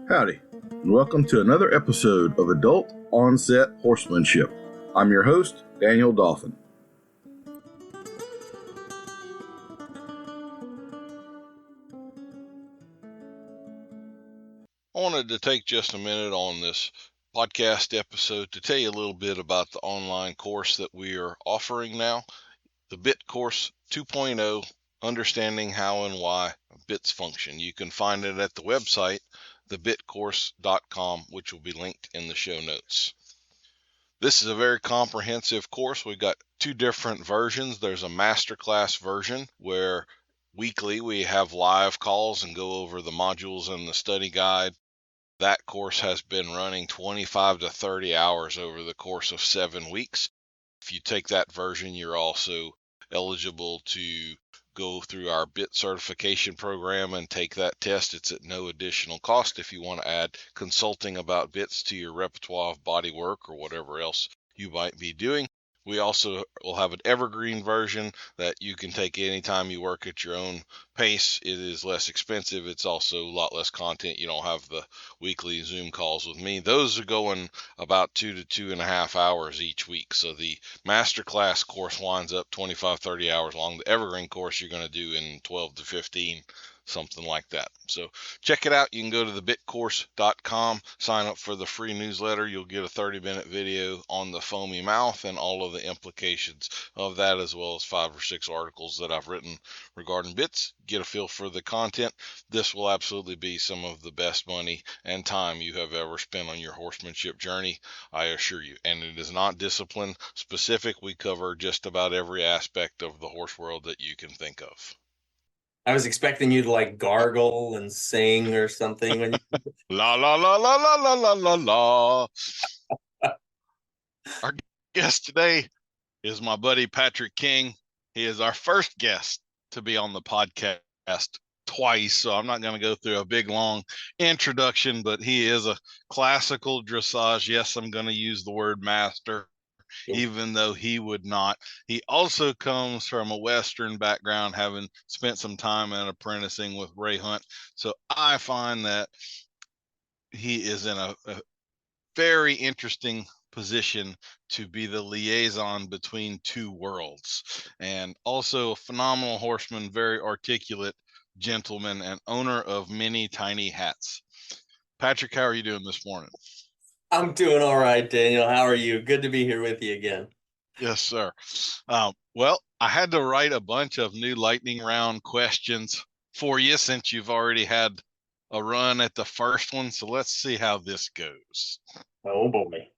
Howdy, and welcome to another episode of Adult Onset Horsemanship. I'm your host, Daniel Dolphin. I wanted to take just a minute on this podcast episode to tell you a little bit about the online course that we are offering now, the Bit Course 2.0, Understanding How and Why Bits Function. You can find it at the website, thebitcourse.com, which will be linked in the show notes. This is a very comprehensive course. We've got two different versions. There's a masterclass version where weekly we have live calls and go over the modules and the study guide. That course has been running 25 to 30 hours over the course of 7 weeks. If you take that version, you're also eligible to go through our BIT certification program and take that test. It's at no additional cost if you want to add consulting about bits to your repertoire of body work or whatever else you might be doing. We also will have an evergreen version that you can take anytime you work at your own pace. It is less expensive. It's also a lot less content. You don't have the weekly Zoom calls with me. Those are going about 2 to 2.5 hours each week. So the masterclass course winds up 25, 30 hours long. The evergreen course you're going to do in 12 to 15, something like that. So check it out. You can go to thebitcourse.com, sign up for the free newsletter. You'll get a 30-minute video on the foamy mouth and all of the implications of that, as well as 5 or 6 articles that I've written regarding bits. Get a feel for the content. This will absolutely be some of the best money and time you have ever spent on your horsemanship journey, I assure you. And it is not discipline specific. We cover just about every aspect of the horse world that you can think of. I was expecting you to like gargle and sing or something when you La la la la la la la la la. Our guest today is my buddy Patrick King. He is our first guest to be on the podcast twice, so I'm not going to go through a big long introduction, but he is a classical dressage. Yes, I'm going to use the word master, even though he would not. He also comes from a Western background, having spent some time in apprenticing with Ray Hunt. So I find that he is in a very interesting position to be the liaison between two worlds, and also a phenomenal horseman, very articulate gentleman, and owner of many tiny hats. Patrick, how are you doing this morning? I'm doing all right, Daniel. How are you? Good to be here with you again. Yes, sir. Well, I had to write a bunch of new lightning round questions for you since you've already had a run at the first one. So let's see how this goes. Oh, boy.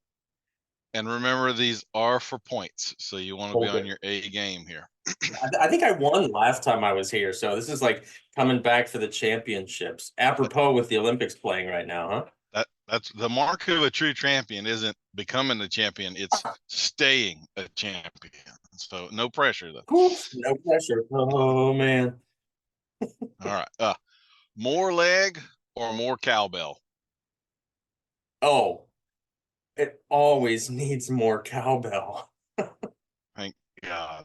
And remember, these are for points. So you want to be on your A game here. I think I won last time I was here. So this is like coming back for the championships. Apropos with the Olympics playing right now, huh? That's the mark of a true champion. Isn't becoming a champion, it's staying a champion. So no pressure though. Cool. No pressure. Oh man. All right. More leg or more cowbell? Oh, it always needs more cowbell. Thank God.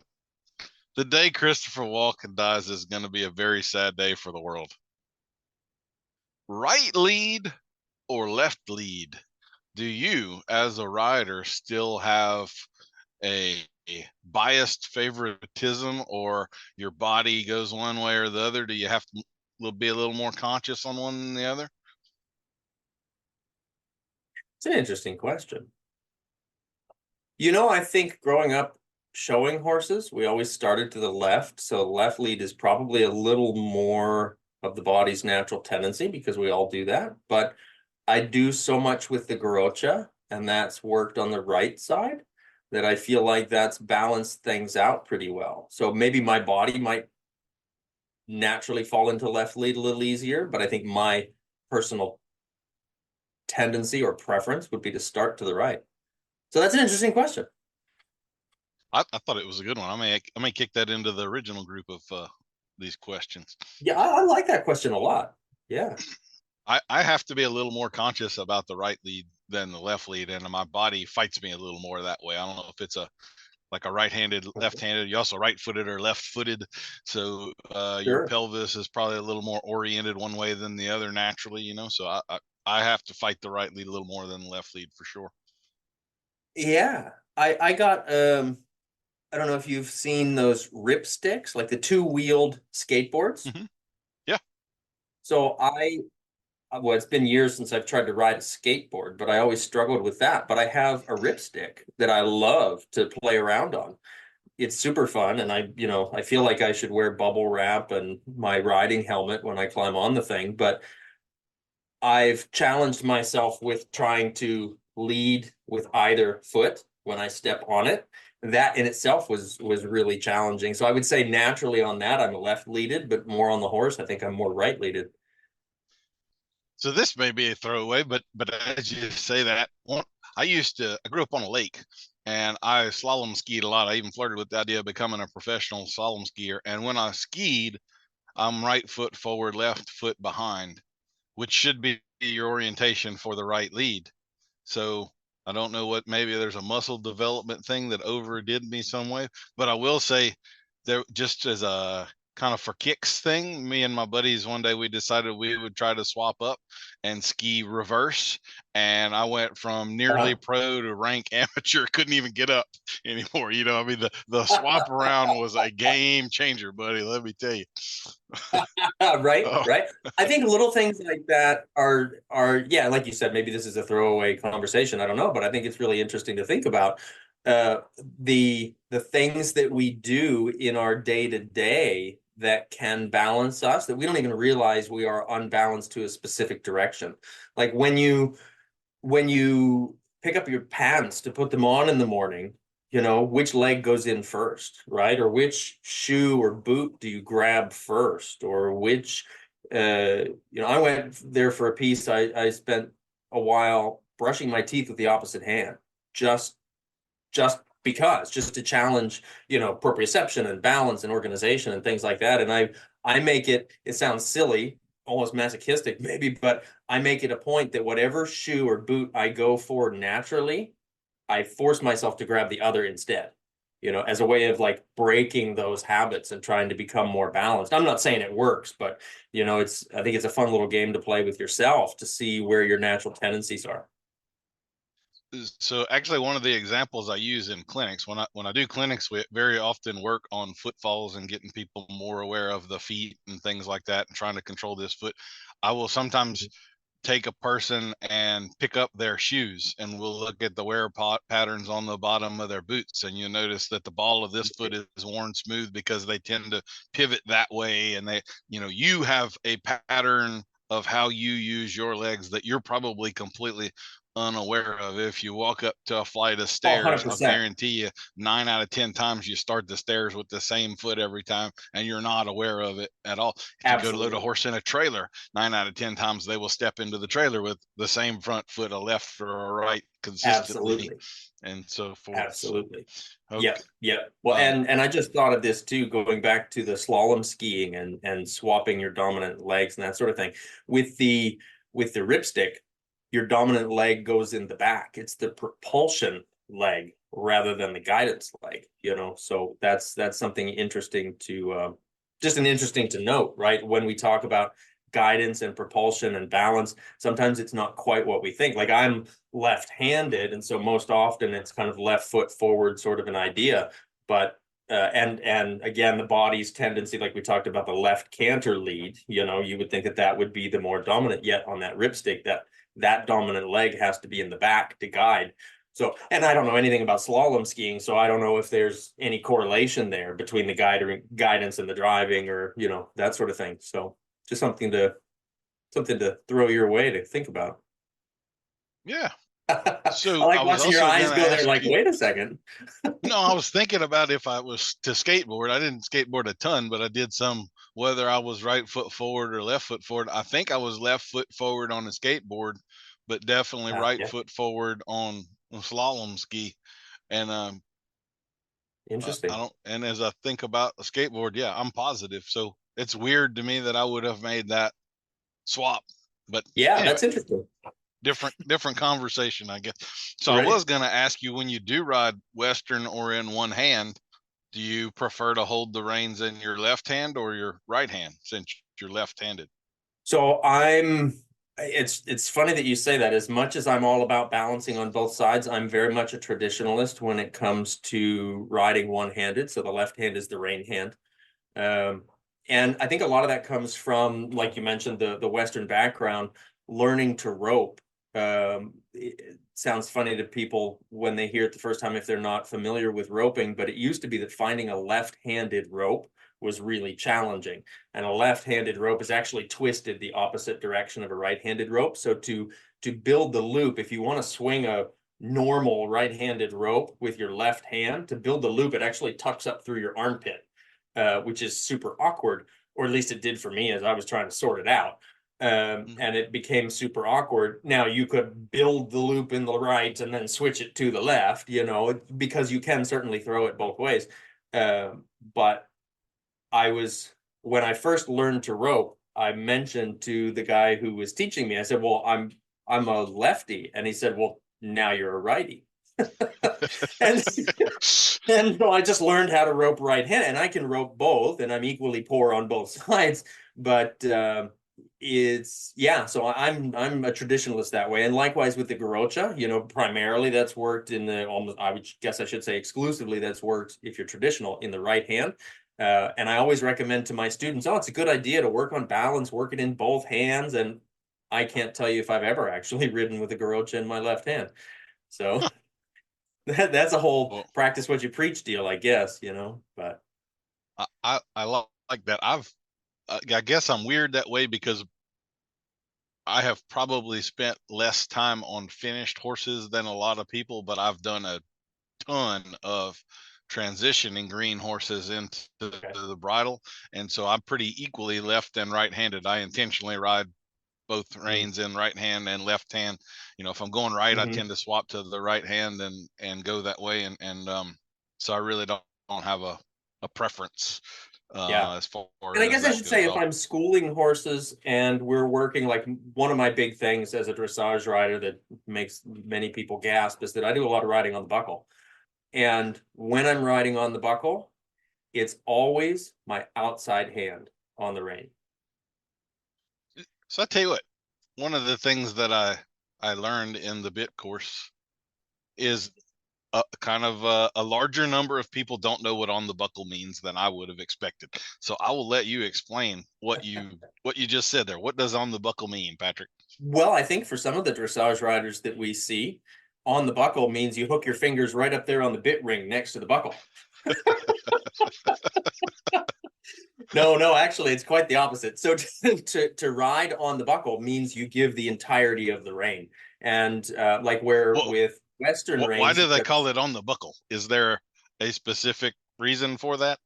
The day Christopher Walken dies is going to be a very sad day for the world. Right lead or left lead? Do you, as a rider, still have a biased favoritism, or your body goes one way or the other? Do you have to be a little more conscious on one than the other? It's an interesting question. You know, I think growing up showing horses, we always started to the left. So left lead is probably a little more of the body's natural tendency because we all do that. But I do so much with the Garocha, and that's worked on the right side, that I feel like that's balanced things out pretty well. So maybe my body might naturally fall into left lead a little easier, but I think my personal tendency or preference would be to start to the right. So that's an interesting question. I thought it was a good one. I may kick that into the original group of these questions. Yeah, I like that question a lot. Yeah. I have to be a little more conscious about the right lead than the left lead, and my body fights me a little more that way. I don't know if it's like a right-handed, left-handed. You're also right-footed or left-footed, so your pelvis is probably a little more oriented one way than the other naturally. So I have to fight the right lead a little more than the left lead for sure. Yeah. I got I don't know if you've seen those rip sticks, like the two-wheeled skateboards. Mm-hmm. Yeah. So well, it's been years since I've tried to ride a skateboard, but I always struggled with that. But I have a ripstick that I love to play around on. It's super fun, and I feel like I should wear bubble wrap and my riding helmet when I climb on the thing. But I've challenged myself with trying to lead with either foot when I step on it. That in itself was really challenging. So I would say naturally on that, I'm left leaded, but more on the horse, I think I'm more right leaded. So this may be a throwaway, but as you say that, I grew up on a lake, and I slalom skied a lot. I even flirted with the idea of becoming a professional slalom skier. And when I skied, I'm right foot forward, left foot behind, which should be your orientation for the right lead. So I don't know what, maybe there's a muscle development thing that overdid me some way, but I will say there, just as a kind of for kicks thing, me and my buddies one day we decided we would try to swap up and ski reverse, and I went from nearly pro to rank amateur, couldn't even get up anymore. I mean, the swap around was a game changer, buddy, let me tell you. Right, Oh. right. I think little things like that are yeah, like you said, maybe this is a throwaway conversation. I don't know, but I think it's really interesting to think about uh, the things that we do in our day to day that can balance us that we don't even realize we are unbalanced to a specific direction. Like when you pick up your pants to put them on in the morning, which leg goes in first, right? Or which shoe or boot do you grab first? Or which, I went there for a piece. I spent a while brushing my teeth with the opposite hand, just, just to challenge, proprioception and balance and organization and things like that. And I make it sounds silly, almost masochistic maybe, but I make it a point that whatever shoe or boot I go for naturally, I force myself to grab the other instead, as a way of like breaking those habits and trying to become more balanced. I'm not saying it works, but I think it's a fun little game to play with yourself to see where your natural tendencies are. So actually, one of the examples I use in clinics, when I do clinics, we very often work on footfalls and getting people more aware of the feet and things like that, and trying to control this foot. I will sometimes take a person and pick up their shoes, and we'll look at the wear patterns on the bottom of their boots, and you'll notice that the ball of this foot is worn smooth because they tend to pivot that way, and you have a pattern of how you use your legs that you're probably completely unaware of. If you walk up to a flight of Oh, stairs, I'll 100%. guarantee you 9 out of 10 times you start the stairs with the same foot every time, and you're not aware of it at all. If you go to load a Absolutely. horse in a trailer, 9 out of 10 times they will step into the trailer with the same front foot, a left or a right, consistently, Absolutely. and so forth. Absolutely. Okay. Yep. Yep. Well, and I just thought of this too, going back to the slalom skiing and swapping your dominant legs and that sort of thing. With the ripstick, your dominant leg goes in the back. It's the propulsion leg rather than the guidance leg, So that's something interesting to just an interesting to note, right? When we talk about guidance and propulsion and balance, sometimes it's not quite what we think. Like I'm left-handed, and so most often it's kind of left foot forward sort of an idea. But and again, the body's tendency, like we talked about, the left canter lead, you would think that would be the more dominant. Yet on that ripstick, that dominant leg has to be in the back to guide. So, and I don't know anything about slalom skiing, so I don't know if there's any correlation there between the guidance and the driving, or that sort of thing. So, just something to throw your way to think about. Yeah. I So like I was watching your also eyes going to go there. ask Like, you. wait a second. No, I was thinking about if I was to skateboard. I didn't skateboard a ton, but I did some, whether I was right foot forward or left foot forward. I think I was left foot forward on the skateboard, but definitely right Yeah, foot forward on slalom ski. And I interesting. don't, and as I think about a skateboard, yeah, I'm positive. So it's weird to me that I would have made that swap. But Yeah, anyway, that's interesting. different conversation, I guess. So I Right. was going to ask you, when you do ride Western or in one hand, do you prefer to hold the reins in your left hand or your right hand, since you're left-handed? So It's funny that you say that. As much as I'm all about balancing on both sides, I'm very much a traditionalist when it comes to riding one-handed. So the left hand is the rein hand. Um, and I think a lot of that comes from, like you mentioned, the Western background, learning to rope. It sounds funny to people when they hear it the first time if they're not familiar with roping, but it used to be that finding a left-handed rope was really challenging. And a left-handed rope is actually twisted the opposite direction of a right-handed rope. So to build the loop, if you want to swing a normal right-handed rope with your left hand, to build the loop, it actually tucks up through your armpit, which is super awkward, or at least it did for me as I was trying to sort it out. And it became super awkward. Now you could build the loop in the right and then switch it to the left, because you can certainly throw it both ways. But when I first learned to rope, I mentioned to the guy who was teaching me, I said, well, I'm a lefty. And he said, well, now you're a righty. and and so I just learned how to rope right hand, and I can rope both, and I'm equally poor on both sides. But so I'm a traditionalist that way, and likewise with the Garocha. Primarily that's worked in the almost, I would guess I should say exclusively, that's worked if you're traditional in the right hand. And I always recommend to my students, it's a good idea to work on balance, work it in both hands. And I can't tell you if I've ever actually ridden with a Garocha in my left hand. So that's a whole Well, practice what you preach deal, I guess, but I like that. I guess I'm weird that way because I have probably spent less time on finished horses than a lot of people, but I've done a ton of transitioning green horses into okay. the bridle, and so I'm pretty equally left and right-handed. I intentionally ride both reins in right hand and left hand. If I'm going right, I tend to swap to the right hand and go that way, and so I really don't have a preference Yeah. as far And I as guess I that should say, goes. if I'm schooling horses and we're working, like one of my big things as a dressage rider that makes many people gasp is that I do a lot of riding on the buckle. And when I'm riding on the buckle, it's always my outside hand on the rein. So I tell you what, one of the things that I learned in the bit course is kind of a larger number of people don't know what on the buckle means than I would have expected. So I will let you explain what you just said there. What does on the buckle mean, Patrick? Well, I think for some of the dressage riders that we see, on the buckle means you hook your fingers right up there on the bit ring next to the buckle. No, actually, it's quite the opposite. So to ride on the buckle means you give the entirety of the rein. And like where Well, with Western why reins, do they call it on the buckle? Is there a specific reason for that?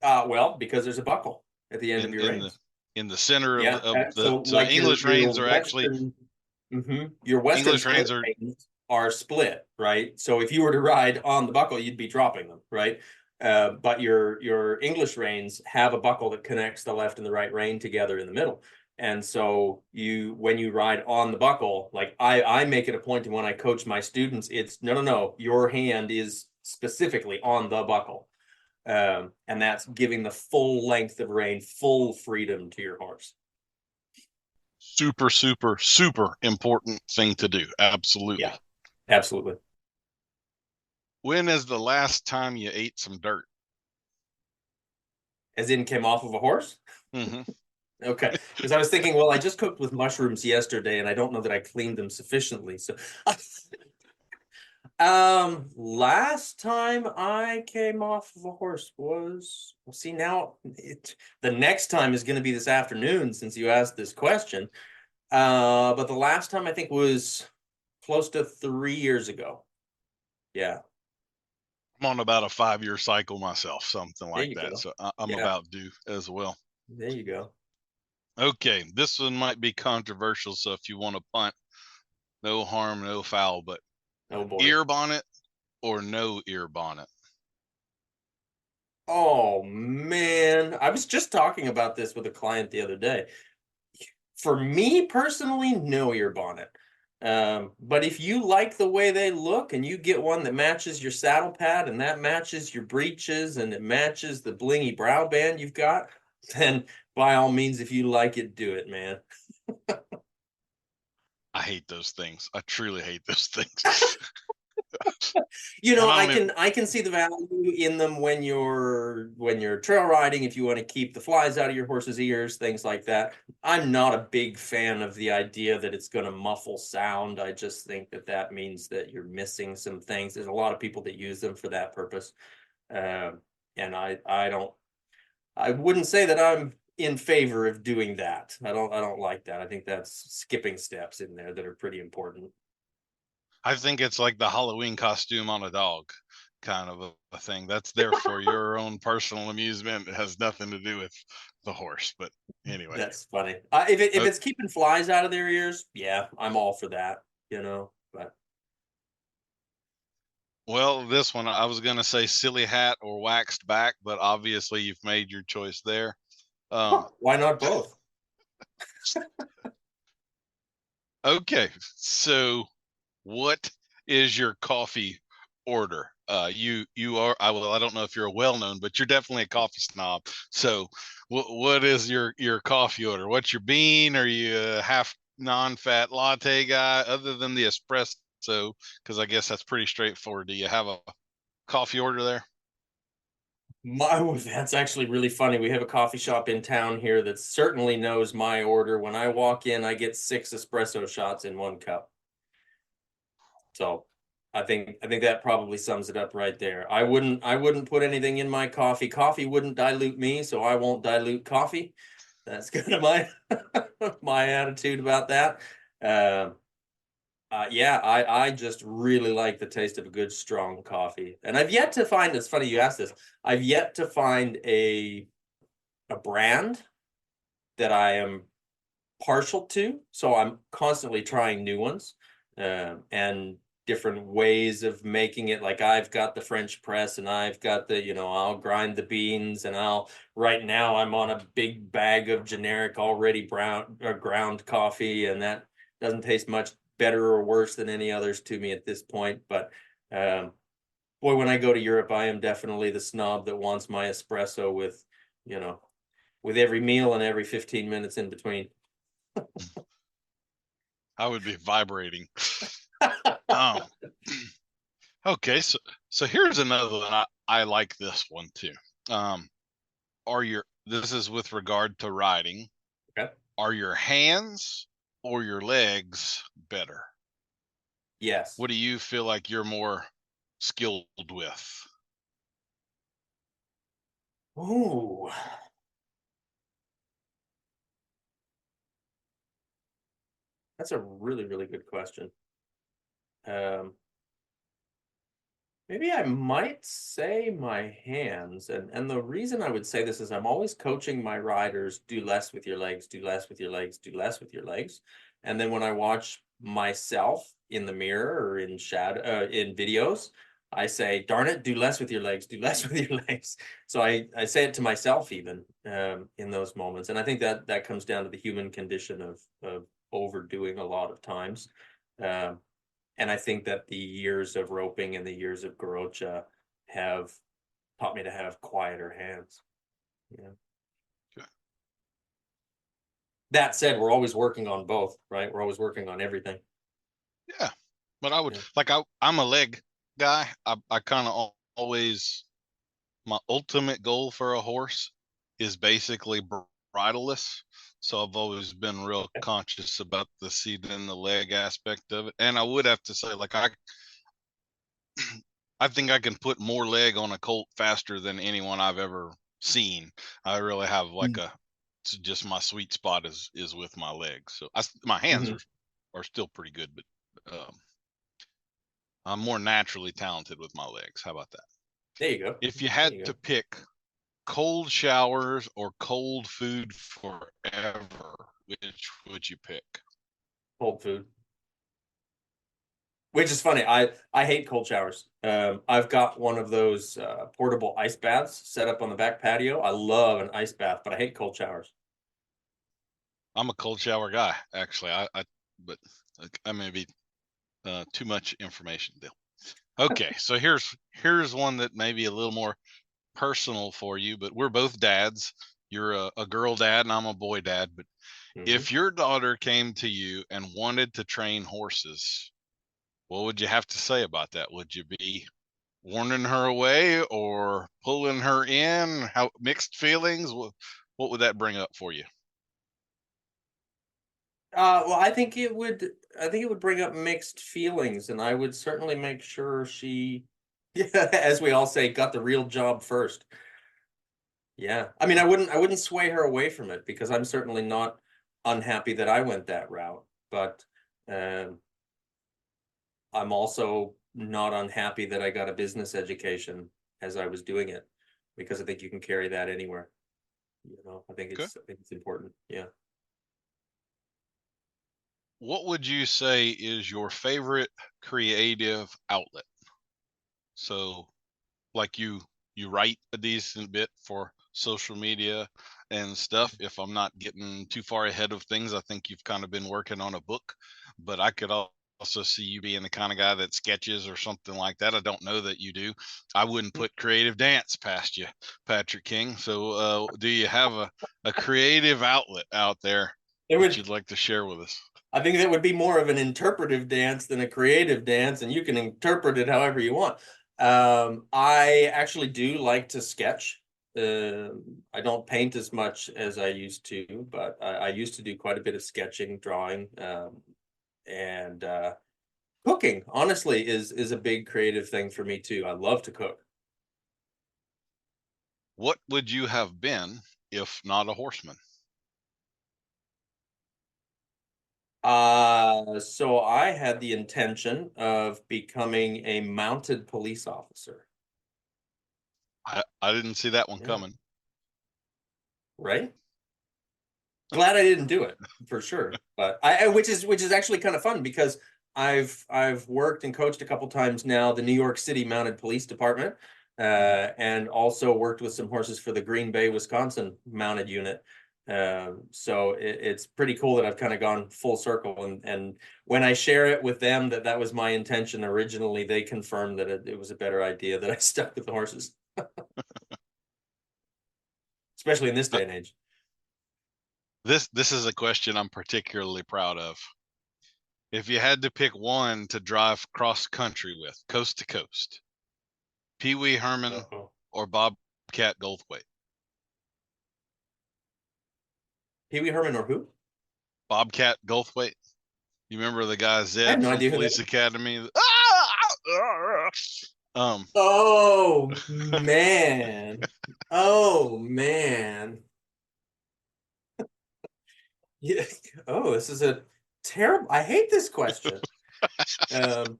well, because there's a buckle at the end of In your in the reins. in the center of Yeah. the So so like your English reins are actually Western, your Western English reins split are reins are split, right? So if you were to ride on the buckle, you'd be dropping them, right? But your English reins have a buckle that connects the left and the right rein together in the middle. And so when you ride on the buckle, like I make it a point, and when I coach my students, it's no, your hand is specifically on the buckle. And that's giving the full length of rein, full freedom to your horse. super, super, super important thing to do. Absolutely. Yeah, absolutely. When is the last time you ate some dirt? As in came off of a horse? Mm-hmm. Okay. Because I was thinking, well, I just cooked with mushrooms yesterday and I don't know that I cleaned them sufficiently. So last time I came off of a horse was, well, see, now the next time is going to be this afternoon since you asked this question. But the last time I think was close to 3 years ago. Yeah. I'm on about a 5-year cycle myself, something There like you that. go. So I'm Yeah. about due as well. There you go. Okay, this one might be controversial, so if you want to punt, no harm, no foul, but Oh boy. ear bonnet or no ear bonnet? Oh man, I was just talking about this with a client the other day. For me personally, no ear bonnet. But if you like the way they look and you get one that matches your saddle pad and that matches your breeches and it matches the blingy brow band you've got, then by all means, if you like it, do it, man. I hate those things. I truly hate those things. You know, And I can see the value in them when you're trail riding, if you want to keep the flies out of your horse's ears, things like that. I'm not a big fan of the idea that it's going to muffle sound. I just think that that means that you're missing some things. There's a lot of people that use them for that purpose. And I wouldn't say that I'm in favor of doing that. I don't like that. I think that's skipping steps in there that are pretty important. I think it's like the Halloween costume on a dog kind of a thing. That's there for your own personal amusement. It has nothing to do with the horse. But anyway. That's funny. If it's keeping flies out of their ears, yeah, I'm all for that, but Well, this one, I was going to say silly hat or waxed back, but obviously you've made your choice there. Why not both? Okay, so what is your coffee order? You are, I don't know if you're a well-known, but you're definitely a coffee snob. So what is your coffee order? What's your bean? Are you a half non-fat latte guy other than the espresso? Because I guess that's pretty straightforward. Do you have a coffee order there? That's actually really funny. We have a coffee shop in town here that certainly knows my order. When I walk in, I get 6 espresso shots in 1 cup. So I think that probably sums it up right there. I wouldn't put anything in my coffee. Coffee wouldn't dilute me, so I won't dilute coffee. That's kind of my my attitude about that. Yeah, I just really like the taste of a good strong coffee. And I've yet to find, it's funny you asked this, I've yet to find a brand that I am partial to. So I'm constantly trying new ones and different ways of making it. Like I've got the French press and I've got I'll grind the beans and right now I'm on a big bag of generic already ground coffee, and that doesn't taste much better or worse than any others to me at this point. But boy, when I go to Europe, I am definitely the snob that wants my espresso with every meal and every 15 minutes in between. I would be vibrating. Okay, so here's another one. I like this one too. This is with regard to riding. Okay. Are your hands or your legs better? Yes. What do you feel like you're more skilled with? Ooh. That's a really, really good question. Maybe I might say my hands. And the reason I would say this is I'm always coaching my riders, do less with your legs, do less with your legs, do less with your legs. And then when I watch myself in the mirror or in videos, I say, darn it, do less with your legs, do less with your legs. So I say it to myself even in those moments. And I think that comes down to the human condition of overdoing a lot of times. And I think that the years of roping and the years of Garocha have taught me to have quieter hands. Yeah. Okay. That said, we're always working on both, right? We're always working on everything. Yeah, but I would I'm a leg guy. I kind of always, my ultimate goal for a horse is basically bridleless. So I've always been real conscious about the seat and the leg aspect of it. And I would have to say, I think I can put more leg on a colt faster than anyone I've ever seen. I really have it's just my sweet spot is with my legs. So my hands are still pretty good, but I'm more naturally talented with my legs. How about that? There you go. If you had to pick cold showers or cold food forever, which would you pick? Cold food. Which is funny. I hate cold showers. I've got one of those portable ice baths set up on the back patio. I love an ice bath, but I hate cold showers. I'm a cold shower guy, actually. But I may be too much information, Bill. Okay, so here's one that may be a little more personal for you, but we're both dads. you're a girl dad and I'm a boy dad, but if your daughter came to you and wanted to train horses, what would you have to say about that? Would you be warning her away or pulling her in? How mixed feelings? What would that bring up for you? Well, I think it would. I think it would bring up mixed feelings, and I would certainly make sure she, yeah, as we all say, got the real job first. Yeah, I mean, I wouldn't sway her away from it because I'm certainly not unhappy that I went that route, but um, I'm also not unhappy that I got a business education as I was doing it, because I think you can carry that anywhere. I think Okay. it's important. Yeah. What would you say is your favorite creative outlet? So, like you write a decent bit for social media and stuff. If I'm not getting too far ahead of things, I think you've kind of been working on a book, but I could also see you being the kind of guy that sketches or something like that. I don't know that you do. I wouldn't put creative dance past you, Patrick King. So, do you have a creative outlet out there It that would. you'd like to share with us? I think that would be more of an interpretive dance than a creative dance, and you can interpret it however you want. I actually do like to sketch. I don't paint as much as I used to, but I used to do quite a bit of sketching, drawing, and cooking. Honestly, is a big creative thing for me too. I love to cook. What would you have been if not a horseman? So I had the intention of becoming a mounted police officer. I didn't see that one Yeah. coming. Right? Glad I didn't do it for sure. But which is actually kind of fun because I've worked and coached a couple times now the New York City Mounted Police Department, and also worked with some horses for the Green Bay, Wisconsin Mounted Unit. So it's pretty cool that I've kind of gone full circle, and when I share it with them that was my intention originally, they confirmed that it was a better idea that I stuck with the horses, especially in this day and age. This is a question I'm particularly proud of. If you had to pick one to drive cross country with, coast to coast, Pee Wee Herman or Bobcat Goldthwait? Pee Wee Herman or who? Bobcat Goldthwait. You remember the guy I have Zed no from idea who that Police is. Academy? Oh man. Oh man. Yeah. Oh, this is a terrible. I hate this question. Um,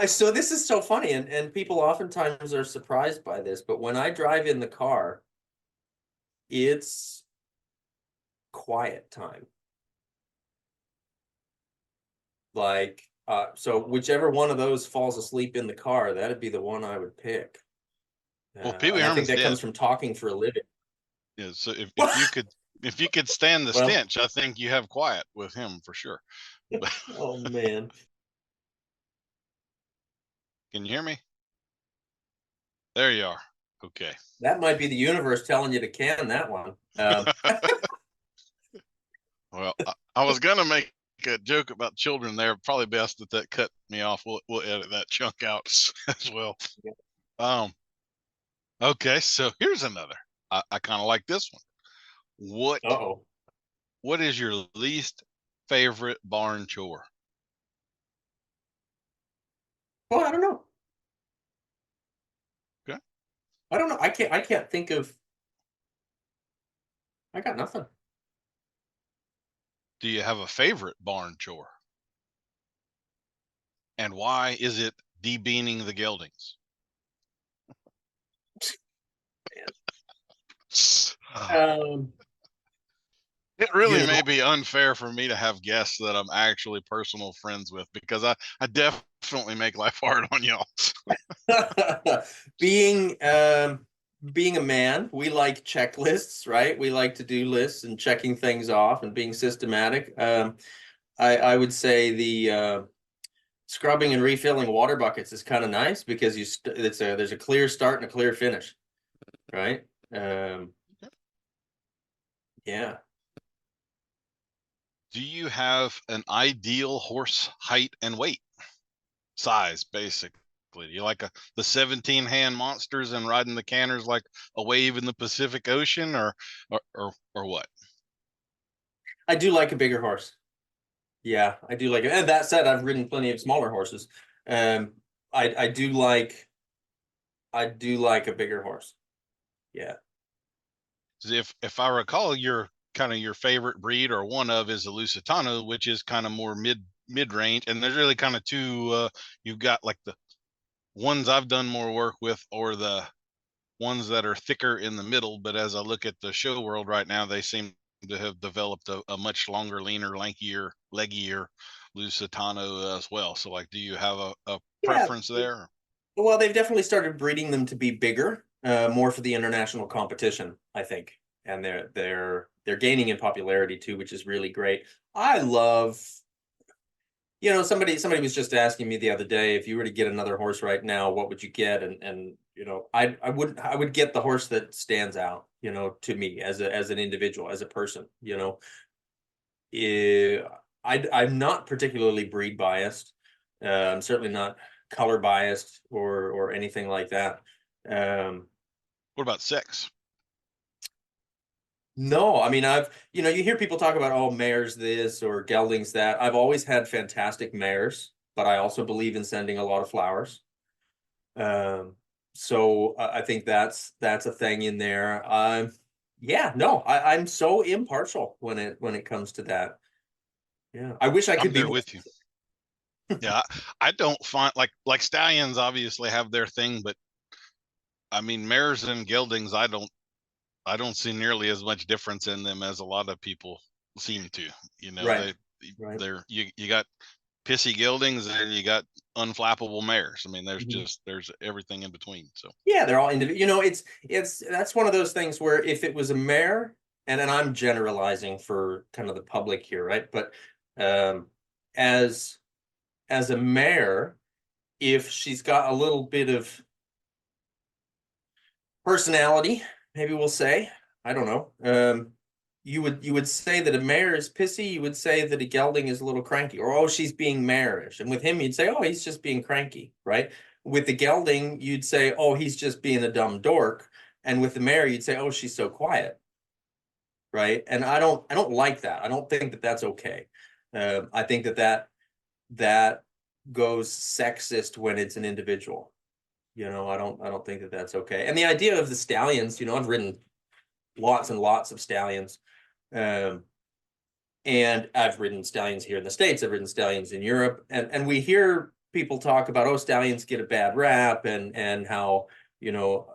so this is so funny, and people oftentimes are surprised by this, but when I drive in the car, it's quiet time. Like, so whichever one of those falls asleep in the car, that'd be the one I would pick. Well, Pee Wee And I think Herman's that dead. comes from talking for a living. Yeah, so if you could stand the Well, stench, I think you have quiet with him for sure. oh man. Can you hear me? There you are. Okay. That might be the universe telling you to can that one. Well, I was gonna make a joke about children there. Probably best that cut me off. We'll edit that chunk out as well. Um. Okay, so here's another. I kind of like this one. Uh-oh. What is your least favorite barn chore? Well, I don't know. Okay. I don't know. I can't think of. I got nothing. Do you have a favorite barn chore? And why is it debeaning the geldings? Um, It really you may know, be unfair for me to have guests that I'm actually personal friends with because I definitely make life hard on y'all. being being a man, we like checklists, right? We like to do lists and checking things off and being systematic. I would say the scrubbing and refilling water buckets is kind of nice because there's a clear start and a clear finish, right? Yeah. Do you have an ideal horse height and weight size, basically? Do you like the 17-hand monsters and riding the canners like a wave in the Pacific Ocean, or what? I do like a bigger horse. Yeah, I do like it. And that said, I've ridden plenty of smaller horses. Um, I do like a bigger horse. Yeah. If I recall, your favorite breed or one of is a Lusitano, which is kind of more mid range, and there's really kind of two. You've got like the ones I've done more work with, or the ones that are thicker in the middle. But as I look at the show world right now, they seem to have developed a much longer, leaner, lankier, leggier Lusitano as well. So, like, do you have a Yeah. preference there? Well, they've definitely started breeding them to be bigger, more for the international competition, I think. And they're gaining in popularity too, which is really great. I love, somebody was just asking me the other day, if you were to get another horse right now, what would you get? And I would get the horse that stands out, to me as an individual, as a person, I'm not particularly breed biased. I'm certainly not color biased or anything like that. What about sex? No, I mean, you hear people talk about, oh, mares this or geldings that. I've always had fantastic mares, but I also believe in sending a lot of flowers. Um, so I think that's a thing in there. Yeah, no, I'm so impartial when it comes to that. Yeah, I wish I I'm could be there more. with you. Yeah, I don't find like stallions obviously have their thing, but I mean mares and geldings, I don't see nearly as much difference in them as a lot of people seem to. Right, They right. you got pissy geldings and you got unflappable mares. I mean, Mhm. there's everything in between. So Yeah, they're all individual. That's one of those things where if it was a mare, and I'm generalizing for kind of the public here, right? But um, as a mare, if she's got a little bit of personality, maybe we'll say, I don't know. You would say that a mare is pissy. You would say that a gelding is a little cranky, or oh, she's being marish. And with him, you'd say, oh, he's just being cranky, right? With the gelding, you'd say, oh, he's just being a dumb dork. And with the mare, you'd say, oh, she's so quiet, right? And I don't like that. I don't think that that's okay. I think that goes sexist when it's an individual. I don't think that that's okay. And the idea of the stallions, I've ridden lots and lots of stallions. Um, and I've ridden stallions here in the States. I've ridden stallions in Europe. And we hear people talk about, oh, stallions get a bad rap and how, you know,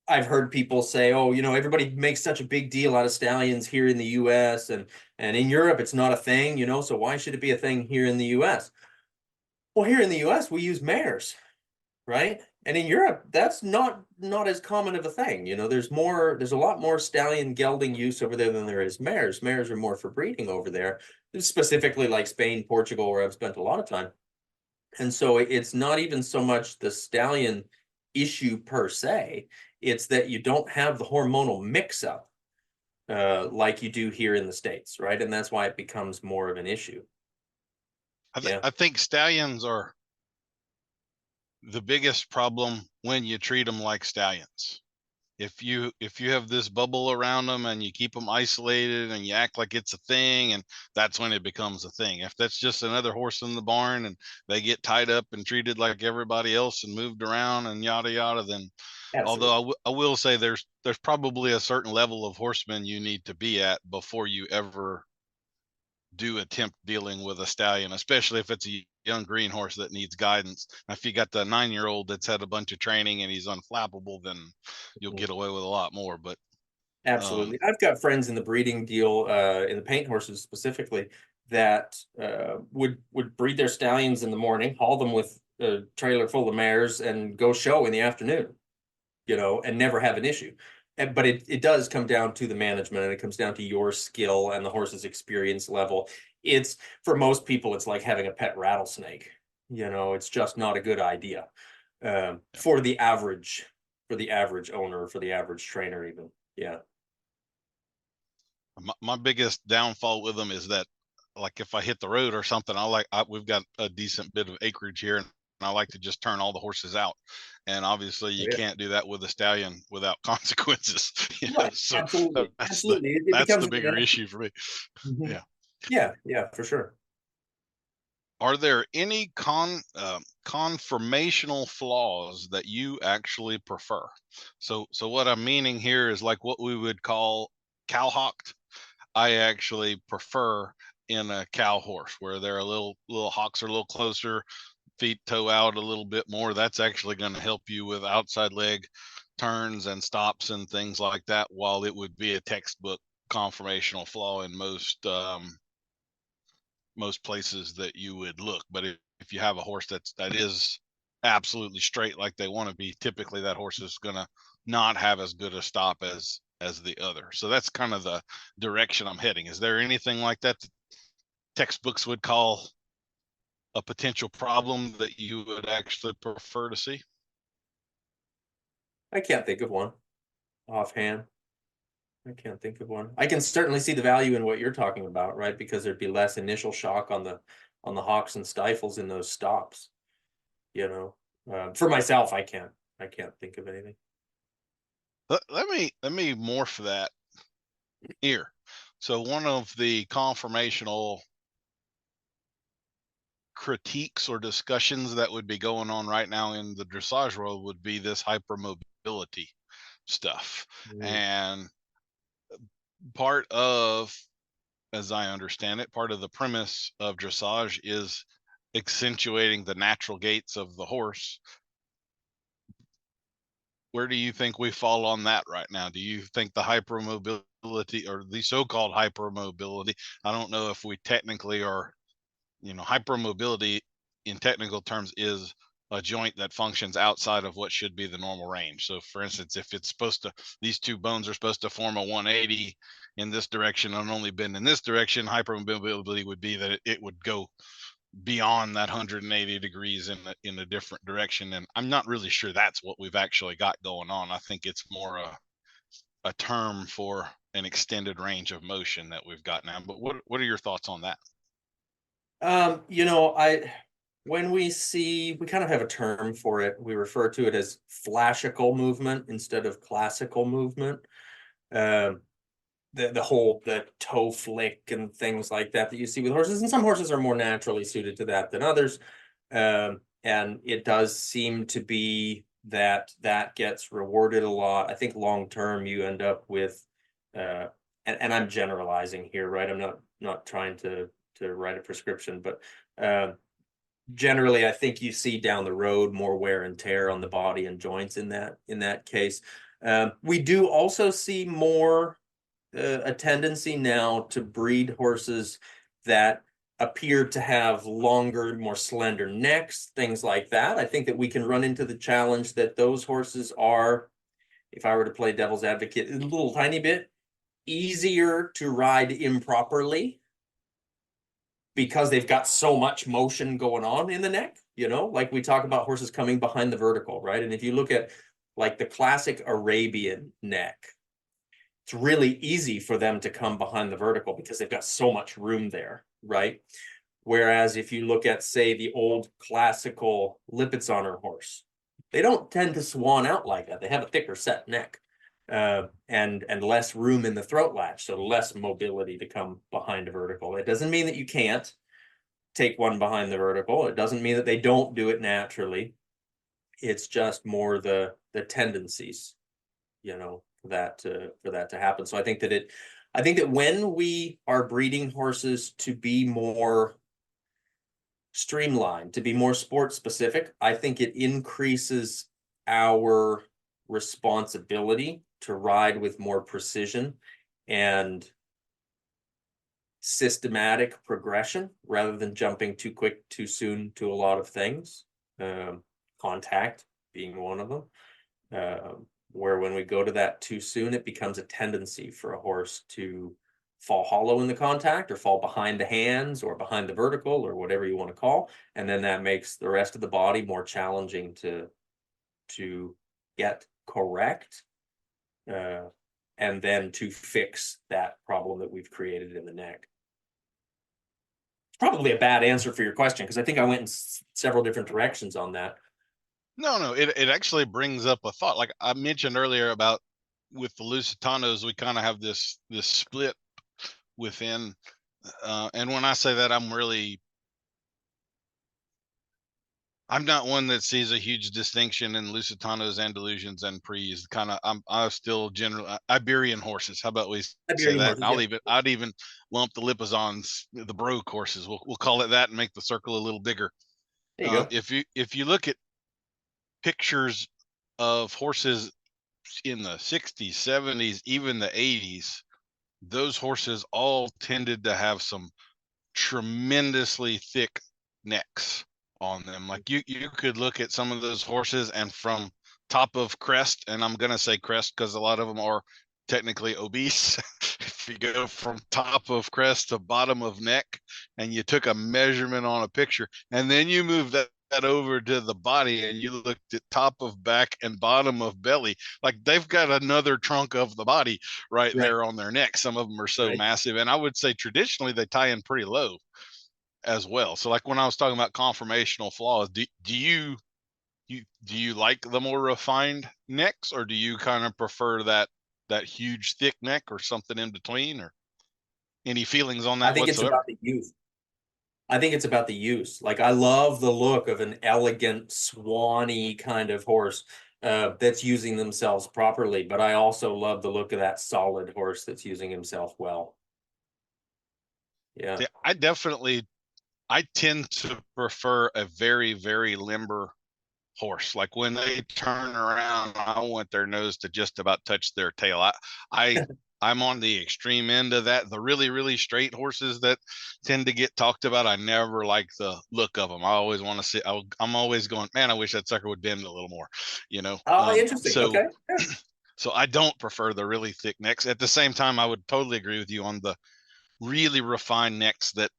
I've heard people say, oh, everybody makes such a big deal out of stallions here in the US and in Europe, it's not a thing, so why should it be a thing here in the US? Well, here in the US, we use mares, right? And in Europe, that's not as common of a thing. There's a lot more stallion gelding use over there than there is mares. Mares are more for breeding over there, specifically like Spain, Portugal, where I've spent a lot of time. And so it's not even so much the stallion issue per se, it's that you don't have the hormonal mix up like you do here in the States, right? And that's why it becomes more of an issue. Yeah. I think stallions are the biggest problem when you treat them like stallions. If you have this bubble around them and you keep them isolated and you act like it's a thing, and that's when it becomes a thing. If that's just another horse in the barn and they get tied up and treated like everybody else and moved around and yada yada, then although Absolutely. I will say there's probably a certain level of horseman you need to be at before you ever do attempt dealing with a stallion, especially if it's a young green horse that needs guidance. If you got the 9-year-old that's had a bunch of training and he's unflappable, then you'll get away with a lot more. But Absolutely. I've got friends in the breeding deal, in the paint horses specifically, that would breed their stallions in the morning, haul them with a trailer full of mares, and go show in the afternoon, and never have an issue. But it does come down to the management, and it comes down to your skill and the horse's experience level. It's for most people, it's like having a pet rattlesnake. It's just not a good idea, for the average owner, for the average trainer, even. Yeah. My biggest downfall with them is that, like, if I hit the road or something, we've got a decent bit of acreage here, and I like to just turn all the horses out. And obviously, you Yeah. can't do that with a stallion without consequences. Right. So Absolutely. that's the Absolutely. It that's becomes the a bigger dynamic. issue for me. Mhm. Yeah. Yeah. Yeah, for sure. Are there any conformational flaws that you actually prefer? So what I'm meaning here is like what we would call cowhocked. I actually prefer in a cow horse where they're a little hocks are a little closer, feet toe out a little bit more. That's actually going to help you with outside leg turns and stops and things like that. While it would be a textbook conformational flaw in most places that you would look. But if you have a horse that is absolutely straight like they want to be, typically that horse is going to not have as good a stop as the other. So that's kind of the direction I'm heading. Is there anything like that textbooks would call a potential problem that you would actually prefer to see? I can't think of one offhand. I can't think of one. I can certainly see the value in what you're talking about, right? Because there'd be less initial shock on the hocks and stifles in those stops. You know, for myself, I can't think of anything. Let me morph that here. So one of the conformational critiques or discussions that would be going on right now in the dressage world would be this hypermobility stuff. Mm. And part of, as I understand it, part of the premise of dressage is accentuating the natural gaits of the horse. Where do you think we fall on that right now? Do you think the hypermobility, or the so-called hypermobility, I don't know if we technically are, hypermobility in technical terms is a joint that functions outside of what should be the normal range. So for instance, if it's these two bones are supposed to form a 180 in this direction and only bend in this direction, hypermobility would be that it would go beyond that 180 degrees in a different direction. And I'm not really sure that's what we've actually got going on. I think it's more a term for an extended range of motion that we've got now. But what are your thoughts on that? When we kind of have a term for it. We refer to it as flashical movement instead of classical movement. Um, the toe flick and things like that you see with horses, and some horses are more naturally suited to that than others. And it does seem to be that gets rewarded a lot. I think long term you end up with, and I'm generalizing here, right? I'm not trying to write a prescription, but generally I think you see down the road more wear and tear on the body and joints in that case. We do also see more a tendency now to breed horses that appear to have longer, more slender necks, things like that. I think that we can run into the challenge that those horses are, if I were to play devil's advocate, a little tiny bit easier to ride improperly because they've got so much motion going on in the neck, like we talk about horses coming behind the vertical, right? And if you look at like the classic Arabian neck, it's really easy for them to come behind the vertical because they've got so much room there, right? Whereas if you look at, say, the old classical Lipizzaner horse, they don't tend to swan out like that. They have a thicker set neck and less room in the throat latch, so less mobility to come behind a vertical. It doesn't mean that you can't take one behind the vertical. It doesn't mean that they don't do it naturally. It's just more the tendencies, for that to happen. So I think that when we are breeding horses to be more streamlined, to be more sport specific, I think it increases our responsibility to ride with more precision and systematic progression rather than jumping too quick, too soon to a lot of things. Contact being one of them. Where when we go to that too soon, it becomes a tendency for a horse to fall hollow in the contact or fall behind the hands or behind the vertical or whatever you want to call. And then that makes the rest of the body more challenging to get correct. and then to fix that problem that we've created in the neck. It's probably a bad answer for your question, because I think I went in several different directions on that. No, it actually brings up a thought. Like I mentioned earlier about with the Lusitanos, we kind of have this split within, and when I say that, I'm not one that sees a huge distinction in Lusitanos, Andalusians, and Pries. I'm still general Iberian horses. How about we say that? I'd even lump the Lipizans, the broke horses. We'll call it that and make the circle a little bigger. There you go. If you look at pictures of horses in the 60s, 70s, even the 80s, those horses all tended to have some tremendously thick necks on them. Like you could look at some of those horses, and from top of crest, and I'm going to say crest because a lot of them are technically obese. If you go from top of crest to bottom of neck and you took a measurement on a picture, and then you move that over to the body and you looked at top of back and bottom of belly, like they've got another trunk of the body right there on their neck. Some of them are so massive, and I would say traditionally they tie in pretty low as well. So like when I was talking about conformational flaws, do you like the more refined necks, or do you kind of prefer that huge thick neck, or something in between, or any feelings on that? I think whatsoever? It's about the use. I think it's about the use. Like I love the look of an elegant, swanny kind of horse that's using themselves properly, but I also love the look of that solid horse that's using himself well. Yeah. I tend to prefer a very, very limber horse. Like when they turn around, I want their nose to just about touch their tail. I'm on the extreme end of that. The really, really straight horses that tend to get talked about, I never like the look of them. I always want to see, I'm always going, man, I wish that sucker would bend a little more, you know? Oh, interesting. So, okay. Yeah. So I don't prefer the really thick necks. At the same time, I would totally agree with you on the really refined necks that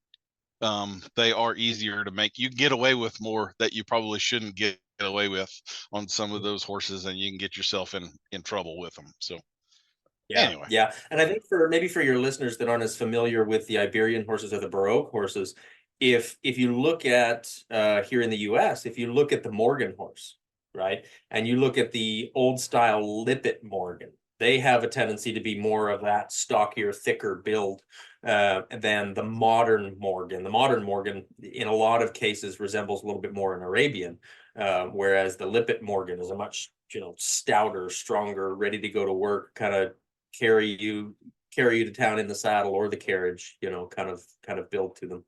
they are easier to make. You get away with more that you probably shouldn't get away with on some of those horses, and you can get yourself in trouble with them. So anyway. Yeah. And I think for your listeners that aren't as familiar with the Iberian horses or the Baroque horses, if you look at here in the US, if you look at the Morgan horse, right, and you look at the old style Lippet Morgan, they have a tendency to be more of that stockier, thicker build than the modern Morgan. The modern Morgan, in a lot of cases, resembles a little bit more an Arabian, whereas the Lippet Morgan is a much stouter, stronger, ready to go to work, kind of carry you to town in the saddle or the carriage, kind of build to them.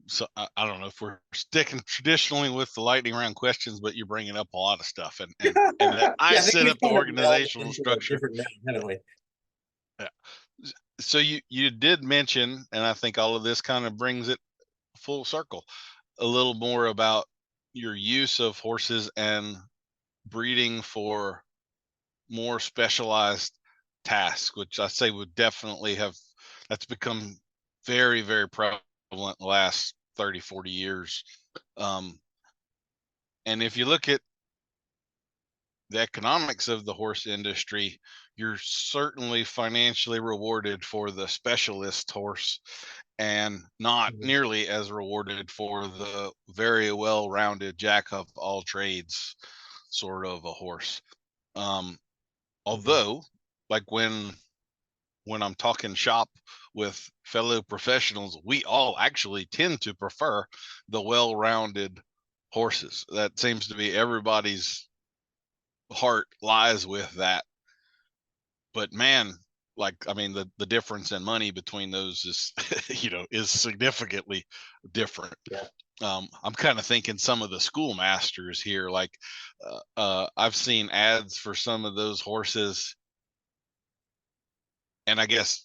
So I don't know if we're sticking traditionally with the lightning round questions, but you're bringing up a lot of stuff, and I set up the organizational structure. Haven't we? Yeah. So you did mention, and I think all of this kind of brings it full circle, a little more about your use of horses and breeding for more specialized tasks, which I say would definitely that's become very, very prevalent the last 30, 40 years. And if you look at the economics of the horse industry, you're certainly financially rewarded for the specialist horse and not nearly as rewarded for the very well-rounded jack of all trades sort of a horse. Although, like when I'm talking shop with fellow professionals, we all actually tend to prefer the well-rounded horses. That seems to be everybody's heart lies with that. But man, the difference in money between those is is significantly different. Yeah. I'm kind of thinking some of the schoolmasters here, like I've seen ads for some of those horses, and I guess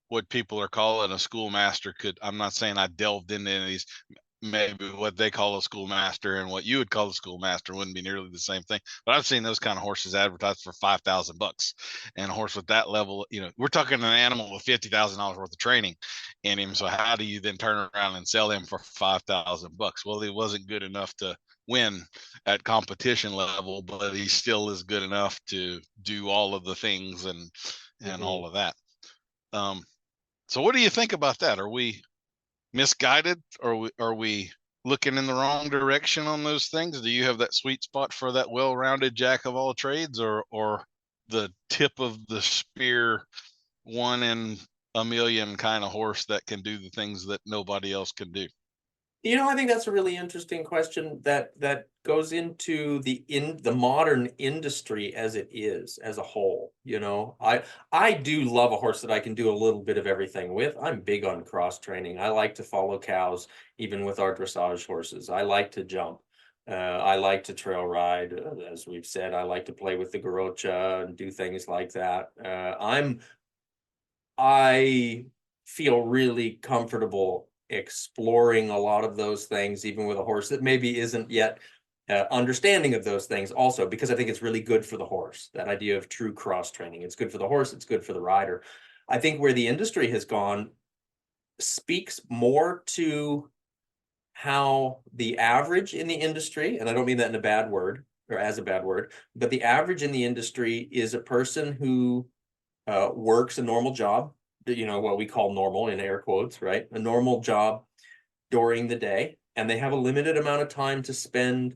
what people are calling a schoolmaster I'm not saying I delved into any of these, maybe what they call a schoolmaster and what you would call a schoolmaster wouldn't be nearly the same thing. But I've seen those kind of horses advertised for $5,000, and a horse with that level, we're talking an animal with $50,000 worth of training in him. So how do you then turn around and sell him for $5,000? Well, it wasn't good enough to win at competition level, but he still is good enough to do all of the things and all of that. So what do you think about that? Are we misguided, or are we looking in the wrong direction on those things? Do you have that sweet spot for that well-rounded jack of all trades, or the tip of the spear, 1 in a million kind of horse that can do the things that nobody else can do? I think that's a really interesting question that goes into the modern industry as it is as a whole. I do love a horse that I can do a little bit of everything with. I'm big on cross training. I like to follow cows, even with our dressage horses. I like to jump. I like to trail ride, as we've said. I like to play with the garrocha and do things like that. I feel really comfortable exploring a lot of those things, even with a horse that maybe isn't yet understanding of those things also, because I think it's really good for the horse, that idea of true cross training. It's good for the horse, it's good for the rider. I think where the industry has gone speaks more to how the average in the industry, and I don't mean that in a bad word or as a bad word, but the average in the industry is a person who works a normal job, what we call normal in air quotes, right? A normal job during the day, and they have a limited amount of time to spend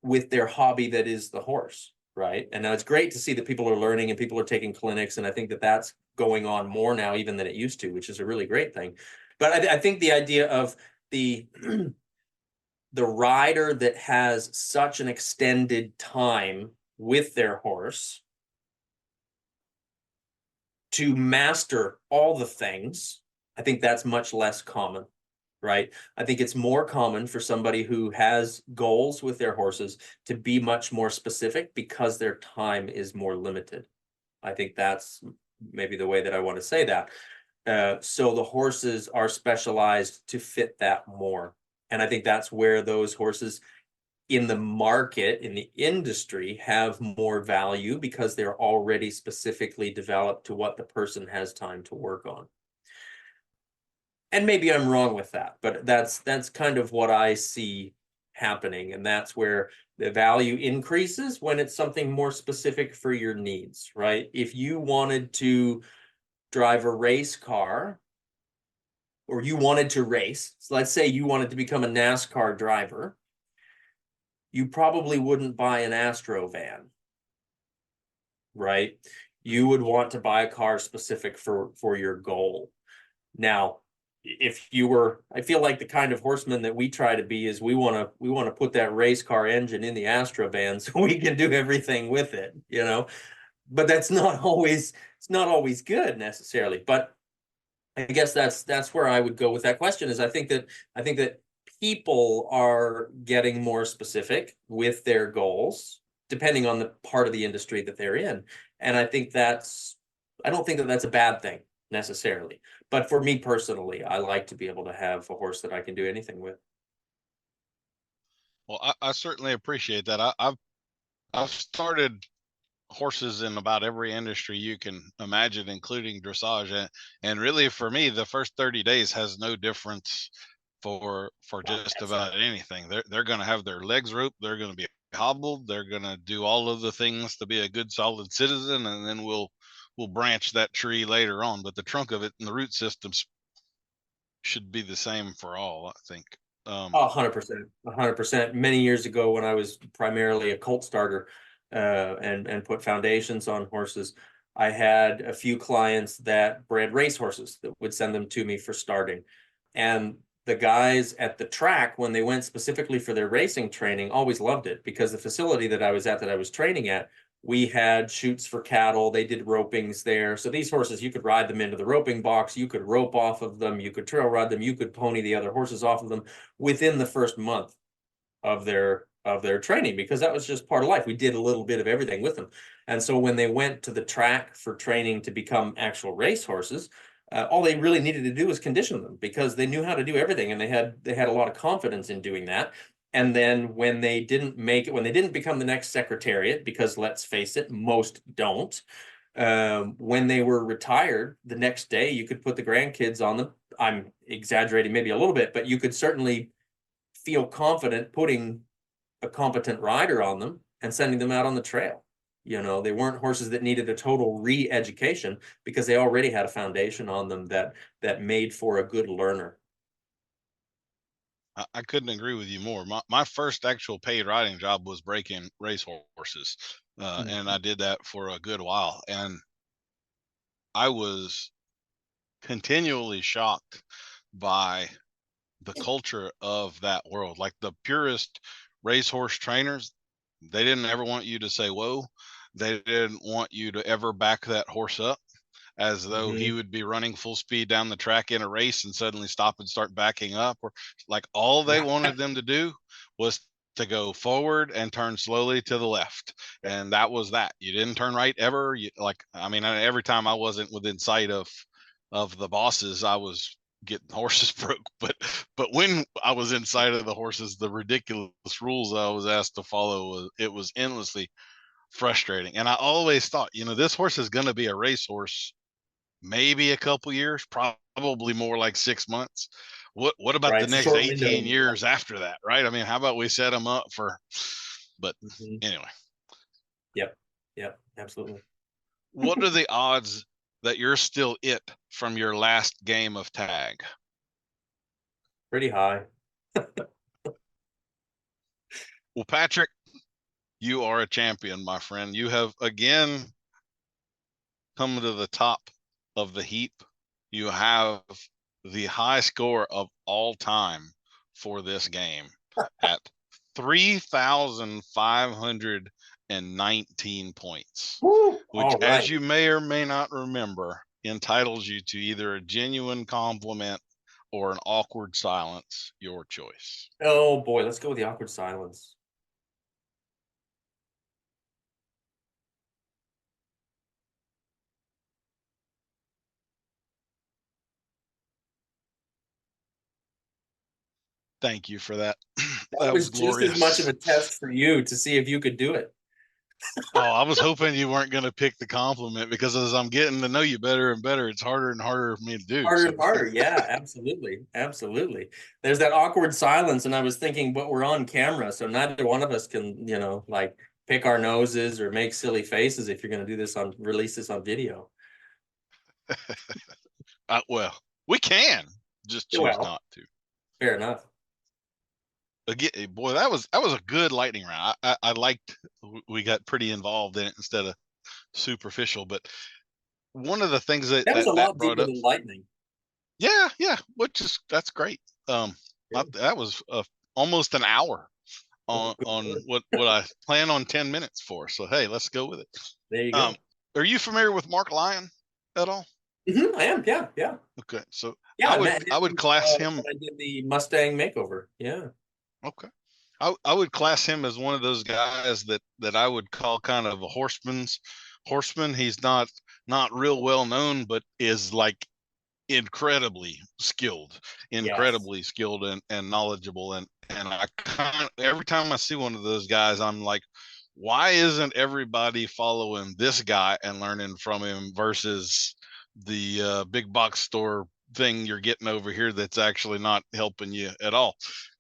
with their hobby that is the horse, right? And now it's great to see that people are learning and people are taking clinics, and I think that that's going on more now even than it used to, which is a really great thing. But I think the idea of the the rider that has such an extended time with their horse to master all the things, I think that's much less common, right? I think it's more common for somebody who has goals with their horses to be much more specific because their time is more limited. I think that's maybe the way that I want to say that. So the horses are specialized to fit that more. And I think that's where those horses in the market, in the industry, have more value because they're already specifically developed to what the person has time to work on. And maybe I'm wrong with that, but that's kind of what I see happening. And that's where the value increases, when it's something more specific for your needs, right? If you wanted to drive a race car, or you wanted to race, so let's say you wanted to become a NASCAR driver, you probably wouldn't buy an Astro van, right? You would want to buy a car specific for your goal. Now, if you were, I feel like the kind of horseman that we try to be is we want to put that race car engine in the Astro van so we can do everything with it, But it's not always good necessarily. But I guess that's where I would go with that question. Is I think that people are getting more specific with their goals depending on the part of the industry that they're in, and I don't think that that's a bad thing necessarily. But for me personally, I like to be able to have a horse that I can do anything with. Well, I certainly appreciate that. I've started horses in about every industry you can imagine, including dressage, and really for me the first 30 days has no difference for just about anything. They're going to have their legs roped, they're going to be hobbled, they're going to do all of the things to be a good solid citizen, and then we'll branch that tree later on, but the trunk of it and the root systems should be the same for all, I think. 100%. Many years ago, when I was primarily a colt starter, and put foundations on horses, I had a few clients that bred race horses that would send them to me for starting. And the guys at the track, when they went specifically for their racing training, always loved it, because the facility that I was training at, we had chutes for cattle. They did ropings there. So these horses, you could ride them into the roping box, you could rope off of them, you could trail ride them, you could pony the other horses off of them within the first month of their training, because that was just part of life. We did a little bit of everything with them. And so when they went to the track for training to become actual race horses, all they really needed to do was condition them, because they knew how to do everything, and they had a lot of confidence in doing that. And then when they didn't make it, when they didn't become the next secretariat, because let's face it, most don't, when they were retired, the next day you could put the grandkids on them. I'm exaggerating maybe a little bit, but you could certainly feel confident putting a competent rider on them and sending them out on the trail. You know, they weren't horses that needed a total re-education because they already had a foundation on them that made for a good learner. I couldn't agree with you more. My first actual paid riding job was breaking race horses, and I did that for a good while. And I was continually shocked by the culture of that world. Like the purest racehorse trainers, they didn't ever want you to say whoa. They didn't want you to ever back that horse up as though he would be running full speed down the track in a race and suddenly stop and start backing up. Or like all they wanted them to do was to go forward and turn slowly to the left. And that was that. You didn't turn right ever. Every time I wasn't within sight of the bosses, I was getting horses broke. But when I was inside of the horses, the ridiculous rules I was asked to follow was endlessly frustrating. And I always thought, this horse is going to be a racehorse maybe a couple years, probably more like 6 months. What about the next 18 years after that, right? I mean, how about we set them up for, but anyway. Yep, absolutely. What are the odds that you're still it from your last game of tag? Pretty high. Well, Patrick, you are a champion, my friend. You have again come to the top of the heap. You have the high score of all time for this game at 3,519 points, which, as you may or may not remember, entitles you to either a genuine compliment or an awkward silence, your choice. Oh boy, let's go with the awkward silence. Thank you for that. That was just as much of a test for you to see if you could do it. Oh, I was hoping you weren't going to pick the compliment, because as I'm getting to know you better and better, it's harder and harder for me to do. Harder and harder. Yeah, absolutely. Absolutely. There's that awkward silence. And I was thinking, but we're on camera, so neither one of us can, like pick our noses or make silly faces if you're going to do this release this on video. Well, we can just choose not to. Fair enough. Again, boy, that was a good lightning round. I liked we got pretty involved in it instead of superficial. But one of the things that was a lot deeper than lightning. Yeah, that's great. That was almost an hour on what I plan on 10 minutes for. So hey, let's go with it. There you go. Are you familiar with Mark Lyon at all? I am. Yeah. Okay, so yeah, I would class him. I did the Mustang makeover. Yeah. Okay. I would class him as one of those guys that I would call kind of a horseman. He's not real well known, but is like incredibly skilled and knowledgeable. And every time I see one of those guys, I'm like, why isn't everybody following this guy and learning from him versus the big box store thing you're getting over here that's actually not helping you at all?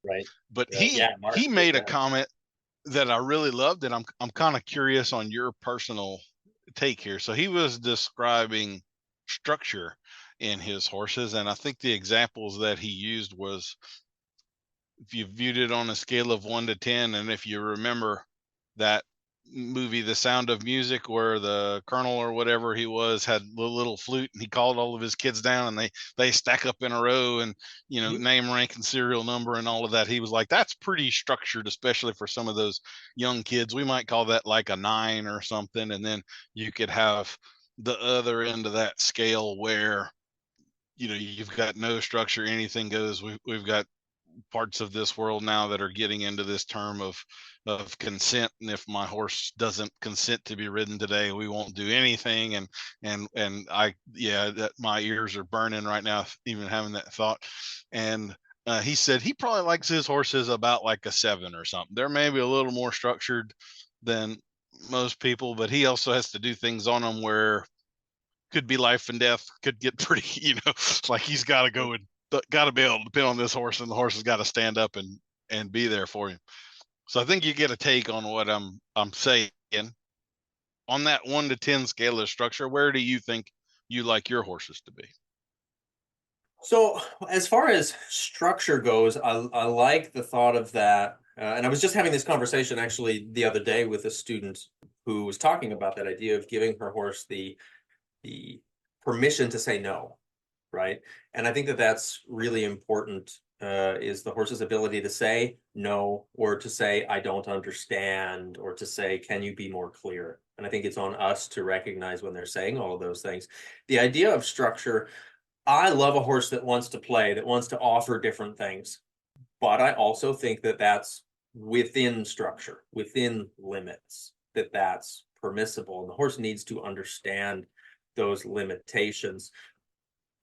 Right. But he made a comment that I really loved, and I'm kind of curious on your personal take here. So he was describing structure in his horses, and I think the examples that he used was, if you viewed it on a scale of 1 to 10, and if you remember that movie The Sound of Music, where the colonel or whatever he was had the little flute, and he called all of his kids down, and they stack up in a row, and name, rank, and serial number and all of that. He was like, that's pretty structured, especially for some of those young kids. We might call that like a 9 or something. And then you could have the other end of that scale where you've got no structure, anything goes. We've got parts of this world now that are getting into this term of consent, and if my horse doesn't consent to be ridden today, we won't do anything. And that my ears are burning right now even having that thought. And he said he probably likes his horses about like a 7 or something. They're maybe a little more structured than most people, but he also has to do things on them where could be life and death, could get pretty, like he's got to go and got to be able to depend on this horse, and the horse has got to stand up and and be there for him. So I think you get a take on what I'm saying. On that 1 to 10 scale of structure, where do you think you like your horses to be? So as far as structure goes, I like the thought of that. And I was just having this conversation actually the other day with a student who was talking about that idea of giving her horse the permission to say no, right? And I think that that's really important, is the horse's ability to say no, or to say, I don't understand, or to say, can you be more clear? And I think it's on us to recognize when they're saying all of those things. The idea of structure, I love a horse that wants to play, that wants to offer different things. But I also think that that's within structure, within limits, that that's permissible. And the horse needs to understand those limitations.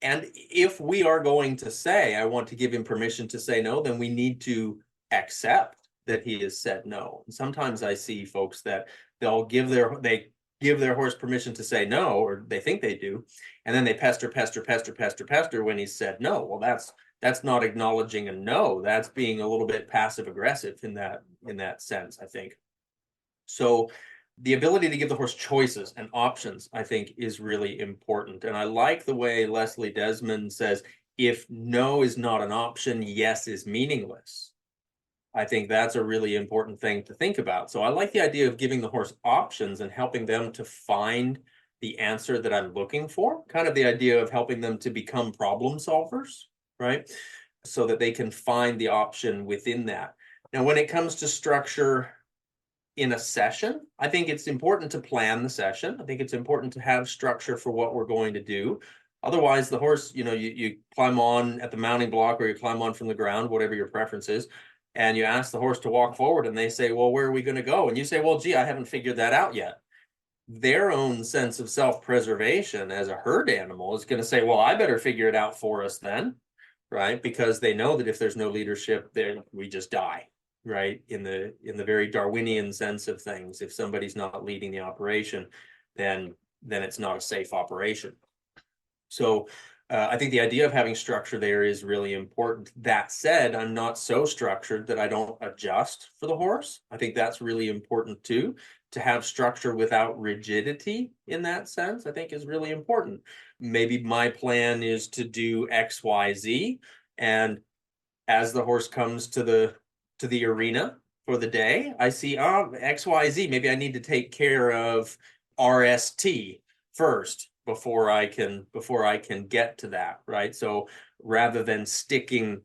And if we are going to say, I want to give him permission to say no, then we need to accept that he has said no. And sometimes I see folks that they give their horse permission to say no, or they think they do, and then they pester when he's said no. Well, that's not acknowledging a no. That's being a little bit passive aggressive in that sense, I think. So the ability to give the horse choices and options, I think, is really important. And I like the way Leslie Desmond says, if no is not an option, yes is meaningless. I think that's a really important thing to think about. So I like the idea of giving the horse options and helping them to find the answer that I'm looking for, kind of the idea of helping them to become problem solvers, right? So that they can find the option within that. Now, when it comes to structure in a session, I think it's important to plan the session. I think it's important to have structure for what we're going to do. Otherwise, the horse, you climb on at the mounting block, or you climb on from the ground, whatever your preference is, and you ask the horse to walk forward, and they say, well, where are we going to go? And you say, well, gee, I haven't figured that out yet. Their own sense of self-preservation as a herd animal is going to say, well, I better figure it out for us then, right? Because they know that if there's no leadership, then we just die, right? In the very Darwinian sense of things, if somebody's not leading the operation, then it's not a safe operation. So I think the idea of having structure there is really important. That said, I'm not so structured that I don't adjust for the horse. I think that's really important too. To have structure without rigidity in that sense, I think is really important. Maybe my plan is to do X, Y, Z, and as the horse comes to the arena for the day, I see X, Y, Z. Maybe I need to take care of RST first before I can get to that, right? So rather than sticking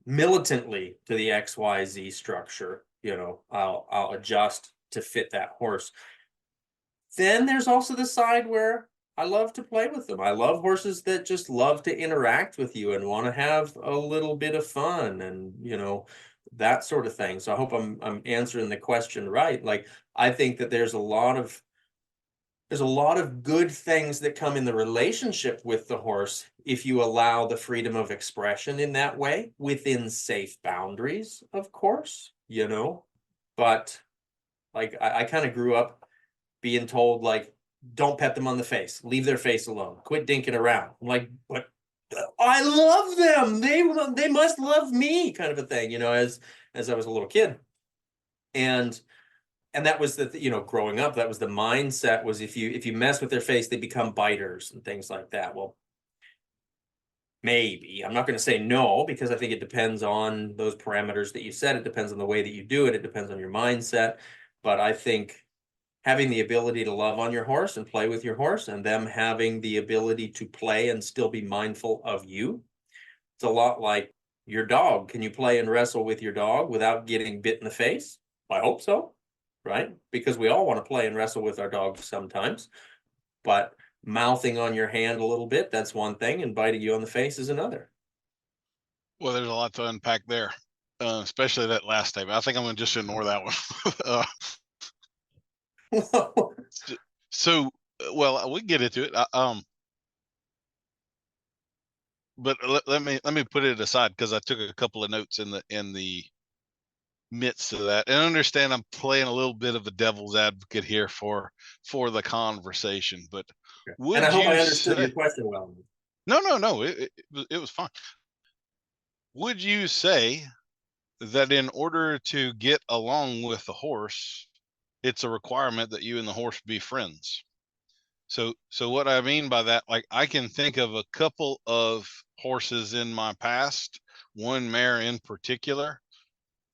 militantly to the XYZ structure, I'll adjust to fit that horse. Then there's also the side where I love to play with them. I love horses that just love to interact with you and want to have a little bit of fun and, that sort of thing. So I hope I'm answering the question right. Like, I think that there's a lot of good things that come in the relationship with the horse if you allow the freedom of expression in that way, within safe boundaries, of course, but like I kind of grew up being told, like, don't pet them on the face, leave their face alone, quit dinking around. I'm like, but I love them, they must love me, kind of a thing, as I was a little kid. And that was growing up, that was the mindset, was if you mess with their face, they become biters and things like that. Well, maybe, I'm not going to say no, because I think it depends on those parameters that you set. It depends on the way that you do it. It depends on your mindset. But I think having the ability to love on your horse and play with your horse, and them having the ability to play and still be mindful of you, it's a lot like your dog. Can you play and wrestle with your dog without getting bit in the face? I hope so. Right? Because we all want to play and wrestle with our dogs sometimes, but mouthing on your hand a little bit, that's one thing, and biting you on the face is another. Well, there's a lot to unpack there, especially that last statement. I think I'm going to just ignore that one. So, well, we can get into it. But let me put it aside, because I took a couple of notes in the midst of that, and understand I'm playing a little bit of a devil's advocate here for the conversation. But and I hope I understood your question well. No, it was fine. Would you say that in order to get along with the horse, it's a requirement that you and the horse be friends. So what I mean by that, like I can think of a couple of horses in my past, one mare in particular.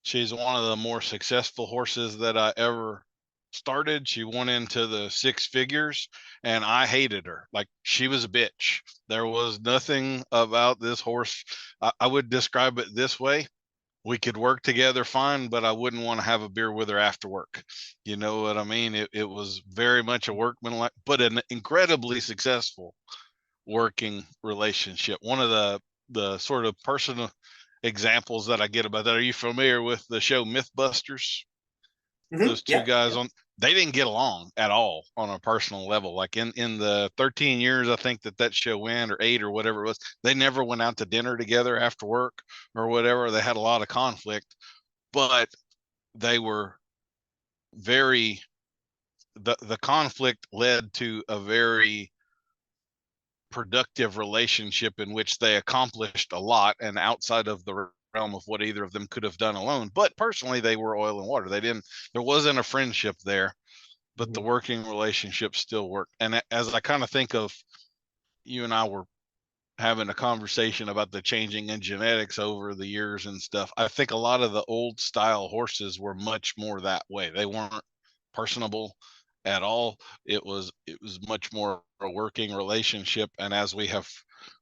She's one of the more successful horses that I ever started. She went into the six figures and I hated her. Like she was a bitch. There was nothing about this horse. I would describe it this way. We could work together fine, but I wouldn't want to have a beer with her after work. You know what I mean? It was very much a workmanlike, but an incredibly successful working relationship. One of the sort of personal examples that I get about that. Are you familiar with the show Mythbusters? Those two Yeah, guys yeah. on, they didn't get along at all on a personal level. Like in the 13 years I think that show went, or 8 or whatever it was, they never went out to dinner together after work or whatever. They had a lot of conflict, but they were very, the conflict led to a very productive relationship in which they accomplished a lot and outside of the realm of what either of them could have done alone. But personally, they were oil and water. There wasn't a friendship there, but the Mhm. working relationship still worked. And as I kind of think of, you and I were having a conversation about the changing in genetics over the years and stuff. I think a lot of the old style horses were much more that way. They weren't personable at all. It was much more a working relationship. And as we have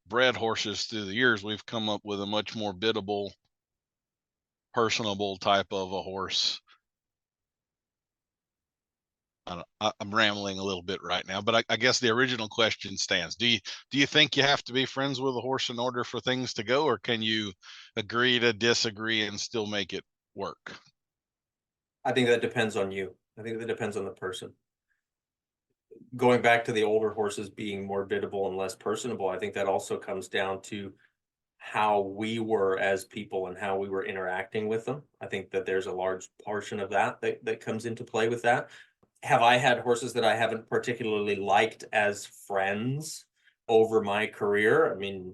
bred horses through the years, we've come up with a much more biddable, personable type of a horse. I'm rambling a little bit right now, but I guess the original question stands. Do you think you have to be friends with a horse in order for things to go, or can you agree to disagree and still make it work? I think that depends on you. I think that depends on the person. Going back to the older horses being more biddable and less personable, I think that also comes down to how we were as people and how we were interacting with them. I think that there's a large portion of that comes into play with that. Have I had horses that I haven't particularly liked as friends over my career? I mean,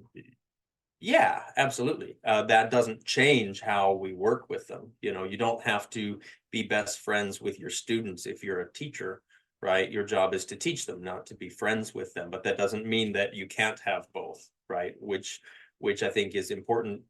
yeah, absolutely. That doesn't change how we work with them. You don't have to be best friends with your students if you're a teacher, right? Your job is to teach them, not to be friends with them. But that doesn't mean that you can't have both, right? Which I think is important.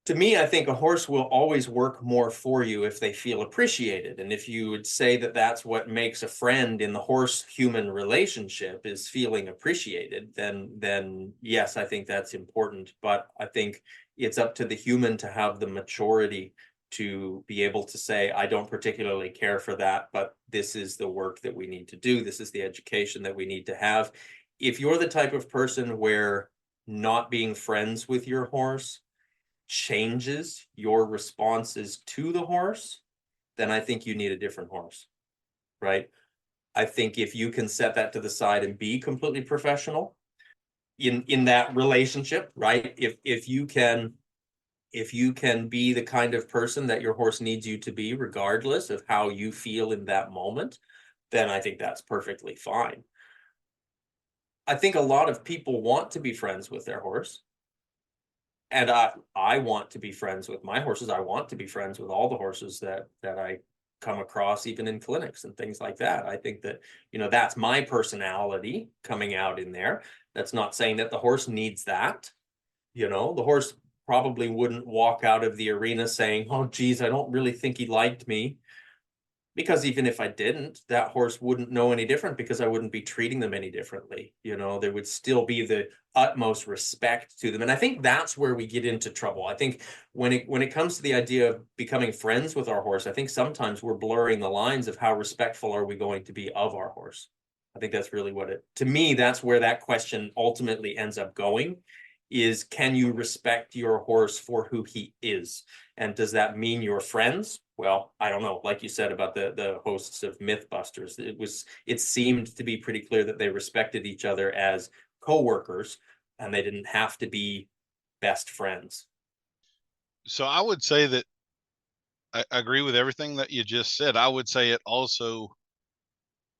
To me, I think a horse will always work more for you if they feel appreciated. And if you would say that that's what makes a friend in the horse-human relationship is feeling appreciated, then yes, I think that's important. But I think it's up to the human to have the maturity to be able to say, I don't particularly care for that, but this is the work that we need to do. This is the education that we need to have. If you're the type of person where not being friends with your horse changes your responses to the horse, then I think you need a different horse, right? I think if you can set that to the side and be completely professional in that relationship, right? If you can be the kind of person that your horse needs you to be, regardless of how you feel in that moment, then I think that's perfectly fine. I think a lot of people want to be friends with their horse. And I want to be friends with my horses. I want to be friends with all the horses that I come across, even in clinics and things like that. I think that, that's my personality coming out in there. That's not saying that the horse needs that. The horse probably wouldn't walk out of the arena saying, oh, geez, I don't really think he liked me. Because even if I didn't, that horse wouldn't know any different because I wouldn't be treating them any differently. There would still be the utmost respect to them. And I think that's where we get into trouble. I think when it comes to the idea of becoming friends with our horse, I think sometimes we're blurring the lines of how respectful are we going to be of our horse. I think that's really to me, that's where that question ultimately ends up going, is can you respect your horse for who he is? And does that mean you're friends? Well, I don't know. Like you said about the hosts of Mythbusters, it seemed to be pretty clear that they respected each other as co-workers and they didn't have to be best friends. So I would say that I agree with everything that you just said. I would say it also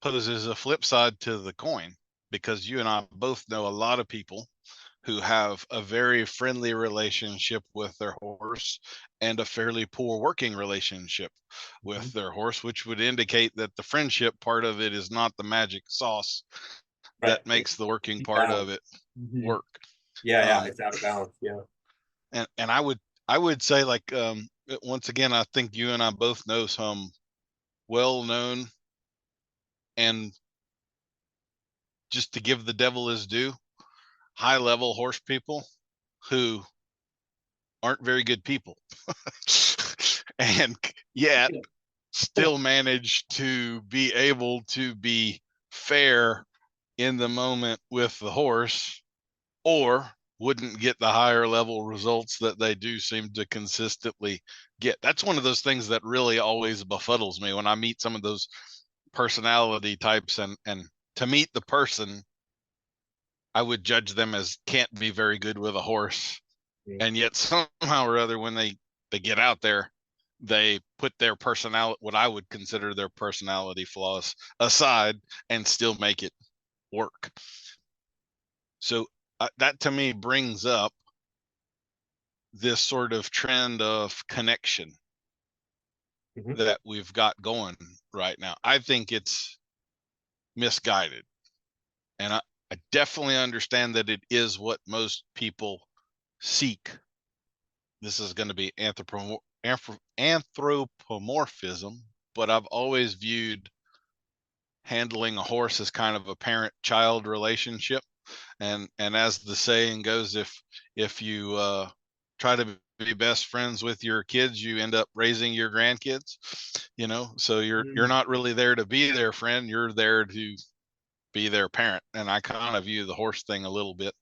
poses a flip side to the coin, because you and I both know a lot of people who have a very friendly relationship with their horse and a fairly poor working relationship with their horse, which would indicate that the friendship part of it is not the magic sauce Right. that makes the working It's part of balance. it Mhm. work. Yeah, it's out of balance. Yeah. And I would say, like, once again, I think you and I both know some well known, and just to give the devil his due, high level horse people who aren't very good people and yet still manage to be able to be fair in the moment with the horse, or wouldn't get the higher level results that they do seem to consistently get. That's one of those things that really always befuddles me when I meet some of those personality types, and to meet the person, I would judge them as can't be very good with a horse, and yet somehow or other when they get out there, they put their personality, what I would consider their personality flaws, aside and still make it work. So that to me brings up this sort of trend of connection that we've got going right now. I think it's misguided, and I definitely understand that it is what most people seek. This is going to be anthropomorphism, but I've always viewed handling a horse as kind of a parent-child relationship. And as the saying goes, if you try to be best friends with your kids, you end up raising your grandkids. So you're not really there to be their friend, you're there to be their parent. And I kind of view the horse thing a little bit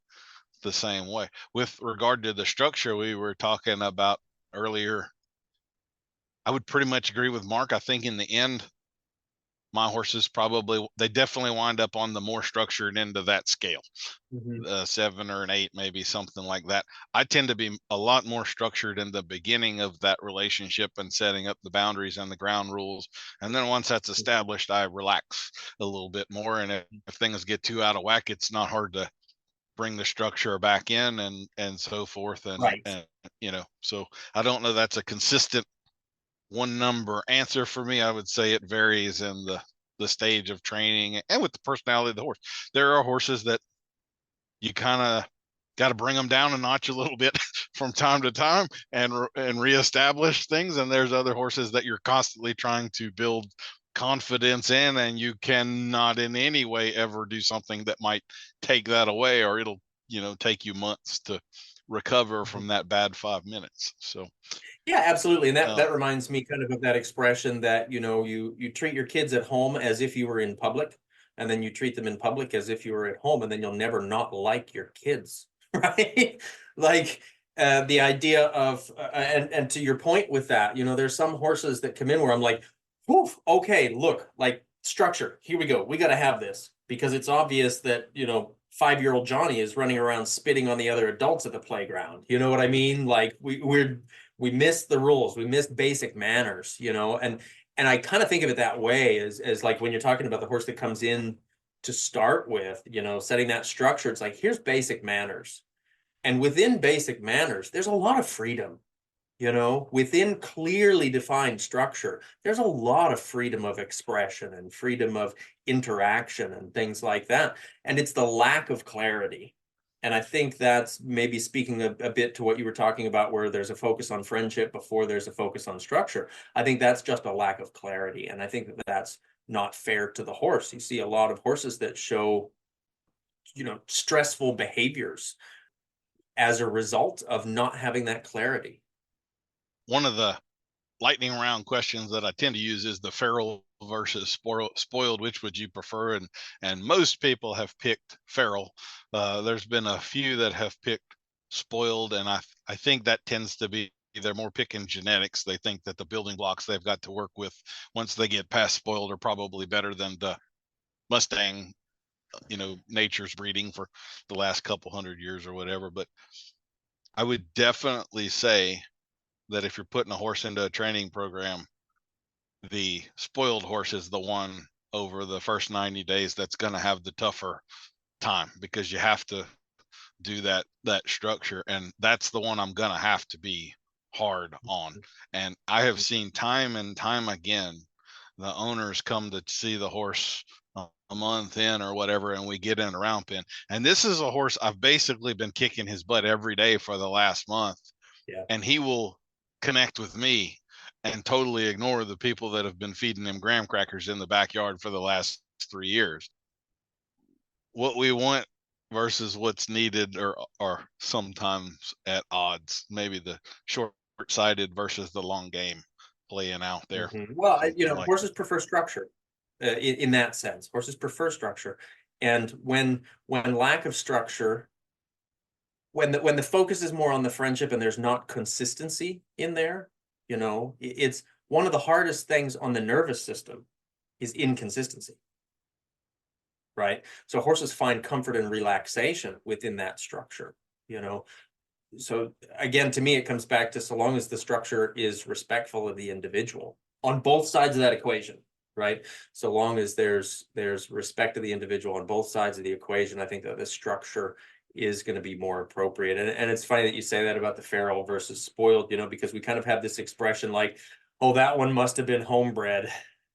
the same way. With regard to the structure we were talking about earlier, I would pretty much agree with Mark. I think in the end, my horses they definitely wind up on the more structured end of that scale. 7 or an 8, maybe something like that. I tend to be a lot more structured in the beginning of that relationship and setting up the boundaries and the ground rules. And then once that's established, I relax a little bit more. And if things get too out of whack, it's not hard to bring the structure back in and so forth. And so I don't know that's a consistent one number answer for me. I would say it varies in the stage of training and with the personality of the horse. There are horses that you kind of got to bring them down a notch a little bit from time to time and reestablish things. And there's other horses that you're constantly trying to build confidence in, and you cannot in any way ever do something that might take that away, or it'll take you months to recover from that bad 5 minutes. So yeah, absolutely. And that reminds me kind of that expression that, you treat your kids at home as if you were in public, and then you treat them in public as if you were at home, and then you'll never not like your kids, right? Like the idea of, and to your point with that, there's some horses that come in where I'm like, woof, okay, look, like structure, here we go. We got to have this because it's obvious that, 5-year-old Johnny is running around spitting on the other adults at the playground. You know what I mean? Like we missed the rules, we missed basic manners, and I kind of think of it that way as like when you're talking about the horse that comes in to start with, setting that structure, it's like, here's basic manners. And within basic manners, there's a lot of freedom. Within clearly defined structure, there's a lot of freedom of expression and freedom of interaction and things like that. And it's the lack of clarity. And I think that's maybe speaking a bit to what you were talking about, where there's a focus on friendship before there's a focus on structure. I think that's just a lack of clarity. And I think that that's not fair to the horse. You see a lot of horses that show, stressful behaviors as a result of not having that clarity. One of the lightning round questions that I tend to use is the feral versus spoiled. Which would you prefer? And most people have picked feral. There's been a few that have picked spoiled, and I think that tends to be they're more picking genetics. They think that the building blocks they've got to work with once they get past spoiled are probably better than the Mustang, nature's breeding for the last couple hundred years or whatever. But I would definitely say that if you're putting a horse into a training program, the spoiled horse is the one over the first 90 days that's going to have the tougher time, because you have to do that structure, and that's the one I'm gonna have to be hard on. And I have seen time and time again the owners come to see the horse a month in or whatever, and we get in a round pen, and this is a horse I've basically been kicking his butt every day for the last month. Yeah. And he will connect with me and totally ignore the people that have been feeding him graham crackers in the backyard for the last 3 years. What we want versus what's needed are sometimes at odds. Maybe the short-sighted versus the long game playing out there. Well, Like horses prefer structure in that sense. Horses prefer structure. And when lack of structure, when the focus is more on the friendship and there's not consistency in there, it's one of the hardest things on the nervous system is inconsistency. Right? So horses find comfort and relaxation within that structure, So again, to me, it comes back to so long as the structure is respectful of the individual on both sides of that equation, right? So long as there's respect of the individual on both sides of the equation, I think that the structure is going to be more appropriate. And it's funny that you say that about the feral versus spoiled, because we kind of have this expression like, oh, that one must have been homebred.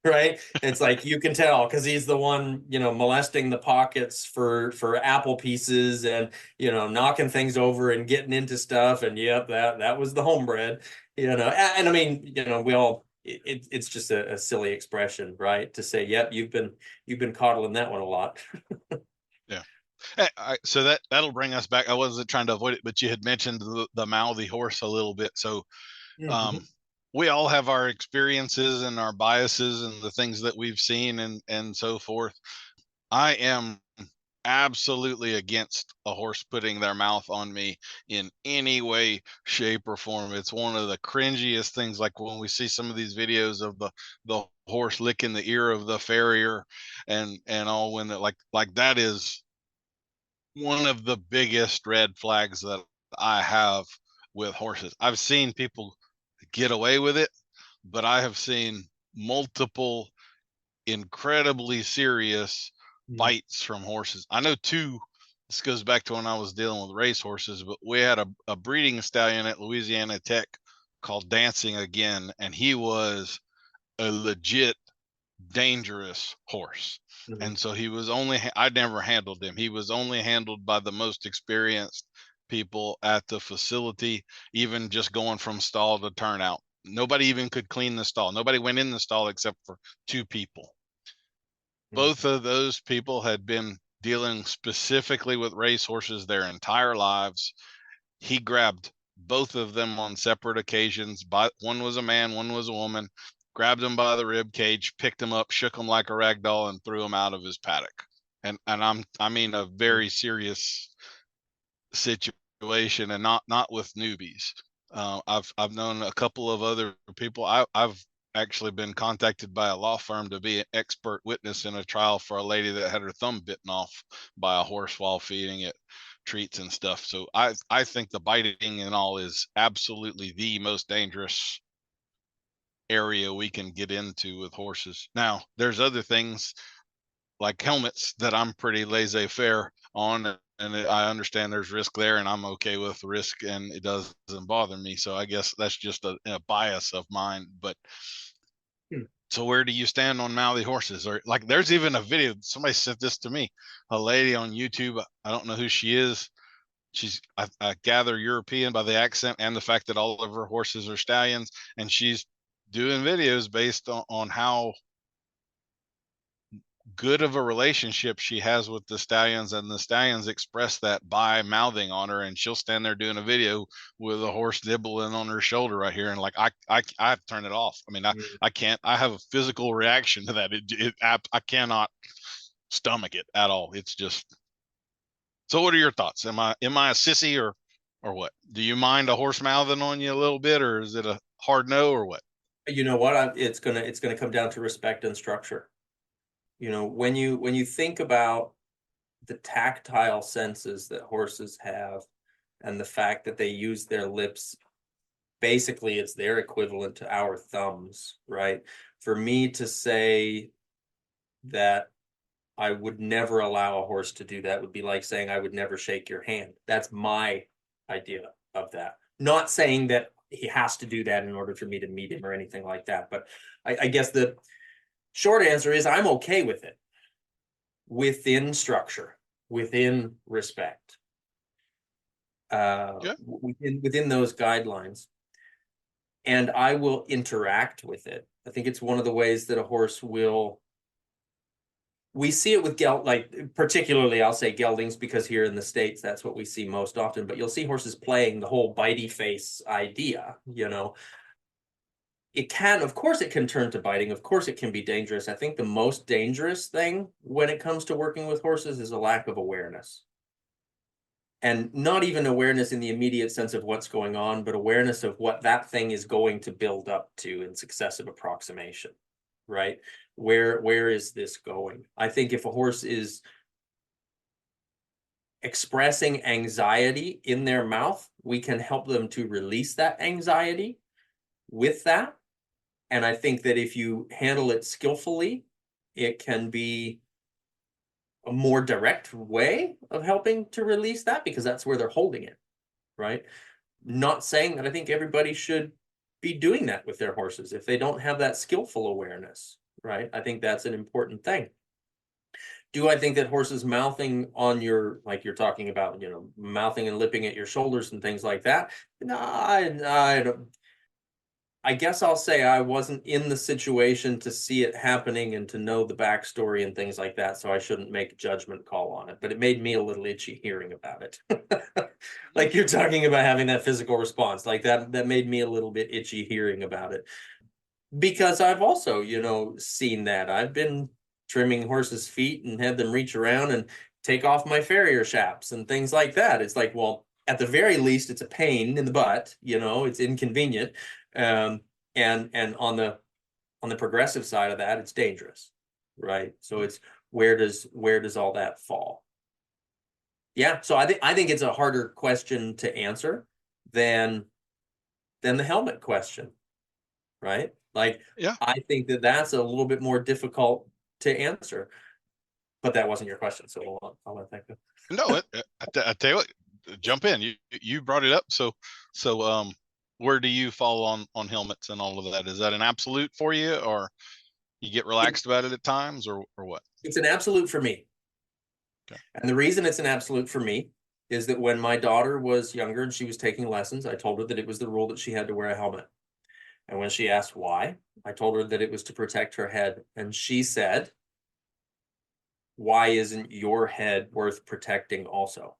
Right? It's like you can tell because he's the one, molesting the pockets for apple pieces and, knocking things over and getting into stuff. And yep, that was the homebred, and I mean, we all, it's just a silly expression, right? To say, yep, you've been coddling that one a lot. Yeah. So that'll bring us back. I wasn't trying to avoid it, but you had mentioned the mouthy horse a little bit. So, we all have our experiences and our biases and the things that we've seen and so forth. I am absolutely against a horse putting their mouth on me in any way, shape, or form. It's one of the cringiest things. Like when we see some of these videos of the horse licking the ear of the farrier and all, when like that is one of the biggest red flags that I have with horses. I've seen people get away with it, but I have seen multiple incredibly serious bites from horses. I know two. This goes back to when I was dealing with race horses, but we had a breeding stallion at Louisiana Tech called Dancing Again, and he was a legit dangerous horse. And so he was I never handled him. He was only handled by the most experienced people at the facility, even just going from stall to turnout. Nobody even could clean the stall. Nobody went in the stall except for 2 people. Both of those people had been dealing specifically with race horses their entire lives. He grabbed both of them on separate occasions. One was a man, one was a woman. Grabbed them by the rib cage, picked them up, shook them like a rag doll, and threw them out of his paddock. And I mean a very serious situation, and not with newbies. I've known a couple of other people. I've actually been contacted by a law firm to be an expert witness in a trial for a lady that had her thumb bitten off by a horse while feeding it treats and stuff. So I think the biting and all is absolutely the most dangerous area we can get into with horses. Now, there's other things like helmets that I'm pretty laissez-faire on, and I understand there's risk there, and I'm okay with risk, and it doesn't bother me. So I guess that's just a bias of mine. But so where do you stand on mouthy horses? Or like, there's even a video, somebody sent this to me, a lady on YouTube. I don't know who she is. She's, I gather, European by the accent and the fact that all of her horses are stallions, and she's doing videos based on how good of a relationship she has with the stallions, and the stallions express that by mouthing on her, and she'll stand there doing a video with a horse nibbling on her shoulder right here, and like I have to turn it off. I mean, I can't. I have a physical reaction to that. I cannot stomach it at all. It's just. So what are your thoughts? Am I a sissy or what? Do you mind a horse mouthing on you a little bit, or is it a hard no, or what? You know what? It's gonna come down to respect and structure. When you think about the tactile senses that horses have and the fact that they use their lips, basically it's their equivalent to our thumbs, right? For me to say that I would never allow a horse to do that. It would be like saying I would never shake your hand. That's my idea of that. Not saying that he has to do that in order for me to meet him or anything like that. But I guess the short answer is I'm okay with it within structure, within respect, within those guidelines. And I will interact with it. I think it's one of the ways that a horse will. We see it with like particularly I'll say geldings, because here in the States that's what we see most often, but you'll see horses playing the whole bitey face idea, It can, of course it can turn to biting, of course it can be dangerous. I think the most dangerous thing when it comes to working with horses is a lack of awareness. And not even awareness in the immediate sense of what's going on, but awareness of what that thing is going to build up to in successive approximation, right? Where is this going? I think if a horse is expressing anxiety in their mouth, we can help them to release that anxiety with that. And I think that if you handle it skillfully, it can be a more direct way of helping to release that, because that's where they're holding it, right? Not saying that I think everybody should be doing that with their horses if they don't have that skillful awareness, right? I think that's an important thing. Do I think that horses mouthing on your, like you're talking about, mouthing and lipping at your shoulders and things like that? No, I don't. I guess I'll say I wasn't in the situation to see it happening and to know the backstory and things like that, so I shouldn't make a judgment call on it. But it made me a little itchy hearing about it. Like you're talking about having that physical response, like that made me a little bit itchy hearing about it. Because I've also, seen that. I've been trimming horses' feet and had them reach around and take off my farrier chaps and things like that. It's like, well, at the very least, it's a pain in the butt, it's inconvenient. And on the progressive side of that, it's dangerous, right? So it's where does all that fall? Yeah, so I think it's a harder question to answer than the helmet question, right? Like, Yeah. I think that's a little bit more difficult to answer, but that wasn't your question, so I'll let that go. No, I tell you what, jump in. You brought it up, so where do you fall on helmets and all of that? Is that an absolute for you, or you get relaxed about it at times, or what? It's an absolute for me. Okay. And the reason it's an absolute for me is that when my daughter was younger and she was taking lessons, I told her that it was the rule that she had to wear a helmet. And when she asked why, I told her that it was to protect her head. And she said, "Why isn't your head worth protecting also?"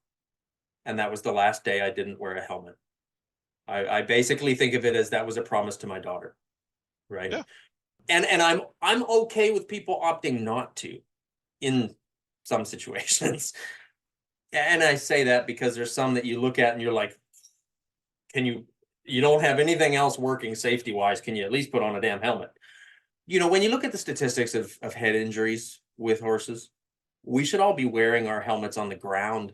And that was the last day I didn't wear a helmet. I basically think of it as that was a promise to my daughter, right? Yeah. And I'm okay with people opting not to in some situations. And I say that because there's some that you look at and you're like, you don't have anything else working safety wise. Can you at least put on a damn helmet? When you look at the statistics of head injuries with horses, we should all be wearing our helmets on the ground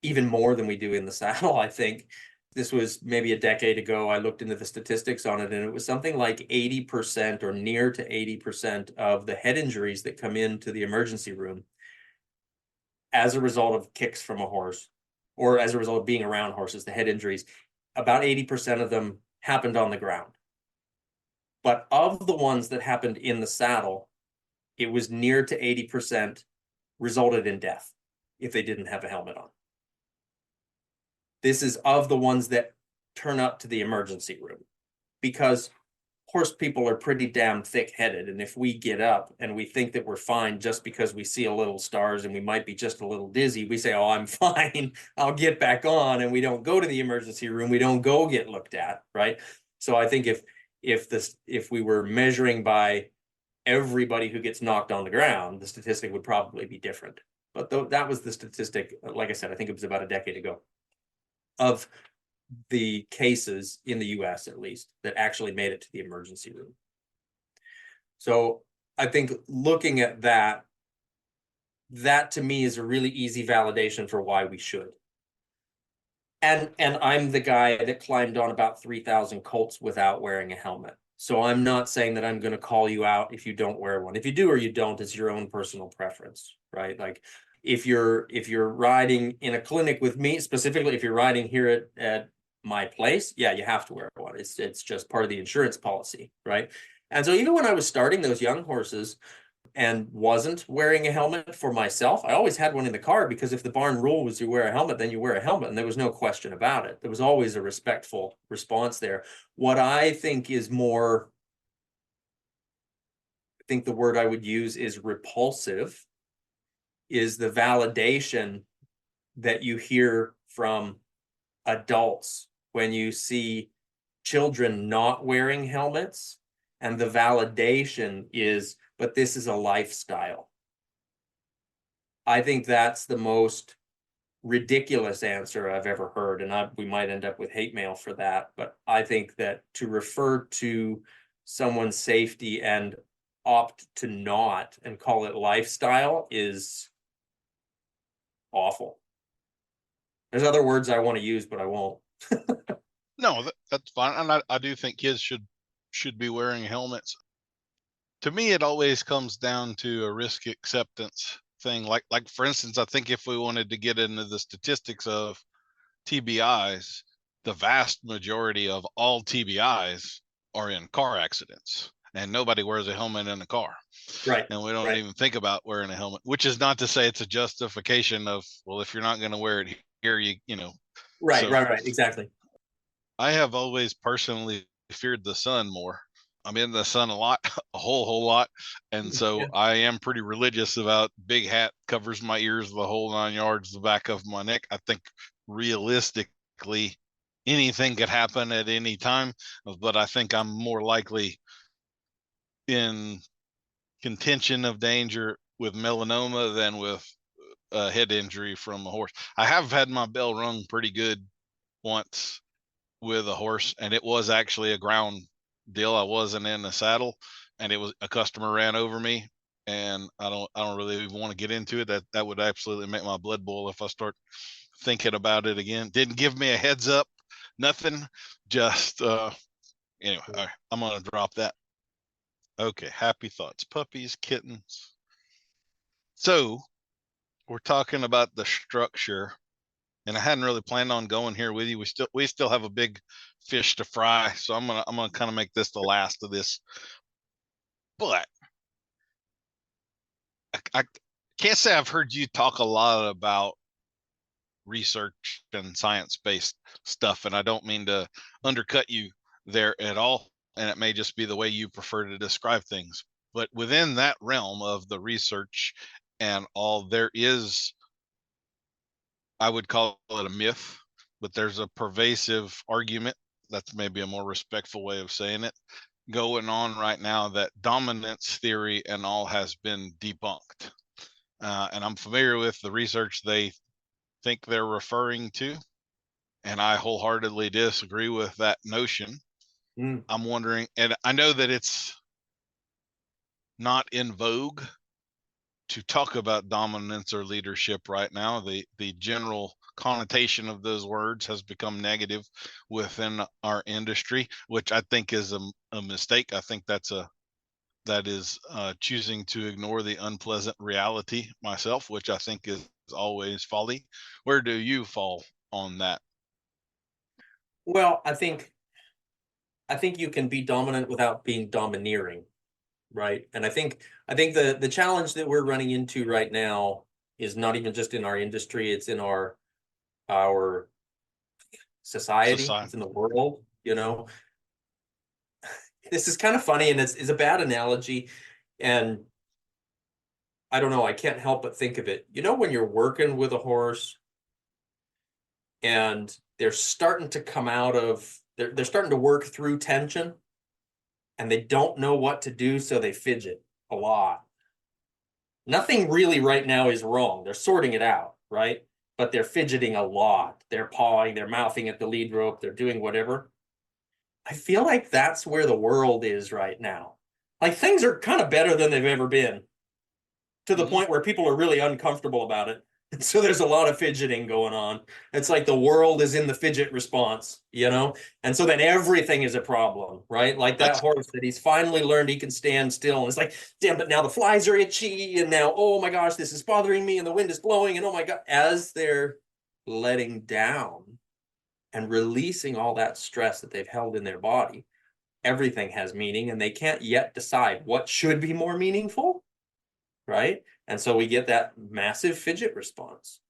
even more than we do in the saddle. I think this was maybe a decade ago. I looked into the statistics on it, and it was something like 80% or near to 80% of the head injuries that come into the emergency room as a result of kicks from a horse, or as a result of being around horses, the head injuries, about 80% of them happened on the ground. But of the ones that happened in the saddle, it was near to 80% resulted in death if they didn't have a helmet on. This is of the ones that turn up to the emergency room, because horse people are pretty damn thick-headed. And if we get up and we think that we're fine just because we see a little stars and we might be just a little dizzy, we say, "Oh, I'm fine, I'll get back on." And we don't go to the emergency room. We don't go get looked at, right? So I think if we were measuring by everybody who gets knocked on the ground, the statistic would probably be different. But that was the statistic, like I said, I think it was about a decade ago, of the cases in the US, at least, that actually made it to the emergency room. So I think looking at that to me is a really easy validation for why we should. And I'm the guy that climbed on about 3,000 colts without wearing a helmet. So I'm not saying that I'm going to call you out if you don't wear one. If you do or you don't, it's your own personal preference, right? Like if you're riding in a clinic with me, specifically if you're riding here at my place, yeah, you have to wear one. It's just part of the insurance policy, right? And so even when I was starting those young horses and wasn't wearing a helmet for myself, I always had one in the car, because if the barn rule was you wear a helmet, then you wear a helmet, and there was no question about it. There was always a respectful response there. What I think is more, I think the word I would use is repulsive, is the validation that you hear from adults when you see children not wearing helmets, and the validation is, but this is a lifestyle. I think that's the most ridiculous answer I've ever heard, and we might end up with hate mail for that, but I think that to refer to someone's safety and opt to not and call it lifestyle is awful. There's other words I want to use, but I won't. No, that's fine. And I do think kids should be wearing helmets. To me, it always comes down to a risk acceptance thing. Like for instance, I think if we wanted to get into the statistics of TBIs, the vast majority of all TBIs are in car accidents, and nobody wears a helmet in a car. Right. And we don't right. even think about wearing a helmet, which is not to say it's a justification of, well, if you're not going to wear it here, you know. Right, So right, exactly. I have always personally feared the sun more. I'm in the sun a lot, a whole lot. And so I am pretty religious about big hat covers my ears, the whole 9 yards, the back of my neck. I think realistically anything could happen at any time, but I think I'm more likely in contention of danger with melanoma than with a head injury from a horse. I have had my bell rung pretty good once with a horse, and it was actually a ground deal. I wasn't in the saddle, and it was a customer ran over me, and I don't really even want to get into it. That would absolutely make my blood boil if I start thinking about it again. Didn't give me a heads up, nothing. Just anyway, all right, I'm gonna drop that. Okay, happy thoughts, puppies, kittens. So we're talking about the structure, and I hadn't really planned on going here with you. We still have a big fish to fry, so I'm gonna kind of make this the last of this. But I can't say I've heard you talk a lot about research and science-based stuff, and I don't mean to undercut you there at all. And it may just be the way you prefer to describe things. But within that realm of the research and all, there is, I would call it a myth, but there's a pervasive argument, that's maybe a more respectful way of saying it, going on right now that dominance theory and all has been debunked. And I'm familiar with the research they think they're referring to, and I wholeheartedly disagree with that notion. I'm wondering, and I know that it's not in vogue to talk about dominance or leadership right now. The general connotation of those words has become negative within our industry, which I think is a mistake. I think that is choosing to ignore the unpleasant reality myself, which I think is always folly. Where do you fall on that? Well, I think you can be dominant without being domineering, right? And I think the challenge that we're running into right now is not even just in our industry, it's in our society. It's in the world, you know. This is kind of funny, and it's a bad analogy, and I don't know, I can't help but think of it. You know, when you're working with a horse and they're starting to come out of, they're starting to work through tension, and they don't know what to do, so they fidget a lot. Nothing really right now is wrong. They're sorting it out, right? But they're fidgeting a lot. They're pawing, they're mouthing at the lead rope, they're doing whatever. I feel like that's where the world is right now. Like, things are kind of better than they've ever been, to the point where people are really uncomfortable about it. So there's a lot of fidgeting going on. It's like the world is in the fidget response, you know? And so then everything is a problem, right? Like that That's horse that he's finally learned he can stand still. And it's like, damn, but now the flies are itchy. And now, oh my gosh, this is bothering me. And the wind is blowing. And oh my God, as they're letting down and releasing all that stress that they've held in their body, everything has meaning. And they can't yet decide what should be more meaningful, right? And so we get that massive fidget response.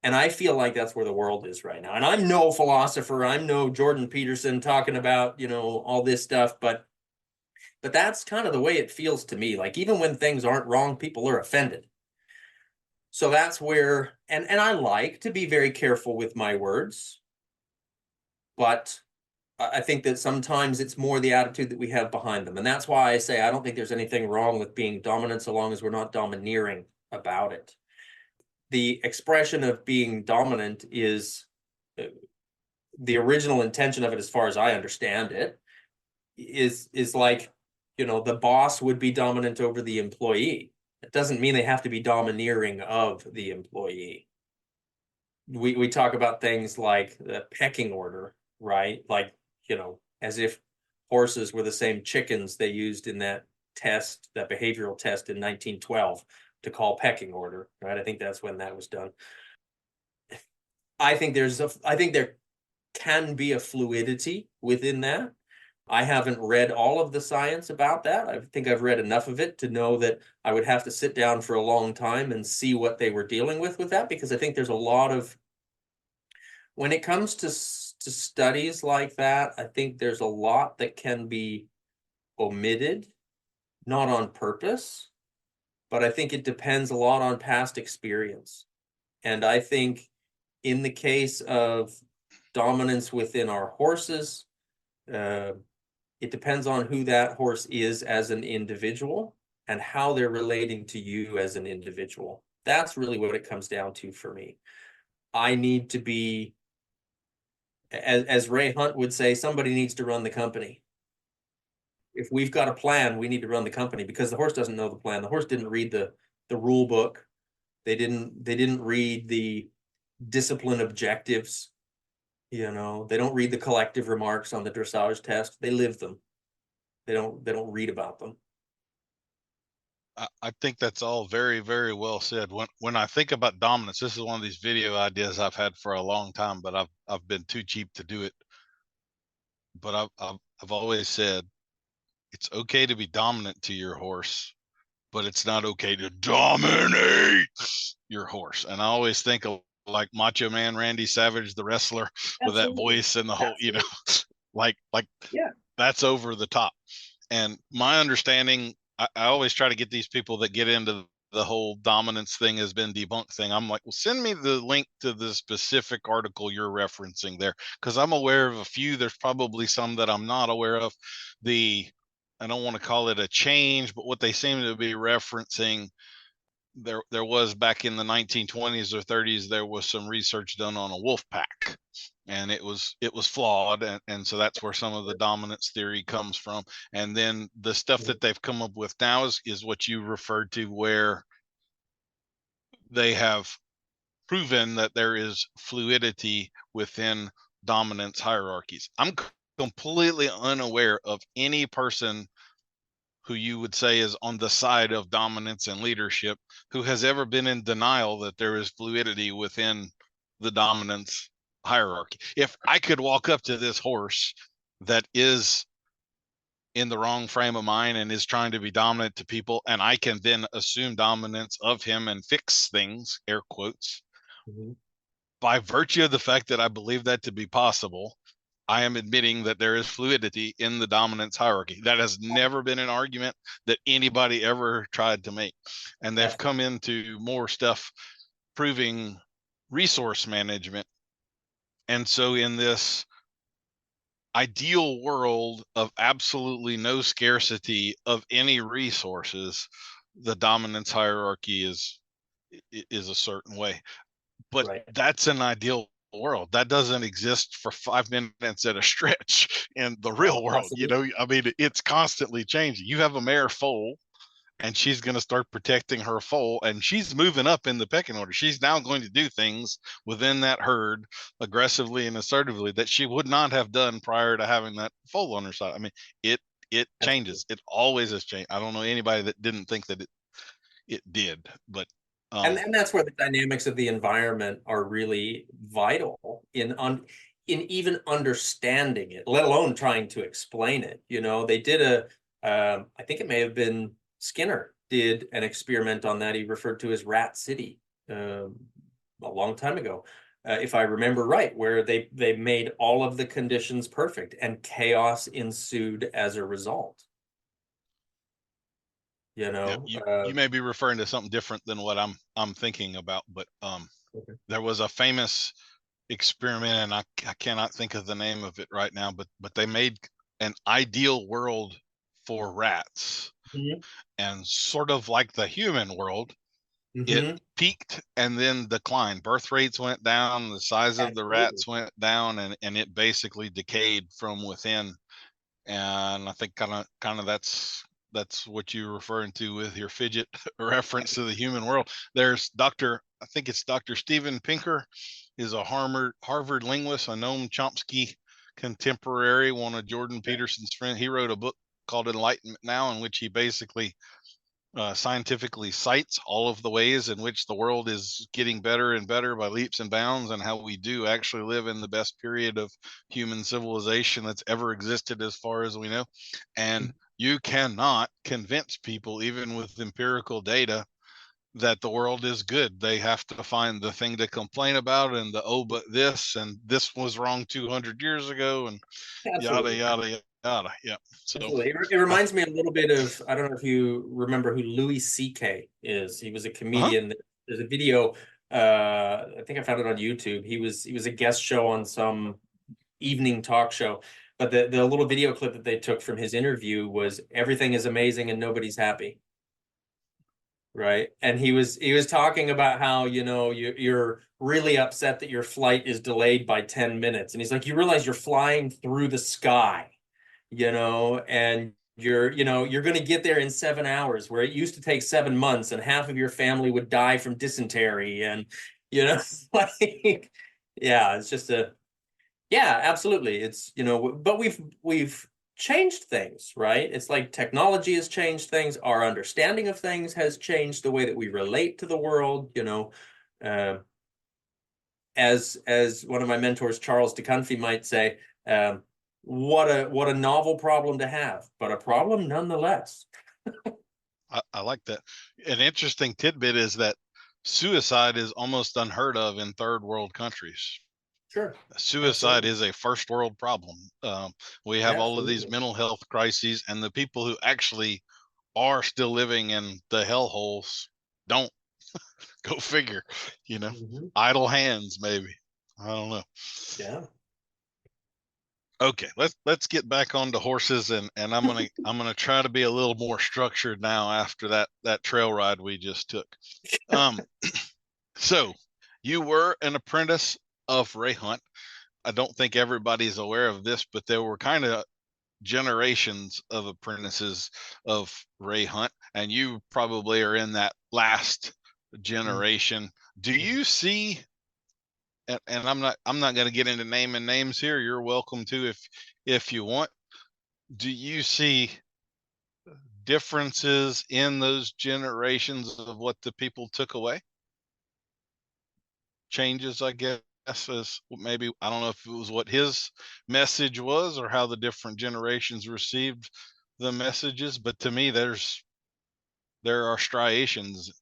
And I feel like that's where the world is right now. And I'm no philosopher. I'm no Jordan Peterson talking about, all this stuff, but that's kind of the way it feels to me. Like even when things aren't wrong, people are offended. So that's where, and I like to be very careful with my words, but I think that sometimes it's more the attitude that we have behind them. And that's why I say I don't think there's anything wrong with being dominant so long as we're not domineering about it. The expression of being dominant is the original intention of it, as far as I understand it, is like, the boss would be dominant over the employee. It doesn't mean they have to be domineering of the employee. We talk about things like the pecking order, right? Like, as if horses were the same chickens they used in that test, that behavioral test in 1912 to call pecking order, right? I think that's when that was done. I think there can be a fluidity within that. I haven't read all of the science about that. I think I've read enough of it to know that I would have to sit down for a long time and see what they were dealing with that, because I think there's a lot of, when it comes to studies like that, I think there's a lot that can be omitted, not on purpose, but I think it depends a lot on past experience. And I think in the case of dominance within our horses, it depends on who that horse is as an individual and how they're relating to you as an individual. That's really what it comes down to for me. I need to be, as Ray Hunt would say, somebody needs to run the company. If we've got a plan, we need to run the company, because the horse doesn't know the plan. The horse didn't read the rule book. They didn't read the discipline objectives. They don't read the collective remarks on the dressage test. They live them. They don't read about them. I think that's all very, very well said. When I think about dominance, this is one of these video ideas I've had for a long time, but I've been too cheap to do it. But I've always said it's okay to be dominant to your horse, but it's not okay to dominate your horse. And I always think of like Macho Man Randy Savage, the wrestler, with that voice and the whole, like yeah, that's over the top. And my understanding, I always try to get these people that get into the whole dominance thing has been debunked thing. I'm like, well, send me the link to the specific article you're referencing there, because I'm aware of a few. There's probably some that I'm not aware of. I don't want to call it a change, but what they seem to be referencing, there was back in the 1920s or 30s, there was some research done on a wolf pack, and it was flawed, and so that's where some of the dominance theory comes from. And then the stuff that they've come up with now is what you referred to, where they have proven that there is fluidity within dominance hierarchies. I'm completely unaware of any person who you would say is on the side of dominance and leadership who has ever been in denial that there is fluidity within the dominance hierarchy. If I could walk up to this horse that is in the wrong frame of mind and is trying to be dominant to people, and I can then assume dominance of him and fix things, air quotes, by virtue of the fact that I believe that to be possible, I am admitting that there is fluidity in the dominance hierarchy. That has never been an argument that anybody ever tried to make. And they've come into more stuff proving resource management. And so in this ideal world of absolutely no scarcity of any resources, the dominance hierarchy is a certain way. But that's an ideal world. That doesn't exist for 5 minutes at a stretch in the real world. I mean, it's constantly changing. You have a mare foal and she's going to start protecting her foal, and she's moving up in the pecking order. She's now going to do things within that herd aggressively and assertively that she would not have done prior to having that foal on her side. I mean, it changes. It always has changed. I don't know anybody that didn't think that it did, but and that's where the dynamics of the environment are really vital in even understanding it, let alone trying to explain it. They did I think it may have been Skinner did an experiment on that he referred to as Rat City a long time ago, if I remember right, where they made all of the conditions perfect and chaos ensued as a result. You may be referring to something different than what I'm thinking about, but okay. There was a famous experiment, and I cannot think of the name of it right now, but they made an ideal world for rats, Mm-hmm. and sort of like the human world, Mm-hmm. it peaked and then declined. Birth rates went down, the size of the rats went down, and it basically decayed from within. And I think kind of that's what you're referring to with your fidget reference to the human world. There's I think it's Dr. Steven Pinker, is a Harvard linguist, a Noam Chomsky contemporary, one of Jordan Peterson's friends. He wrote a book called Enlightenment Now, in which he basically scientifically cites all of the ways in which the world is getting better and better by leaps and bounds, and how we do actually live in the best period of human civilization that's ever existed as far as we know. And you cannot convince people, even with empirical data, that the world is good. They have to find the thing to complain about, and but this and this was wrong 200 years ago, and Absolutely. yada yada yada. Yeah. So absolutely. It reminds me a little bit of, I don't know if you remember who Louis C.K. is. He was a comedian. There's a video, I think I found it on YouTube. He was a guest show on some evening talk show, but the little video clip that they took from his interview was everything is amazing and nobody's happy. Right. And he was talking about how, you're really upset that your flight is delayed by 10 minutes. And he's like, you realize you're flying through the sky, and you're going to get there in 7 hours, where it used to take 7 months and half of your family would die from dysentery. And, like, yeah, it's just yeah, absolutely. It's, but we've changed things, right? It's like technology has changed things. Our understanding of things has changed, the way that we relate to the world. As one of my mentors, Charles DeCunfy, might say, what a novel problem to have, but a problem nonetheless. I like that. An interesting tidbit is that suicide is almost unheard of in third world countries. Sure. Suicide Absolutely. is a first world problem. We have all of these mental health crises, and the people who actually are still living in the hellholes don't. Go figure, idle hands, maybe. I don't know. Yeah. Okay, let's get back onto horses, and I'm gonna try to be a little more structured now after that trail ride we just took. So you were an apprentice of Ray Hunt. I don't think everybody's aware of this, but there were kind of generations of apprentices of Ray Hunt, and you probably are in that last generation. Do you see, and I'm not going to get into naming names here, you're welcome to if you want, do you see differences in those generations of what the people took away? Changes, I guess, as maybe, I don't know if it was what his message was or how the different generations received the messages, but to me there are striations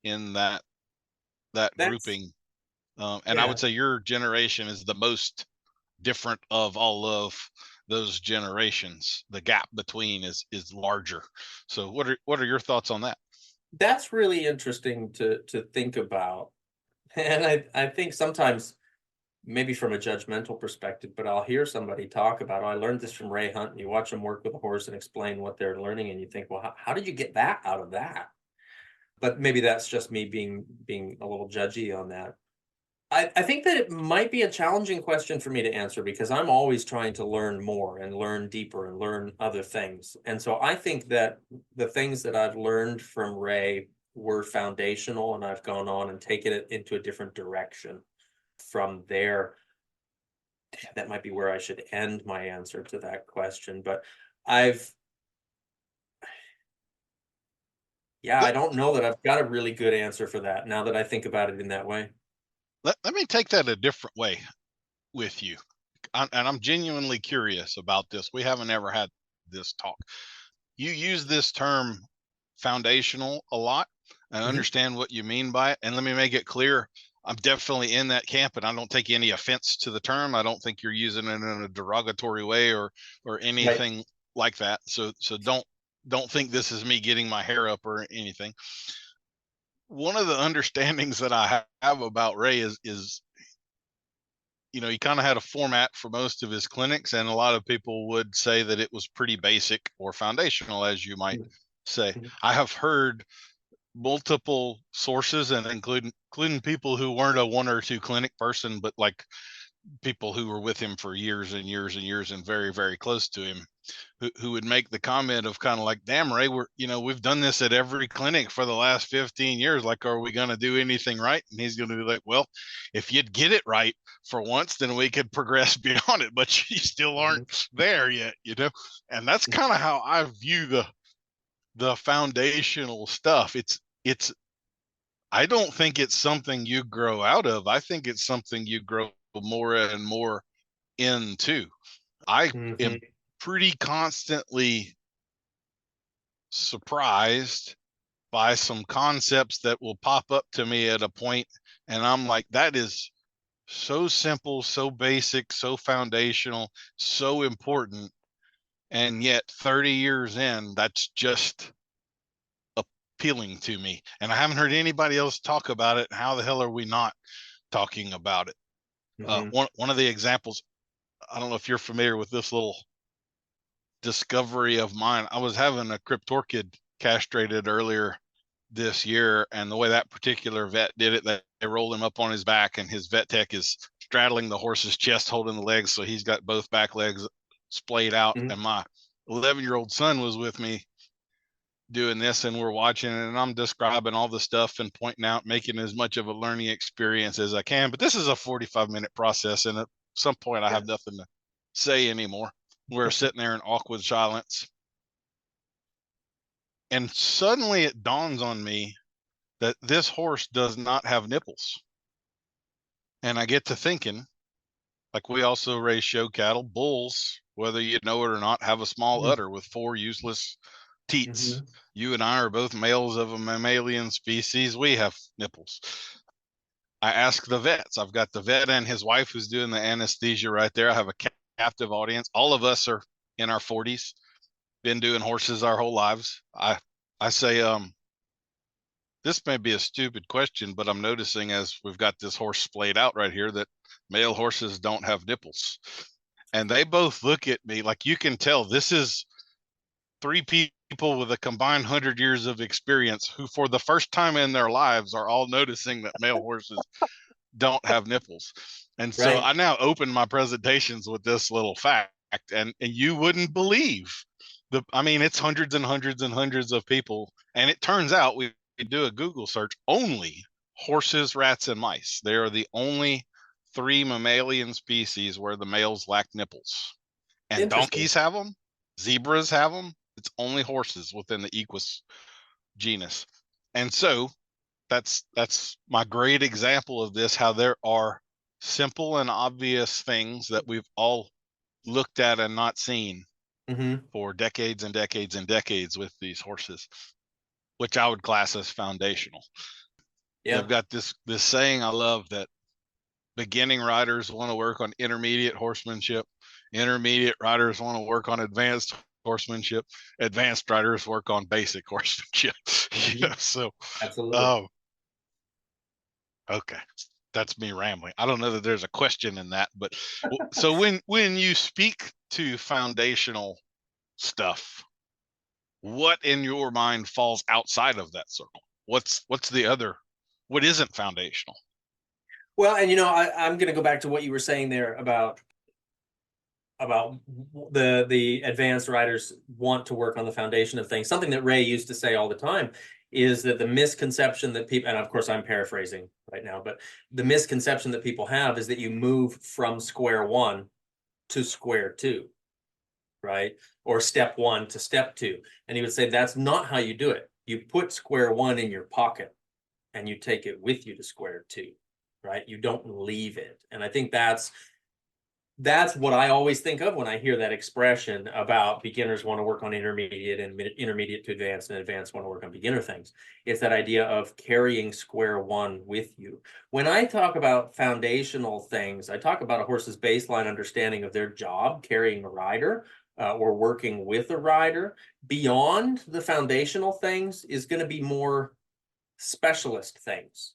in that grouping, and I would say your generation is the most different of all of those generations. The gap between is larger. So what are your thoughts on that? That's really interesting to think about. And I think sometimes, maybe from a judgmental perspective, but I'll hear somebody talk about, I learned this from Ray Hunt, and you watch them work with a horse and explain what they're learning, and you think, well, how did you get that out of that? But maybe that's just me being a little judgy on that. I think that it might be a challenging question for me to answer because I'm always trying to learn more and learn deeper and learn other things. And so I think that the things that I've learned from Ray were foundational, and I've gone on and taken it into a different direction from there. That might be where I should end my answer to that question. But I've, yeah, I don't know that I've got a really good answer for that now that I think about it in that way. Let me take that a different way with you. And I'm genuinely curious about this. We haven't ever had this talk. You use this term foundational a lot. I understand what you mean by it. And let me make it clear. I'm definitely in that camp, and I don't take any offense to the term. I don't think you're using it in a derogatory way or anything like that. So don't think this is me getting my hair up or anything. One of the understandings that I have about Ray is he kind of had a format for most of his clinics, and a lot of people would say that it was pretty basic or foundational, as you might say. I have heard multiple sources, and including people who weren't a one or two clinic person, but like people who were with him for years and years and years and very, very close to him, who would make the comment of kind of like, damn, Ray, we've done this at every clinic for the last 15 years. Like, are we going to do anything right? And he's going to be like, well, if you'd get it right for once, then we could progress beyond it, but you still aren't there yet, And that's kind of how I view the foundational stuff. I don't think it's something you grow out of. I think it's something you grow more and more into. I am pretty constantly surprised by some concepts that will pop up to me at a point, and I'm like, that is so simple, so basic, so foundational, so important, and yet 30 years in, that's just appealing to me. And I haven't heard anybody else talk about it. How the hell are we not talking about it? One of the examples, I don't know if you're familiar with this little discovery of mine. I was having a cryptorchid castrated earlier this year, and the way that particular vet did it, they rolled him up on his back, and his vet tech is straddling the horse's chest, holding the legs, so he's got both back legs splayed out. And my 11-year-old son was with me doing this, and we're watching it, and I'm describing all the stuff and pointing out, making as much of a learning experience as I can. But this is a 45-minute process, and at some point I have nothing to say anymore. We're sitting there in awkward silence, and suddenly it dawns on me that this horse does not have nipples. And I get to thinking, like, we also raise show cattle. Bulls, whether you know it or not, have a small udder with 4 useless teats. You and I are both males of a mammalian species. We have nipples. I ask the vets. I've got the vet and his wife who's doing the anesthesia right there. I have a captive audience. All of us are in our 40s, been doing horses our whole lives. I say, this may be a stupid question, but I'm noticing as we've got this horse splayed out right here that male horses don't have nipples. And they both look at me like, you can tell this is 3 people with a combined 100 years of experience who for the first time in their lives are all noticing that male horses don't have nipples. And so I now open my presentations with this little fact, and you wouldn't believe it's hundreds and hundreds and hundreds of people. And it turns out we do a Google search, only horses, rats, and mice. They are the only 3 mammalian species where the males lack nipples. And donkeys have them, zebras have them. It's only horses within the Equus genus. And so that's my great example of this, how there are simple and obvious things that we've all looked at and not seen for decades and decades and decades with these horses, which I would class as foundational. I've got this saying I love, that beginning riders want to work on intermediate horsemanship. Intermediate riders want to work on advanced horsemanship. Advanced riders work on basic horsemanship. So absolutely. Okay, that's me rambling. I don't know that there's a question in that, but so when you speak to foundational stuff, what in your mind falls outside of that circle? What's the other? What isn't foundational? Well, and I'm going to go back to what you were saying there about the advanced riders want to work on the foundation of things. Something that Ray used to say all the time is that the misconception that people, and of course I'm paraphrasing right now, but the misconception that people have is that you move from square one to square two, right? Or step one to step two. And he would say that's not how you do it. You put square one in your pocket and you take it with you to square two, right? You don't leave it. And I think that's what I always think of when I hear that expression about beginners want to work on intermediate and intermediate to advanced and advanced want to work on beginner things. It's that idea of carrying square one with you. When I talk about foundational things, I talk about a horse's baseline understanding of their job, carrying a rider, or working with a rider. Beyond the foundational things is going to be more specialist things,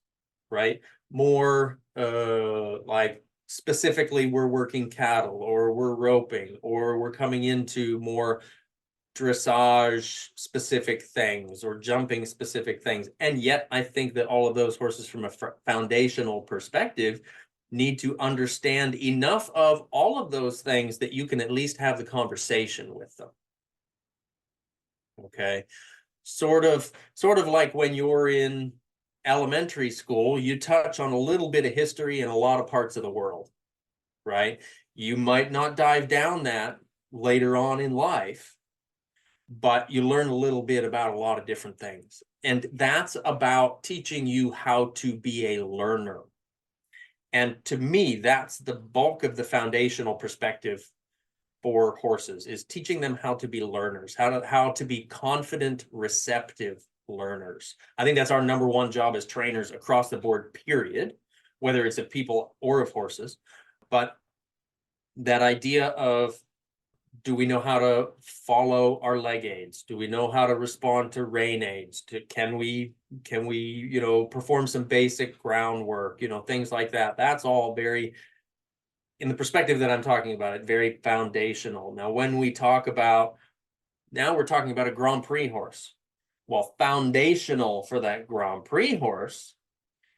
right? More like specifically we're working cattle or we're roping or we're coming into more dressage specific things or jumping specific things. And yet I think that all of those horses from a foundational perspective need to understand enough of all of those things that you can at least have the conversation with them. Okay. Sort of like when you're in elementary school, you touch on a little bit of history in a lot of parts of the world, right? You might not dive down that later on in life, but you learn a little bit about a lot of different things. And that's about teaching you how to be a learner. And to me, that's the bulk of the foundational perspective for horses, is teaching them how to be learners, how to be confident, receptive learners. I think that's our number one job as trainers across the board, period, whether it's of people or of horses. But that idea of, do we know how to follow our leg aids? Do we know how to respond to rein aids? Can we perform some basic groundwork, things like that. That's all very, in the perspective that I'm talking about it, very foundational. Now, when we talk about, now we're talking about a Grand Prix horse. Well, foundational for that Grand Prix horse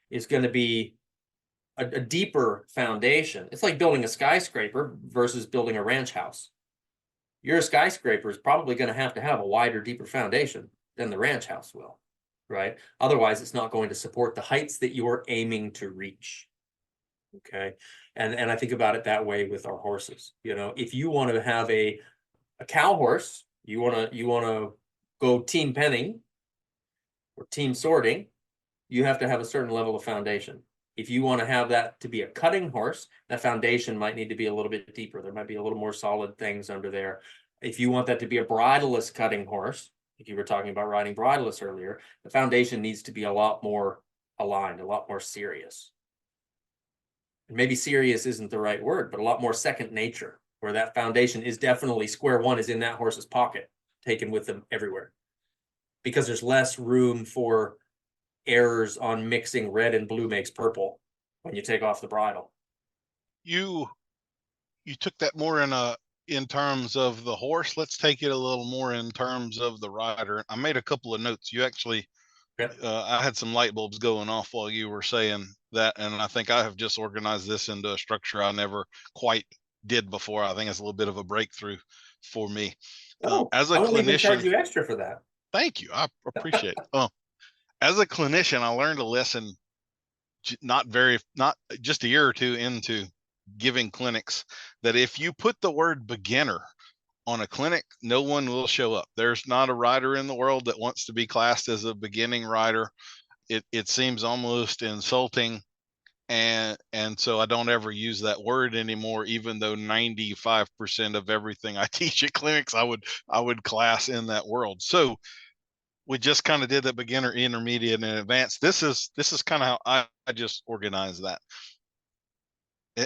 is going to be a deeper foundation. It's like building a skyscraper versus building a ranch house. Your skyscraper is probably going to have a wider, deeper foundation than the ranch house will, right? Otherwise, it's not going to support the heights that you're aiming to reach. Okay. And I think about it that way with our horses. If you want to have a cow horse, you want to go team penning or team sorting, you have to have a certain level of foundation. If you want to have that to be a cutting horse, that foundation might need to be a little bit deeper. There might be a little more solid things under there. If you want that to be a bridleless cutting horse, like you were talking about riding bridleless earlier, the foundation needs to be a lot more aligned, a lot more serious. And maybe serious isn't the right word, but a lot more second nature, where that foundation is definitely square one is in that horse's pocket, taken with them everywhere. Because there's less room for errors on mixing red and blue makes purple when you take off the bridle. You took that more in terms of the horse. Let's take it a little more in terms of the rider. I made a couple of notes. You actually, Okay. I had some light bulbs going off while you were saying that, and I think I have just organized this into a structure I never quite did before. I think it's a little bit of a breakthrough for me. As a I won't even charge clinician, you extra for that. thank you. I appreciate it. As a clinician, I learned a lesson not just a year or two into giving clinics, that if you put the word beginner on a clinic, no one will show up. There's not a rider in the world that wants to be classed as a beginning rider. It seems almost insulting. And so I don't ever use that word anymore, even though 95% of everything I teach at clinics, I would class in that world. So we just kind of did that beginner, intermediate, and advanced. This is kind of how I just organize that.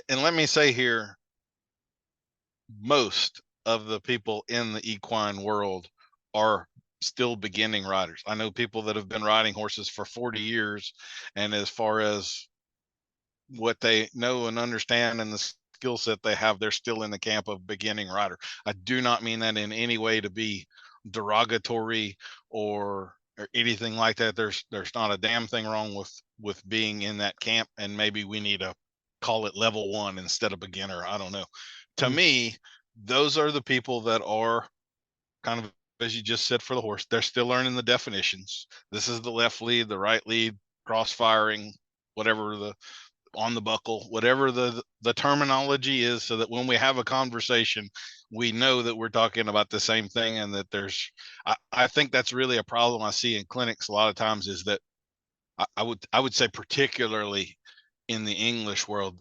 And let me say here, most of the people in the equine world are still beginning riders. I know people that have been riding horses for 40 years, and as far as what they know and understand and the skill set they have, they're still in the camp of beginning rider. I do not mean that in any way to be derogatory or or anything like that. There's not a damn thing wrong with being in that camp, and maybe we need to call it level 1 instead of beginner. I don't know. To me, those are the people that are kind of, as you just said, for the horse. They're still learning the definitions. This is the left lead, the right lead, cross firing, whatever the on the buckle, whatever the terminology is, so that when we have a conversation, we know that we're talking about the same thing. And that I think that's really a problem I see in clinics a lot of times, is that I would say, particularly in the English world,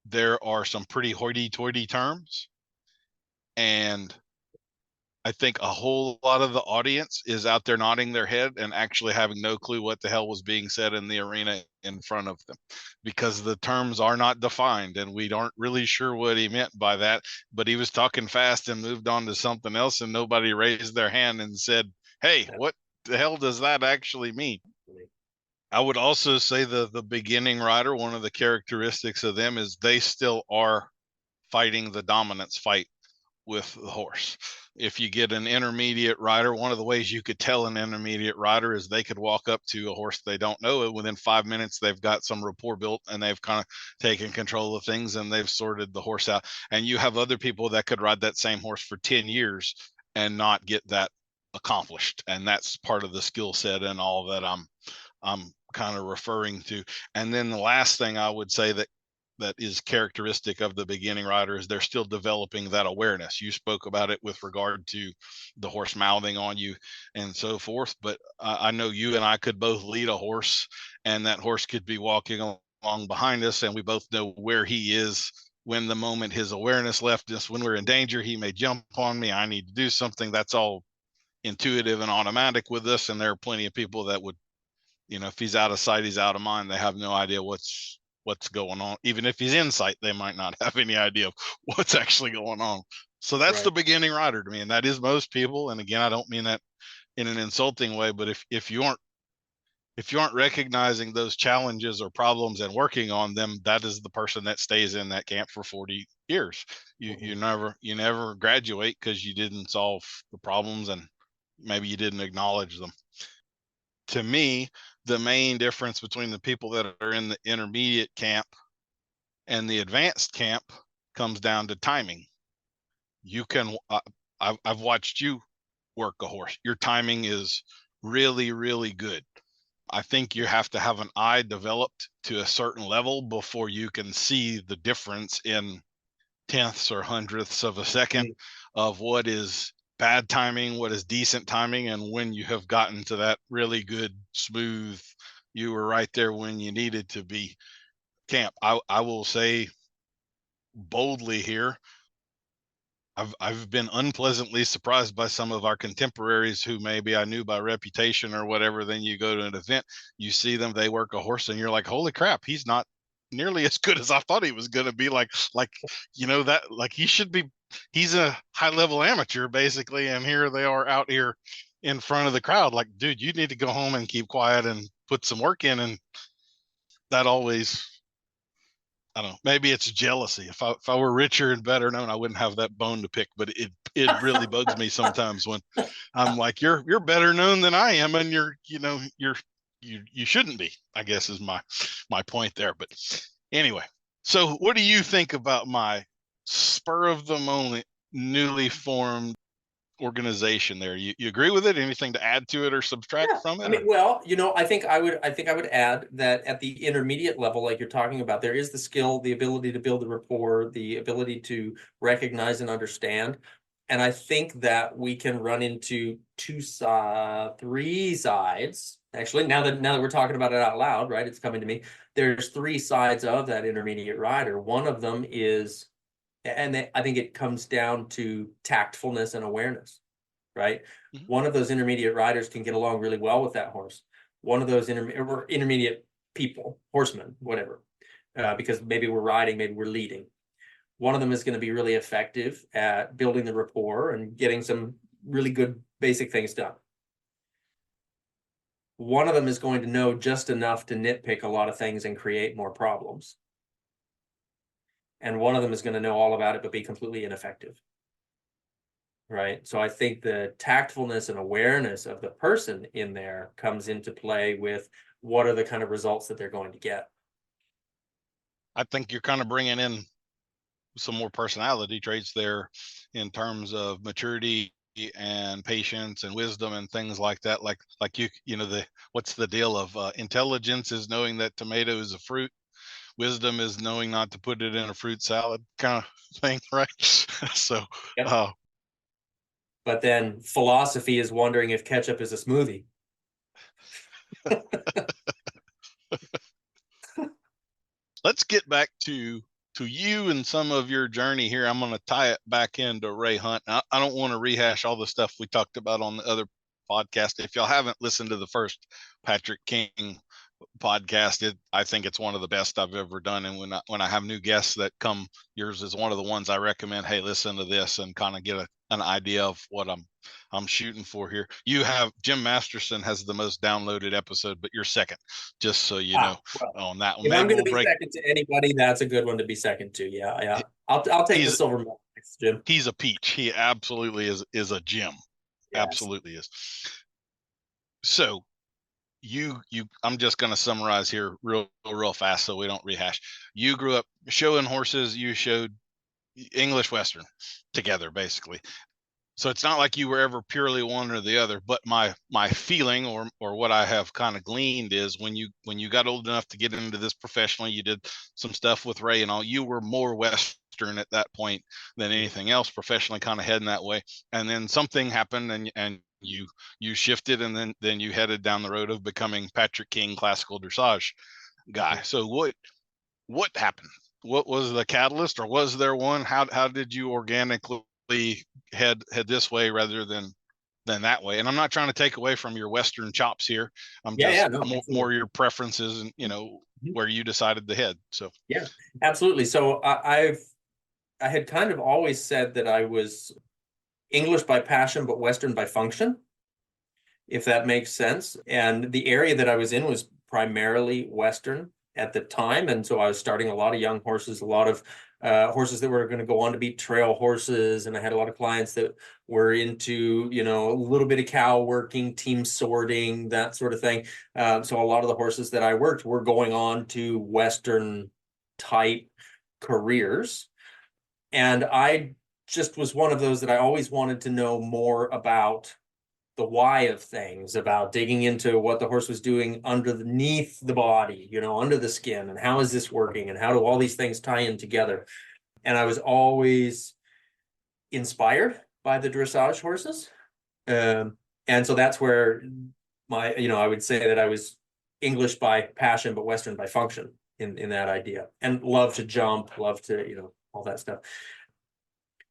there are some pretty hoity-toity terms, and I think a whole lot of the audience is out there nodding their head and actually having no clue what the hell was being said in the arena in front of them, because the terms are not defined and we aren't really sure what he meant by that. But he was talking fast and moved on to something else, and nobody raised their hand and said, hey, what the hell does that actually mean? I would also say the beginning rider, one of the characteristics of them is they still are fighting the dominance fight with the horse. If you get an intermediate rider, one of the ways you could tell an intermediate rider is they could walk up to a horse they don't know, and within 5 minutes they've got some rapport built and they've kind of taken control of things and they've sorted the horse out. And you have other people that could ride that same horse for 10 years and not get that accomplished. And that's part of the skill set and all that I'm kind of referring to. And then the last thing I would say that is characteristic of the beginning rider is they're still developing that awareness. You spoke about it with regard to the horse mouthing on you and so forth, but I know you and I could both lead a horse, and that horse could be walking along behind us, and we both know where he is when the moment his awareness left us. When we're in danger, he may jump on me, I need to do something. That's all intuitive and automatic with us. And there are plenty of people that would, if he's out of sight, he's out of mind. They have no idea what's going on. Even if he's in sight, they might not have any idea of what's actually going on. So that's right. The beginning rider to me, and that is most people. And again, I don't mean that in an insulting way, but if you aren't recognizing those challenges or problems and working on them, that is the person that stays in that camp for 40 years. You never graduate because you didn't solve the problems and maybe you didn't acknowledge them. To me, the main difference between the people that are in the intermediate camp and the advanced camp comes down to timing. You can, I've watched you work a horse. Your timing is really, really good. I think you have to have an eye developed to a certain level before you can see the difference in tenths or hundredths of a second of what is bad timing, what is decent timing, and when you have gotten to that really good, smooth, you were right there when you needed to be camp. I will say boldly here, I've been unpleasantly surprised by some of our contemporaries who maybe I knew by reputation or whatever. Then you go to an event, you see them, they work a horse, and you're like, holy crap, he's not nearly as good as I thought he was going to be. Like he should be. He's a high level amateur basically, and here they are out here in front of the crowd. Like, dude, you need to go home and keep quiet and put some work in. And that always, I don't know, maybe it's jealousy. If I were richer and better known, I wouldn't have that bone to pick. But it really bugs me sometimes when I'm like, you're better known than I am, and you shouldn't be, I guess is my point there. But anyway, so what do you think about my spur of the moment, newly formed organization there? You agree with it? Anything to add to it or subtract from it? I mean, well, I think I would add that at the intermediate level, like you're talking about, there is the skill, the ability to build the rapport, the ability to recognize and understand. And I think that we can run into three sides. Actually, now that we're talking about it out loud, right? It's coming to me. There's three sides of that intermediate rider. One of them is, and I think it comes down to tactfulness and awareness, right? Mm-hmm. One of those intermediate riders can get along really well with that horse. One of those intermediate people, horsemen, whatever, because maybe we're riding, maybe we're leading. One of them is going to be really effective at building the rapport and getting some really good basic things done. One of them is going to know just enough to nitpick a lot of things and create more problems. And one of them is going to know all about it, but be completely ineffective. right? So I think the tactfulness and awareness of the person in there comes into play with what are the kind of results that they're going to get. I think you're kind of bringing in some more personality traits there in terms of maturity and patience and wisdom and things like that. Like what's the deal of intelligence is knowing that tomato is a fruit. Wisdom is knowing not to put it in a fruit salad kind of thing, right? So, Yep. But then philosophy is wondering if ketchup is a smoothie. let's get back to you and some of your journey here. I'm going to tie it back into Ray Hunt. I don't want to rehash all the stuff we talked about on the other podcast. If y'all haven't listened to the first Patrick King podcast, I think it's one of the best I've ever done. And when I have new guests that come, yours is one of the ones I recommend. Hey, listen to this and kind of get an idea of what I'm shooting for here. You have Jim Masterson has the most downloaded episode, but you're second, just so you know. Well, on that one. if Maybe I'm going to we'll be second to anybody, that's a good one to be second to. Yeah. I'll take the silver medal next, Jim. He's a peach. He absolutely is a gem. Yes. Absolutely is. So I'm just going to summarize here real fast so we don't rehash. You grew up showing horses. You showed English Western together, basically. So it's not like you were ever purely one or the other, but my feeling or what I have kind of gleaned is when you got old enough to get into this professionally, you did some stuff with Ray and all, you were more Western at that point than anything else professionally, kind of heading that way. And then something happened and you shifted, and then you headed down the road of becoming Patrick King Classical Dressage guy. So what happened? What was the catalyst, or was there one? How did you organically head this way rather than that way? And I'm not trying to take away from your Western chops here. I'm more your preferences and where you decided to head. So yeah, absolutely. So I had kind of always said that I was English by passion, but Western by function, if that makes sense. And the area that I was in was primarily Western at the time. And so I was starting a lot of young horses, a lot of horses that were going to go on to be trail horses. And I had a lot of clients that were into, a little bit of cow working, team sorting, that sort of thing. So a lot of the horses that I worked were going on to Western type careers. And I just was one of those that I always wanted to know more about the why of things, about digging into what the horse was doing underneath the body, under the skin, and how is this working, and how do all these things tie in together. And I was always inspired by the dressage horses. And so that's where I would say that I was English by passion, but Western by function in that idea, and love to jump, love to, all that stuff.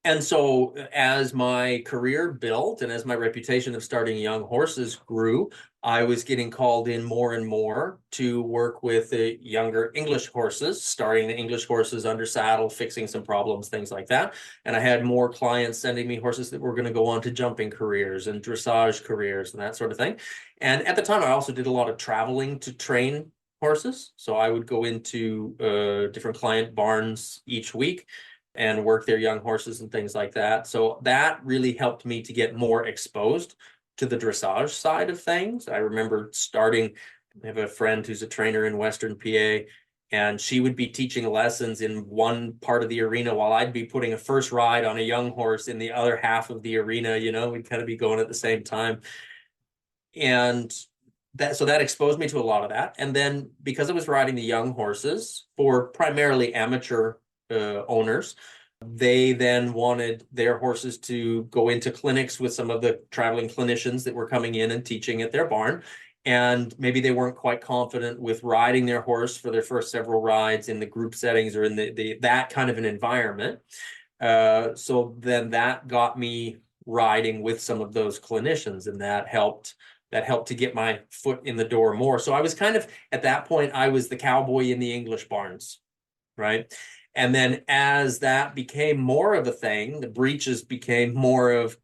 And so as my career built and as my reputation of starting young horses grew, I was getting called in more and more to work with the younger English horses, starting the English horses under saddle, fixing some problems, things like that. And I had more clients sending me horses that were going to go on to jumping careers and dressage careers and that sort of thing. And at the time, I also did a lot of traveling to train horses. So I would go into different client barns each week and work their young horses and things like that. So that really helped me to get more exposed to the dressage side of things. I remember I have a friend who's a trainer in Western PA, and she would be teaching lessons in one part of the arena while I'd be putting a first ride on a young horse in the other half of the arena. We'd kind of be going at the same time. And that exposed me to a lot of that. And then because I was riding the young horses for primarily amateur owners, they then wanted their horses to go into clinics with some of the traveling clinicians that were coming in and teaching at their barn. And maybe they weren't quite confident with riding their horse for their first several rides in the group settings or in that kind of an environment. So then that got me riding with some of those clinicians, and that helped to get my foot in the door more. So I was kind of, at that point, I was the cowboy in the English barns, right? And then as that became more of a thing, the breeches became more of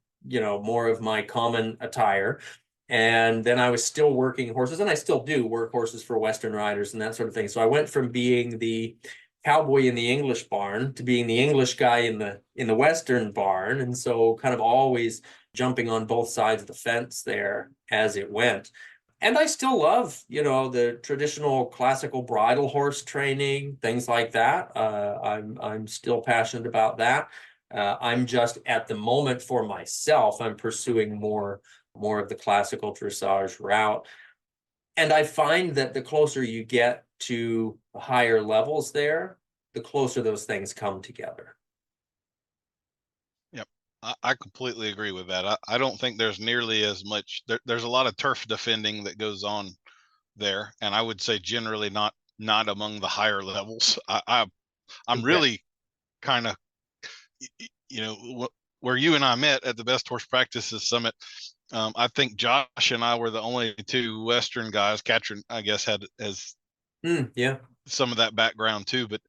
my common attire. And then I was still working horses, and I still do work horses for Western riders and that sort of thing. So I went from being the cowboy in the English barn to being the English guy in the Western barn, and so kind of always jumping on both sides of the fence there as it went. And I still love, the traditional classical bridle horse training, things like that. I'm still passionate about that. I'm just at the moment for myself, I'm pursuing more of the classical dressage route. And I find that the closer you get to higher levels there, the closer those things come together. Yep. I completely agree with that. I don't think there's nearly as much, there's a lot of turf defending that goes on there. And I would say generally not among the higher levels. I'm really kind of, where you and I met at the Best Horse Practices Summit. I think Josh and I were the only two Western guys. Katrin, I guess, has some of that background too. But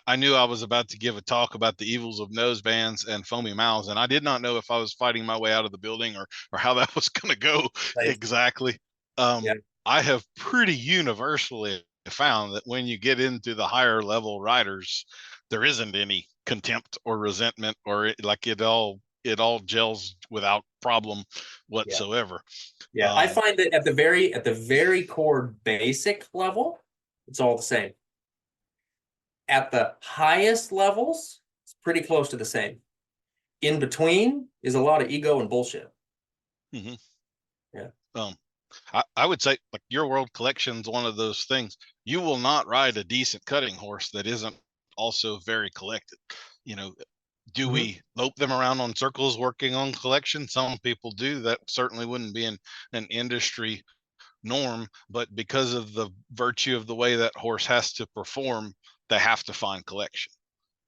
I knew I was about to give a talk about the evils of nosebands and foamy mouths, and I did not know if I was fighting my way out of the building or how that was going to go exactly. I have pretty universally found that when you get into the higher level riders, there isn't any contempt or resentment, or it all gels without problem whatsoever. I find that at the very core basic level, it's all the same. At the highest levels, it's pretty close to the same. In between is a lot of ego and bullshit. Mm-hmm. Yeah. I would say, like, your world collection's one of those things. You will not ride a decent cutting horse that isn't also very collected. Do we lope them around on circles working on collection? Some people do. That certainly wouldn't be an industry norm, but because of the virtue of the way that horse has to perform, they have to find collection.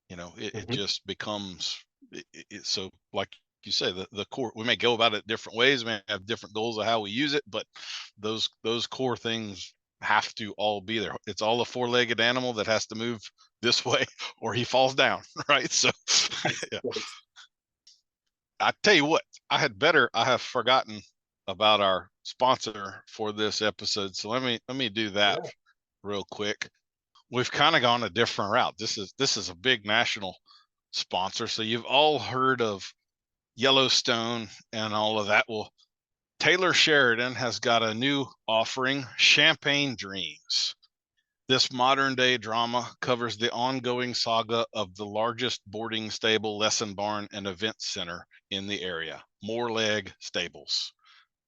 It just becomes so, like you say, the core. We may go about it different ways, we may have different goals of how we use it, but those core things have to all be there. It's all a four-legged animal that has to move this way or he falls down, right? So yeah. I tell you what, I have forgotten about our sponsor for this episode, so let me do that real quick. We've kind of gone a different route. This is a big national sponsor, so you've all heard of Yellowstone and all of that. Well, Taylor Sheridan has got a new offering, Champagne Dreams. This modern day drama covers the ongoing saga of the largest boarding stable, lesson barn, and event center in the area, Moorleg Stables.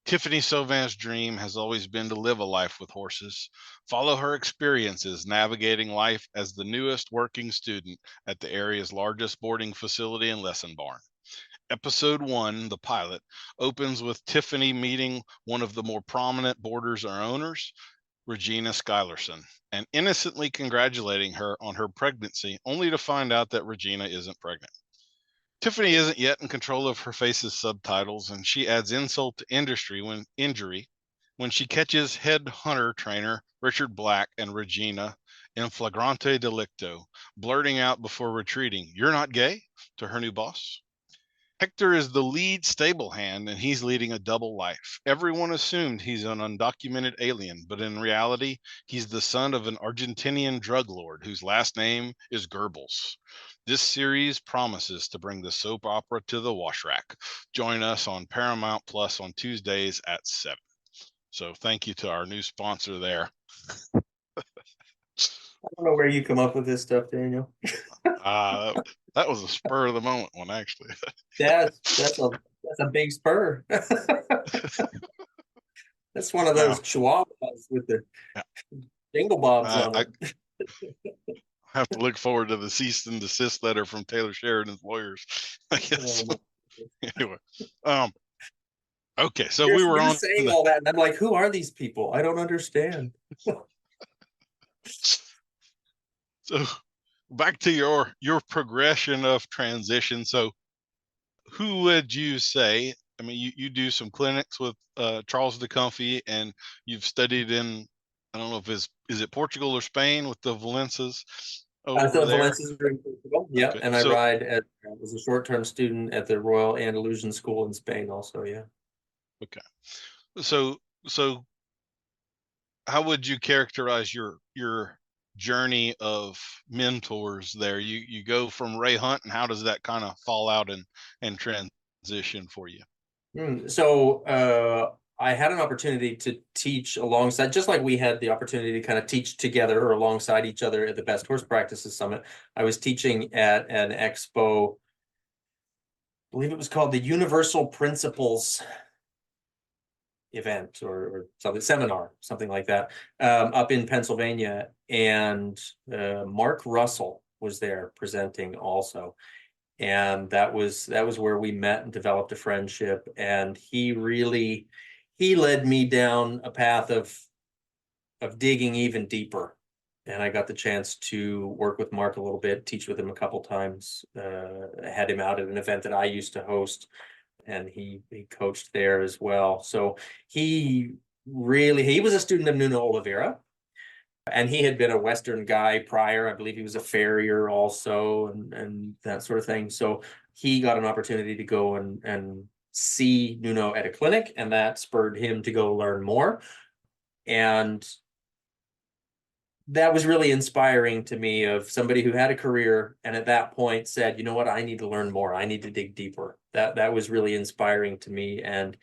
Tiffany Sauvin's dream has always been to live a life with horses, follow her experiences navigating life as the newest working student at the area's largest boarding facility and lesson barn. Episode 1, the pilot, opens with Tiffany meeting one of the more prominent boarders or owners, Regina Schuylerson, and innocently congratulating her on her pregnancy, only to find out that Regina isn't pregnant. Tiffany isn't yet in control of her face's subtitles, and she adds insult to injury when she catches head hunter trainer Richard Black and Regina in flagrante delicto, blurting out before retreating, "You're not gay?" to her new boss. Hector is the lead stable hand, and he's leading a double life. Everyone assumed he's an undocumented alien, but in reality, he's the son of an Argentinian drug lord whose last name is Goebbels. This series promises to bring the soap opera to the wash rack. Join us on Paramount Plus on Tuesdays at 7. So thank you to our new sponsor there. I don't know where you come up with this stuff, Daniel. That was a spur of the moment one, actually. That's a big spur. That's one of those chihuahuas with the jingle bobs on it. I have to look forward to the cease and desist letter from Taylor Sheridan's lawyers, I guess. Anyway, okay, so we were on saying all that, and I'm like, who are these people? I don't understand. So back to your progression of transition. So who would you say, I mean, you do some clinics with Charles de Comfy, and you've studied in, I don't know if is it Portugal or Spain with the Valencias over there? Valencias are in Portugal, yeah. Okay. And I ride as a short-term student at the Royal Andalusian School in Spain also, yeah. Okay. So how would you characterize your journey of mentors there? You go from Ray Hunt, and how does that kind of fall out and transition for you? So I had an opportunity to teach alongside, just like we had the opportunity to kind of teach together or alongside each other at the Best Horse Practices Summit. I was teaching at an expo, I believe it was called the Universal Principles event or something, seminar, something like that, up in Pennsylvania. And Mark Russell was there presenting also. And that was where we met and developed a friendship. And he led me down a path of digging even deeper. And I got the chance to work with Mark a little bit, teach with him a couple times, had him out at an event that I used to host, and he coached there as well. So he was a student of Nuno Oliveira, and he had been a Western guy prior. I believe he was a farrier also, and that sort of thing. So he got an opportunity to go and see Nuno at a clinic, and that spurred him to go learn more. And that was really inspiring to me, of somebody who had a career and at that point said, you know what, I need to learn more. I need to dig deeper. That was really inspiring to me. And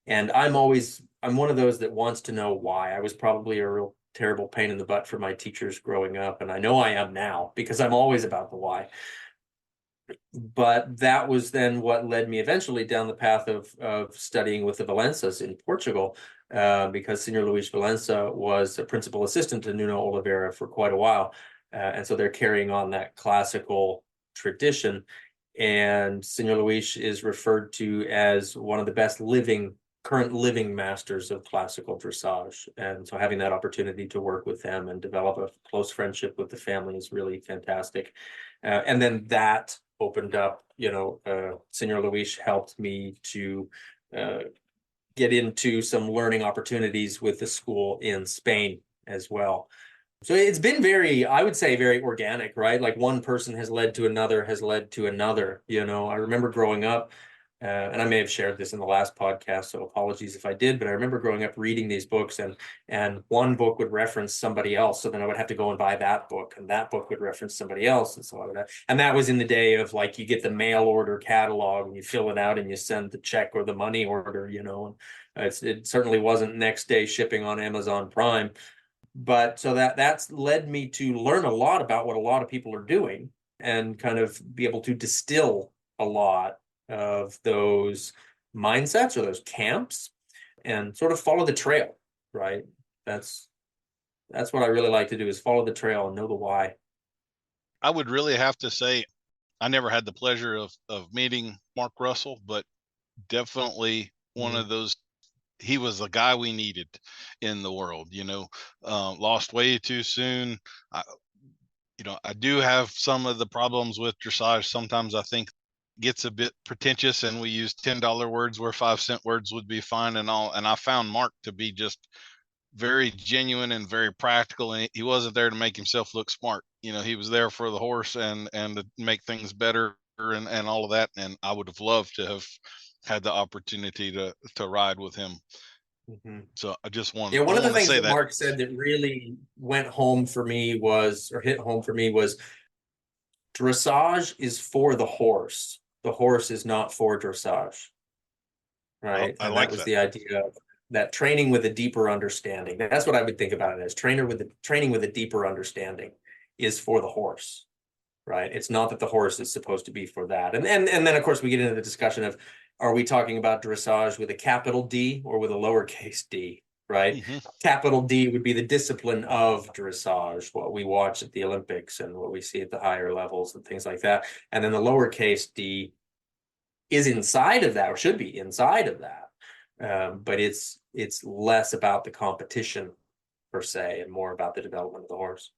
I'm one of those that wants to know why. I was probably a real terrible pain in the butt for my teachers growing up, and I know I am now because I'm always about the why. But that was then what led me eventually down the path of studying with the Valensas in Portugal, because Senor Luis Valença was a principal assistant to Nuno Oliveira for quite a while. And so they're carrying on that classical tradition. And Senor Luis is referred to as one of the best current living masters of classical dressage. And so having that opportunity to work with them and develop a close friendship with the family is really fantastic. And then that opened up, Senor Luis helped me to get into some learning opportunities with the school in Spain as well. So it's been I would say very organic, right? Like one person has led to another, has led to another. I remember growing up, and I may have shared this in the last podcast, so apologies if I did, but I remember growing up reading these books, and one book would reference somebody else. So then I would have to go and buy that book, and that book would reference somebody else. And so I would and that was in the day of, like, you get the mail order catalog and you fill it out and you send the check or the money order, and it certainly wasn't next day shipping on Amazon Prime. But so that's led me to learn a lot about what a lot of people are doing and kind of be able to distill a lot of those mindsets or those camps and sort of follow the trail, right? That's what I really like to do, is follow the trail and know the why. I would really have to say I never had the pleasure of meeting Mark Russell, but definitely one of those. He was the guy we needed in the world, lost way too soon. I do have some of the problems with dressage. Sometimes I think gets a bit pretentious and we use $10 words where 5-cent words would be fine and all. And I found Mark to be just very genuine and very practical. And he wasn't there to make himself look smart. He was there for the horse and to make things better and all of that. And I would have loved to have had the opportunity to ride with him. Mm-hmm. So I just want one of the things that that Mark said that really hit home for me was dressage is for the horse. The horse is not for dressage. Right. I and like that was that. the idea of that training with a deeper understanding. That's what I would think about it as. Training with a deeper understanding is for the horse. Right. It's not that the horse is supposed to be for that. And then of course we get into the discussion of, are we talking about dressage with a capital D or with a lowercase d? Right. Mm-hmm. Capital D would be the discipline of dressage, what we watch at the Olympics and what we see at the higher levels and things like that. And then the lowercase d is inside of that, or should be inside of that. But it's less about the competition per se and more about the development of the horse.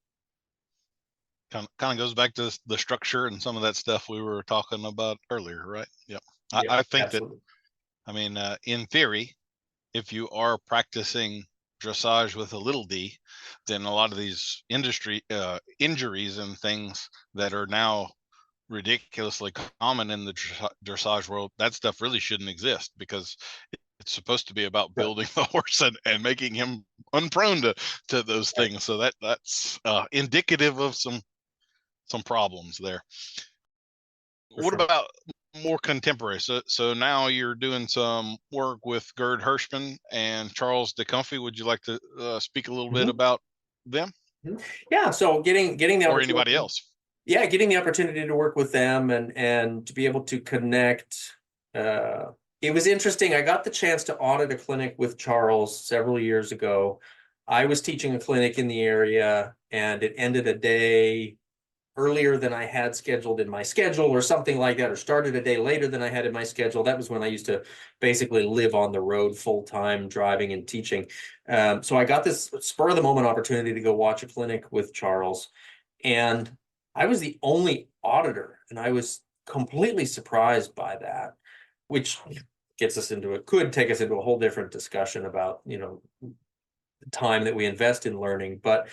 Kind of goes back to the structure and some of that stuff we were talking about earlier, right? Yep. I think absolutely. That, in theory, if you are practicing dressage with a little d, then a lot of these injuries and things that are now ridiculously common in the dressage world, that stuff really shouldn't exist, because It's supposed to be about building the horse and making him unprone to those things. So that's indicative of some problems there. What about more contemporary? So now you're doing some work with Gerd Hirschman and Charles DeComfey. Would you like to speak a little bit about them? Yeah, so getting the or anybody else. Yeah, getting the opportunity to work with them and to be able to connect. It was interesting. I got the chance to audit a clinic with Charles several years ago. I was teaching a clinic in the area, and it ended a day earlier than I had scheduled in my schedule or something like that, or started a day later than I had in my schedule. That was when I used to basically live on the road full time, driving and teaching. So I got this spur of the moment opportunity to go watch a clinic with Charles. And I was the only auditor, and I was completely surprised by that, which could take us into a whole different discussion about, the time that we invest in learning. But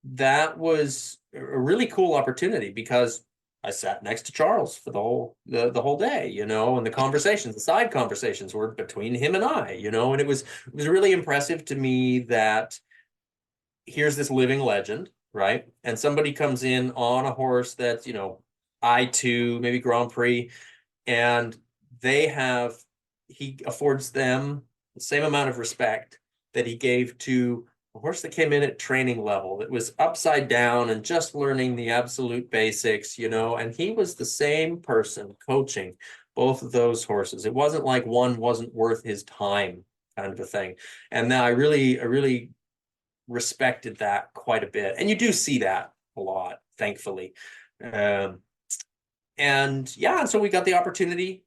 that was a really cool opportunity because I sat next to Charles for the whole day, and the side conversations were between him and I, and it was really impressive to me that here's this living legend, right? And somebody comes in on a horse that's, I2, maybe Grand Prix, and he affords them the same amount of respect that he gave to a horse that came in at training level, that was upside down and just learning the absolute basics, and he was the same person coaching both of those horses. It wasn't like one wasn't worth his time, kind of a thing. And now I really respected that quite a bit. And you do see that a lot, thankfully. And so we got the opportunity.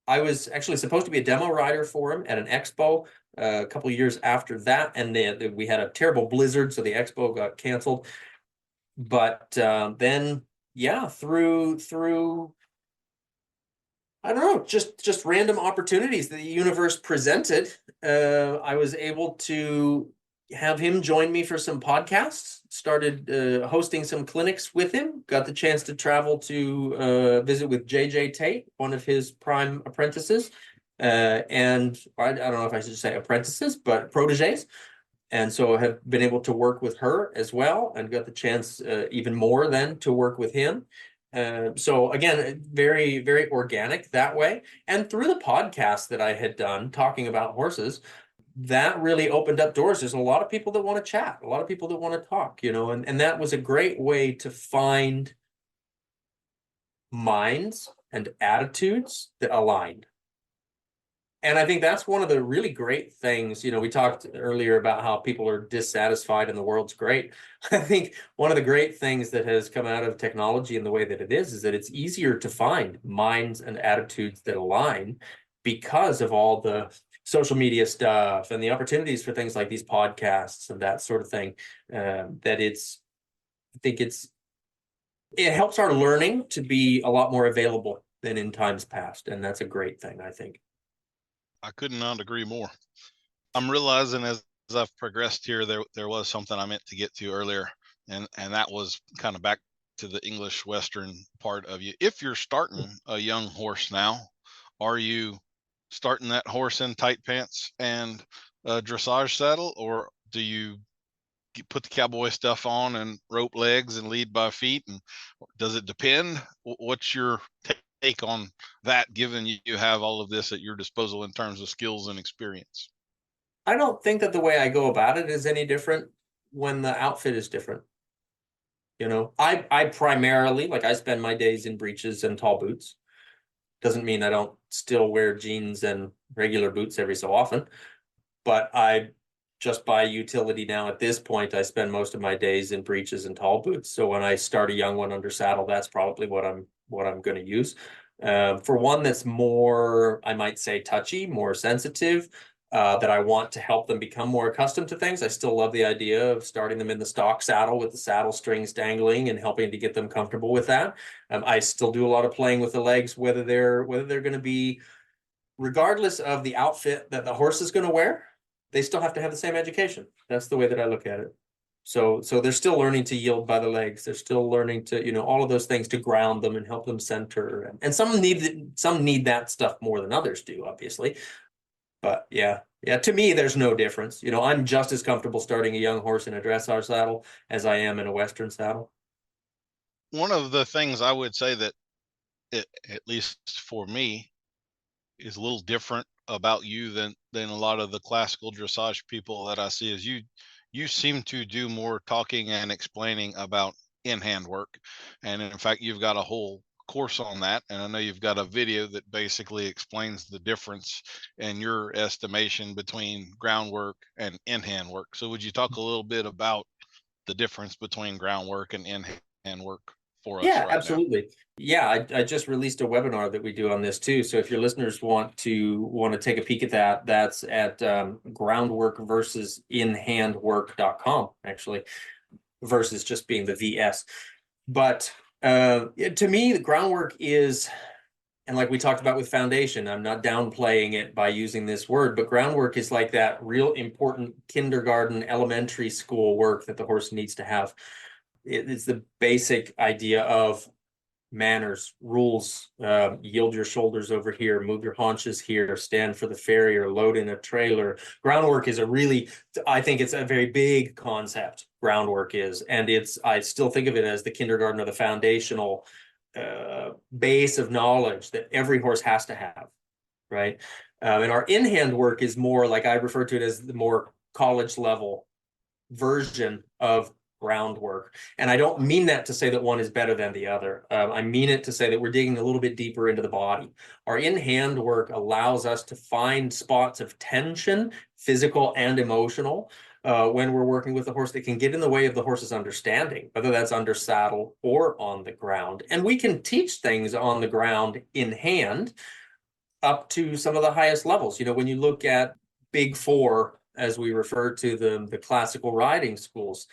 I was actually supposed to be a demo rider for him at an expo a couple of years after that, and we had a terrible blizzard, so the expo got canceled. But then, through I don't know, just random opportunities that the universe presented, I was able to have him join me for some podcasts, started hosting some clinics with him, got the chance to travel to visit with JJ Tate, one of his prime apprentices. And I don't know if I should say apprentices, but proteges. And so I have been able to work with her as well, and got the chance even more then to work with him. So again, very, very organic that way. And through the podcast that I had done talking about horses, that really opened up doors. There's a lot of people that want to chat, a lot of people that want to talk, and that was a great way to find minds and attitudes that aligned. And I think that's one of the really great things. We talked earlier about how people are dissatisfied and the world's great. I think one of the great things that has come out of technology in the way that it is that it's easier to find minds and attitudes that align because of all the social media stuff and the opportunities for things like these podcasts and that sort of thing. It helps our learning to be a lot more available than in times past. And that's a great thing, I think. I could not agree more. I'm realizing as I've progressed here, there was something I meant to get to earlier, and that was kind of back to the English Western part of you. If you're starting a young horse now, are you starting that horse in tight pants and a dressage saddle, or do you put the cowboy stuff on and rope legs and lead by feet? And does it depend? What's your take on that, given you have all of this at your disposal in terms of skills and experience? I don't think that the way I go about it is any different when the outfit is different. I primarily, I spend my days in breeches and tall boots. Doesn't mean I don't still wear jeans and regular boots every so often, but I just by utility now at this point, I spend most of my days in breeches and tall boots. So when I start a young one under saddle, that's probably what I'm going to use. For one that's more, I might say, touchy, more sensitive, that I want to help them become more accustomed to things. I still love the idea of starting them in the stock saddle with the saddle strings dangling and helping to get them comfortable with that. I still do a lot of playing with the legs, whether they're going to be, regardless of the outfit that the horse is going to wear, they still have to have the same education. That's the way that I look at it. So they're still learning to yield by the legs. They're still learning to, all of those things to ground them and help them center. And some need that stuff more than others do, obviously. But yeah, to me, there's no difference. You know, I'm just as comfortable starting a young horse in a dressage saddle as I am in a Western saddle. One of the things I would say that, at least for me, is a little different about you than a lot of the classical dressage people that I see is you seem to do more talking and explaining about in-hand work. And in fact, you've got a whole course on that. And I know you've got a video that basically explains the difference in your estimation between groundwork and in-hand work. So would you talk a little bit about the difference between groundwork and in-hand work for us Yeah, right now? absolutely. Yeah, I just released a webinar that we do on this too. So if your listeners want to take a peek at that, that's at groundwork versus inhandwork.com, actually, versus just being the VS. But to me, the groundwork is, and like we talked about with foundation, I'm not downplaying it by using this word, but groundwork is like that real important kindergarten, elementary school work that the horse needs to have. It's the basic idea of manners, rules, yield your shoulders over here, move your haunches here, stand for the farrier, load in a trailer. Groundwork is I think it's a very big concept, groundwork is, and I still think of it as the kindergarten or the foundational base of knowledge that every horse has to have, right? And our in-hand work is more like I refer to it as the more college level version of groundwork. And I don't mean that to say that one is better than the other. I mean it to say that we're digging a little bit deeper into the body. Our in-hand work allows us to find spots of tension, physical and emotional, when we're working with the horse that can get in the way of the horse's understanding, whether that's under saddle or on the ground. And we can teach things on the ground in hand up to some of the highest levels. You know, when you look at Big Four, as we refer to them, the classical riding schools,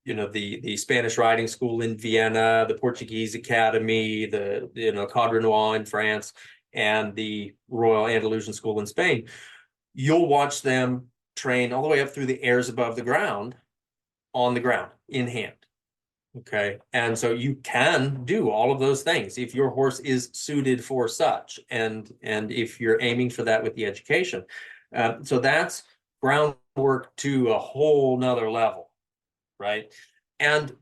you know, the Spanish riding school in Vienna, the Portuguese Academy, the Cadre Noir in France, and the Royal Andalusian School in Spain, you'll watch them train all the way up through the airs above the ground, on the ground, in hand. Okay. And so you can do all of those things if your horse is suited for such, and if you're aiming for that with the education. So that's groundwork to a whole nother level, right? And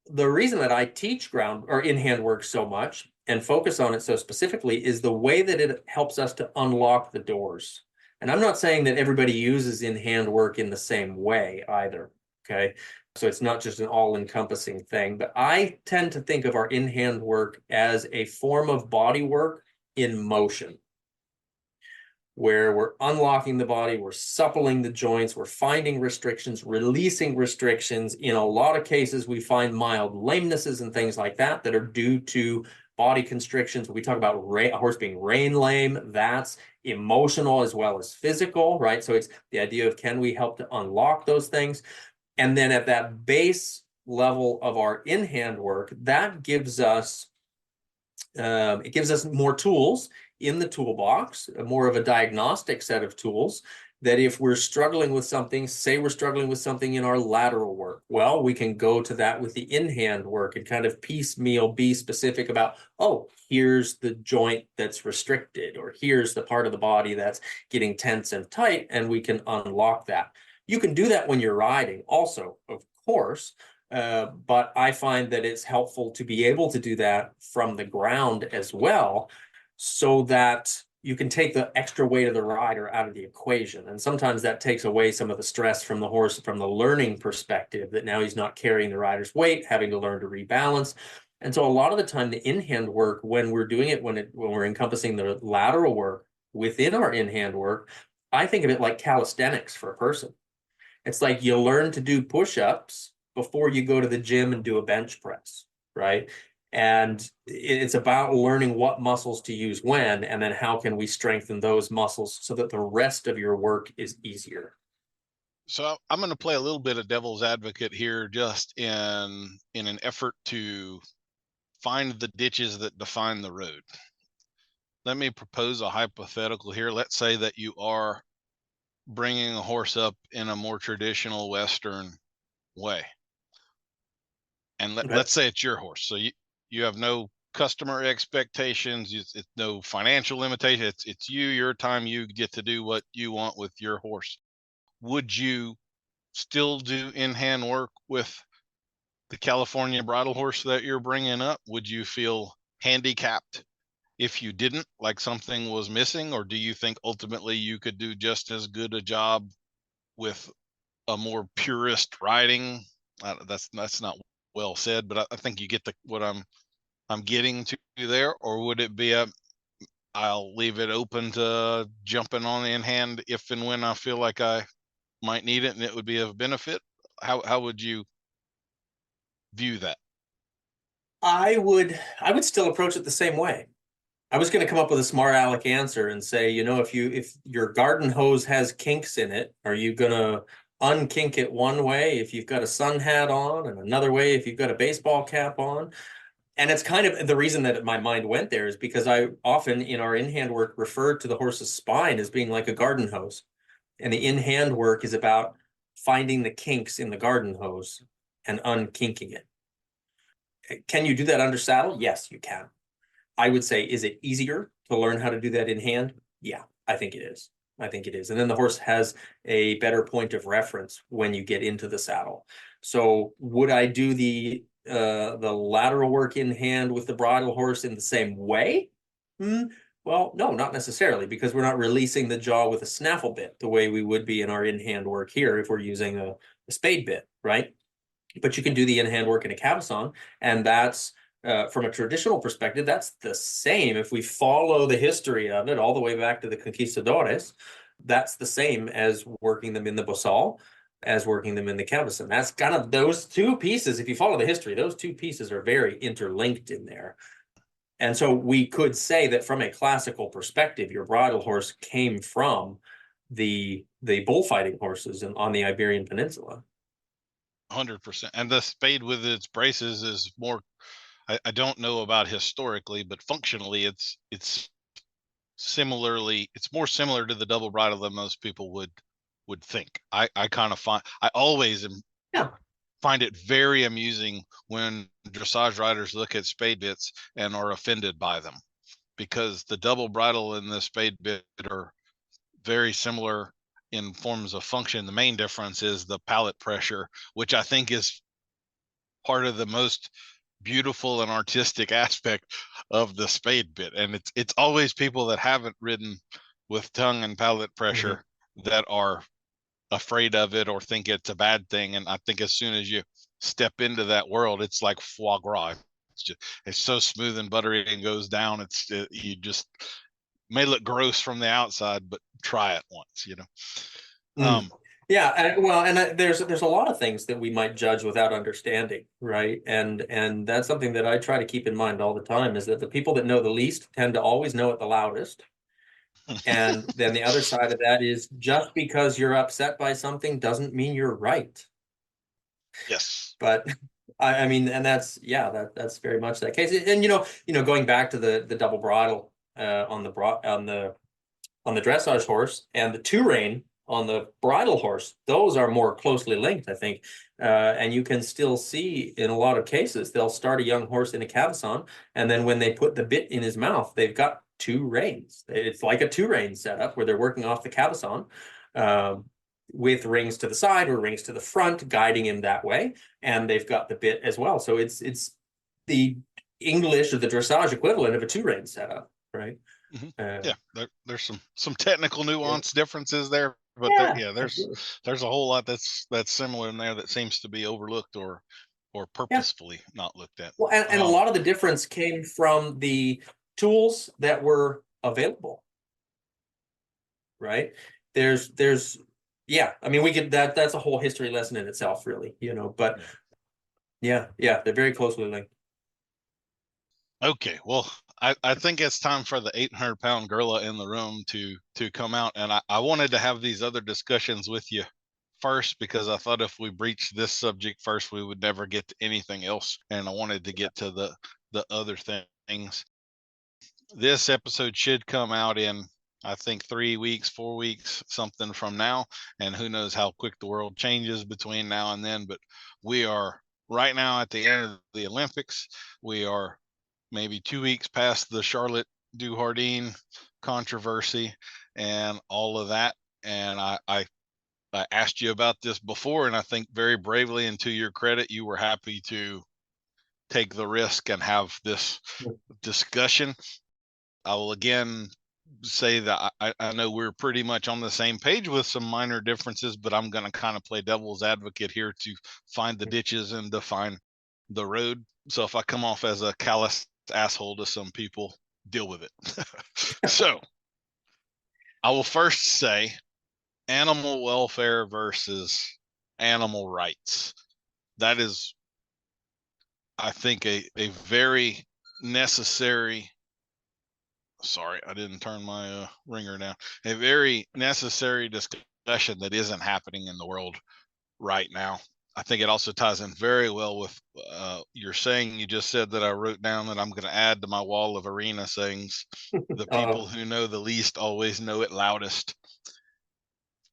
the reason that I teach ground or in-hand work so much and focus on it so specifically is the way that it helps us to unlock the doors. And I'm not saying that everybody uses in-hand work in the same way either, okay? So it's not just an all-encompassing thing, but I tend to think of our in-hand work as a form of body work in motion, where we're unlocking the body, we're suppling the joints, we're finding restrictions, releasing restrictions. In a lot of cases, we find mild lamenesses and things like that that are due to body constrictions. We talk about a horse being rein lame. That's emotional as well as physical, right? So it's the idea of, can we help to unlock those things? And then at that base level of our in-hand work, that gives us more tools in the toolbox, more of a diagnostic set of tools, that if we're struggling with something, say we're struggling with something in our lateral work, well, we can go to that with the in-hand work and kind of piecemeal be specific about, oh, here's the joint that's restricted, or here's the part of the body that's getting tense and tight, and we can unlock that. You can do that when you're riding also, of course, but I find that it's helpful to be able to do that from the ground as well, so that you can take the extra weight of the rider out of the equation. And sometimes that takes away some of the stress from the horse from the learning perspective, that now he's not carrying the rider's weight, having to learn to rebalance. And so a lot of the time, the in-hand work, when we're doing it, when we're encompassing the lateral work within our in-hand work, I think of it like calisthenics for a person. It's like you learn to do push-ups before you go to the gym and do a bench press, right? And it's about learning what muscles to use when, and then how can we strengthen those muscles so that the rest of your work is easier. So I'm going to play a little bit of devil's advocate here, just in an effort to find the ditches that define the road. Let me propose a hypothetical here. Let's say that you are bringing a horse up in a more traditional Western way. And let's say it's your horse. So you have no customer expectations. It's no financial limitation. It's your time. You get to do what you want with your horse. Would you still do in-hand work with the California bridle horse that you're bringing up? Would you feel handicapped if you didn't, like something was missing, or do you think ultimately you could do just as good a job with a more purist riding? That's not well said, but I think you get what I'm getting to there. Or would it be I'll leave it open to jumping on in hand if and when I feel like I might need it and it would be of benefit? How would you view that? I would still approach it the same way. I was going to come up with a smart aleck answer and say, if your garden hose has kinks in it, are you going to unkink it one way if you've got a sun hat on, and another way if you've got a baseball cap on? And it's kind of the reason that my mind went there is because I often in our in-hand work referred to the horse's spine as being like a garden hose. And the in-hand work is about finding the kinks in the garden hose and unkinking it. Can you do that under saddle? Yes, you can. I would say, is it easier to learn how to do that in hand? Yeah, I think it is. I think it is. And then the horse has a better point of reference when you get into the saddle. So would I do the lateral work in hand with the bridle horse in the same way? Well, no, not necessarily, because we're not releasing the jaw with a snaffle bit the way we would be in our in-hand work here if we're using a spade bit, right? But you can do the in-hand work in a cavesson, and that's from a traditional perspective, that's the same. If we follow the history of it all the way back to the conquistadores, that's the same as working them in the bossal, as working them in the cavesson. That's kind of those two pieces. If you follow the history, those two pieces are very interlinked in there. And so we could say that from a classical perspective, your bridle horse came from the bullfighting horses on the Iberian Peninsula. 100%. And the spade with its braces is more, I don't know about historically, but functionally it's more similar to the double bridle than most people would think. I kind of I always find it very amusing when dressage riders look at spade bits and are offended by them, because the double bridle and the spade bit are very similar in forms of function. The main difference is the pallet pressure, which I think is part of the most beautiful and artistic aspect of the spade bit. And it's always people that haven't ridden with tongue and pallet pressure that are afraid of it or think it's a bad thing. And I think as soon as you step into that world, it's like foie gras. It's so smooth and buttery and goes down. You just may look gross from the outside, but try it once, Yeah, and there's a lot of things that we might judge without understanding, right? And that's something that I try to keep in mind all the time, is that the people that know the least tend to always know it the loudest. And then the other side of that is, just because you're upset by something doesn't mean you're right. Yes. But I mean, and that's very much that case. And going back to the double bridle on the dressage horse and the two rein on the bridle horse, those are more closely linked, I think. And you can still see in a lot of cases, they'll start a young horse in a cavesson, and then when they put the bit in his mouth, they've got two reins. It's like a two rein setup where they're working off the cavesson with rings to the side or rings to the front, guiding him that way. And they've got the bit as well. So it's the English or the dressage equivalent of a two rein setup, right? There's some technical nuance differences there, but there's a whole lot that's similar in there that seems to be overlooked or purposefully not looked at. Well, and a lot of the difference came from the tools that were available, right? I mean, we could that's a whole history lesson in itself, really, but they're very closely linked. Okay, well, I think it's time for the 800-pound gorilla in the room to come out. And I wanted to have these other discussions with you first, because I thought if we breached this subject first, we would never get to anything else. And I wanted to get to the other things. This episode should come out in, I think, 3 weeks, 4 weeks, something from now. And who knows how quick the world changes between now and then. But we are right now at the end of the Olympics. We are maybe 2 weeks past the Charlotte Dujardin controversy and all of that. And I asked you about this before, and I think very bravely, and to your credit, you were happy to take the risk and have this discussion. I will again say that I know we're pretty much on the same page with some minor differences, but I'm going to kind of play devil's advocate here to find the ditches and define the road. So if I come off as a callous asshole to some people, deal with it. So I will first say animal welfare versus animal rights. That is, I think, a very necessary. Sorry, I didn't turn my ringer down. A very necessary discussion that isn't happening in the world right now. I think it also ties in very well with your saying you just said that I wrote down that I'm going to add to my wall of arena sayings. The people who know the least always know it loudest.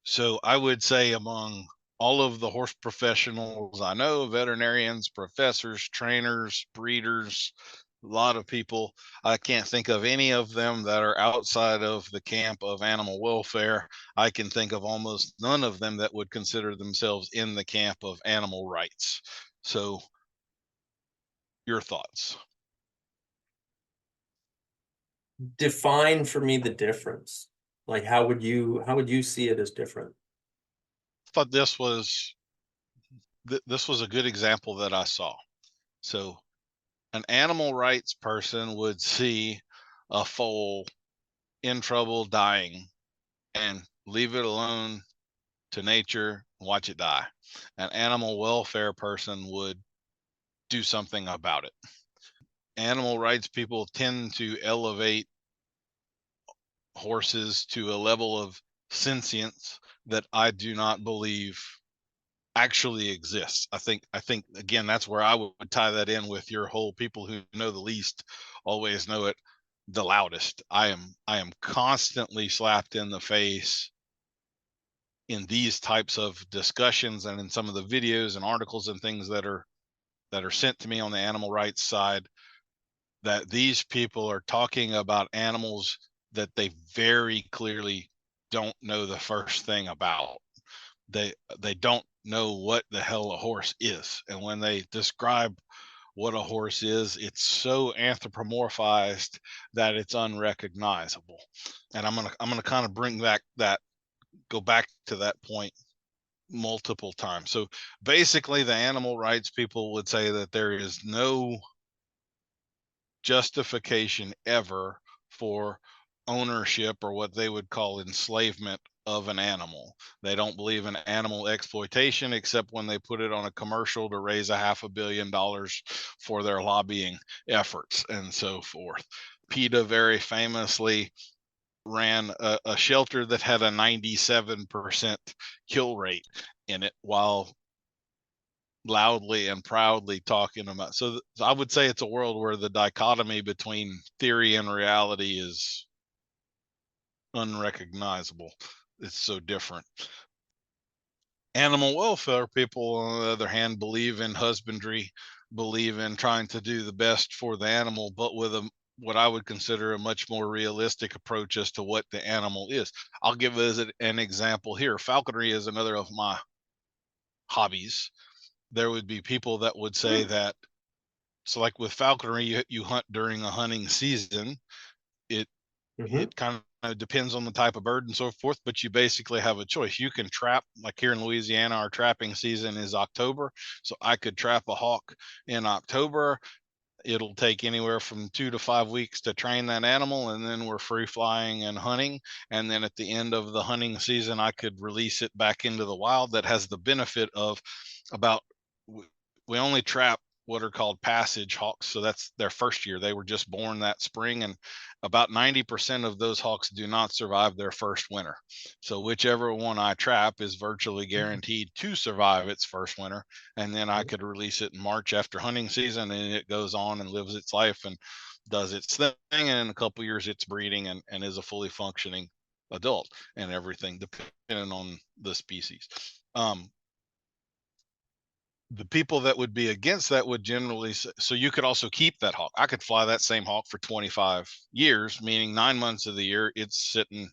So I would say among all of the horse professionals I know, veterinarians, professors, trainers, breeders, a lot of people, I can't think of any of them that are outside of the camp of animal welfare. I can think of almost none of them that would consider themselves in the camp of animal rights. So your thoughts? Define for me the difference. Like, how would you see it as different? I thought this was a good example that I saw. So an animal rights person would see a foal in trouble, dying, and leave it alone to nature, watch it die. An animal welfare person would do something about it. Animal rights people tend to elevate horses to a level of sentience that I do not believe actually exists. I think again, that's where I would tie that in with your whole people who know the least always know it the loudest. I am constantly slapped in the face in these types of discussions and in some of the videos and articles and things that are sent to me on the animal rights side, that these people are talking about animals that they very clearly don't know the first thing about. They don't know what the hell a horse is, and when they describe what a horse is, it's so anthropomorphized that it's unrecognizable. And I'm gonna kind of bring back that, go back to that point multiple times. So basically, the animal rights people would say that there is no justification ever for ownership or what they would call enslavement of an animal. They don't believe in animal exploitation except when they put it on a commercial to raise $500 million for their lobbying efforts and so forth. PETA very famously ran a shelter that had a 97% kill rate in it while loudly and proudly talking about. So I would say it's a world where the dichotomy between theory and reality is unrecognizable. It's so different. Animal welfare people, on the other hand, believe in husbandry, believe in trying to do the best for the animal, but with what I would consider a much more realistic approach as to what the animal is. I'll give as an example here. Falconry is another of my hobbies. There would be people that would say that, so like with falconry, you hunt during a hunting season. It kind of depends on the type of bird and so forth, but you basically have a choice. You can trap, like here in Louisiana, our trapping season is October. So I could trap a hawk in October. It'll take anywhere from 2 to 5 weeks to train that animal, and then we're free flying and hunting. And then at the end of the hunting season, I could release it back into the wild. That has the benefit of about, we only trap what are called passage hawks. So that's their first year. They were just born that spring, and about 90% of those hawks do not survive their first winter. So whichever one I trap is virtually guaranteed to survive its first winter. And then I could release it in March after hunting season, and it goes on and lives its life and does its thing. And in a couple years, it's breeding and is a fully functioning adult and everything, depending on the species. the people that would be against that would generally say, so you could also keep that hawk. I could fly that same hawk for 25 years, meaning 9 months of the year it's sitting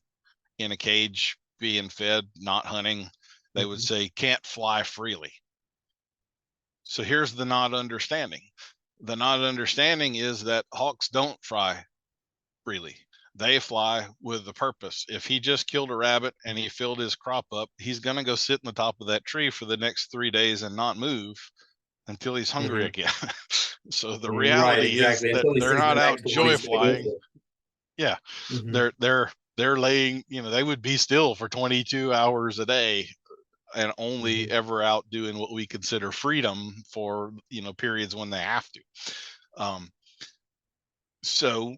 in a cage being fed, not hunting. They would say can't fly freely. So here's the not understanding. The not understanding is that hawks don't fly freely. They fly with a purpose. If he just killed a rabbit and he filled his crop up, he's going to go sit in the top of that tree for the next 3 days and not move until he's hungry again. So the Right, reality is exactly. that Until he they're sees the not out next one joy he's going to go flying. to. Yeah, they're laying, they would be still for 22 hours a day and only ever out doing what we consider freedom for, periods when they have to. So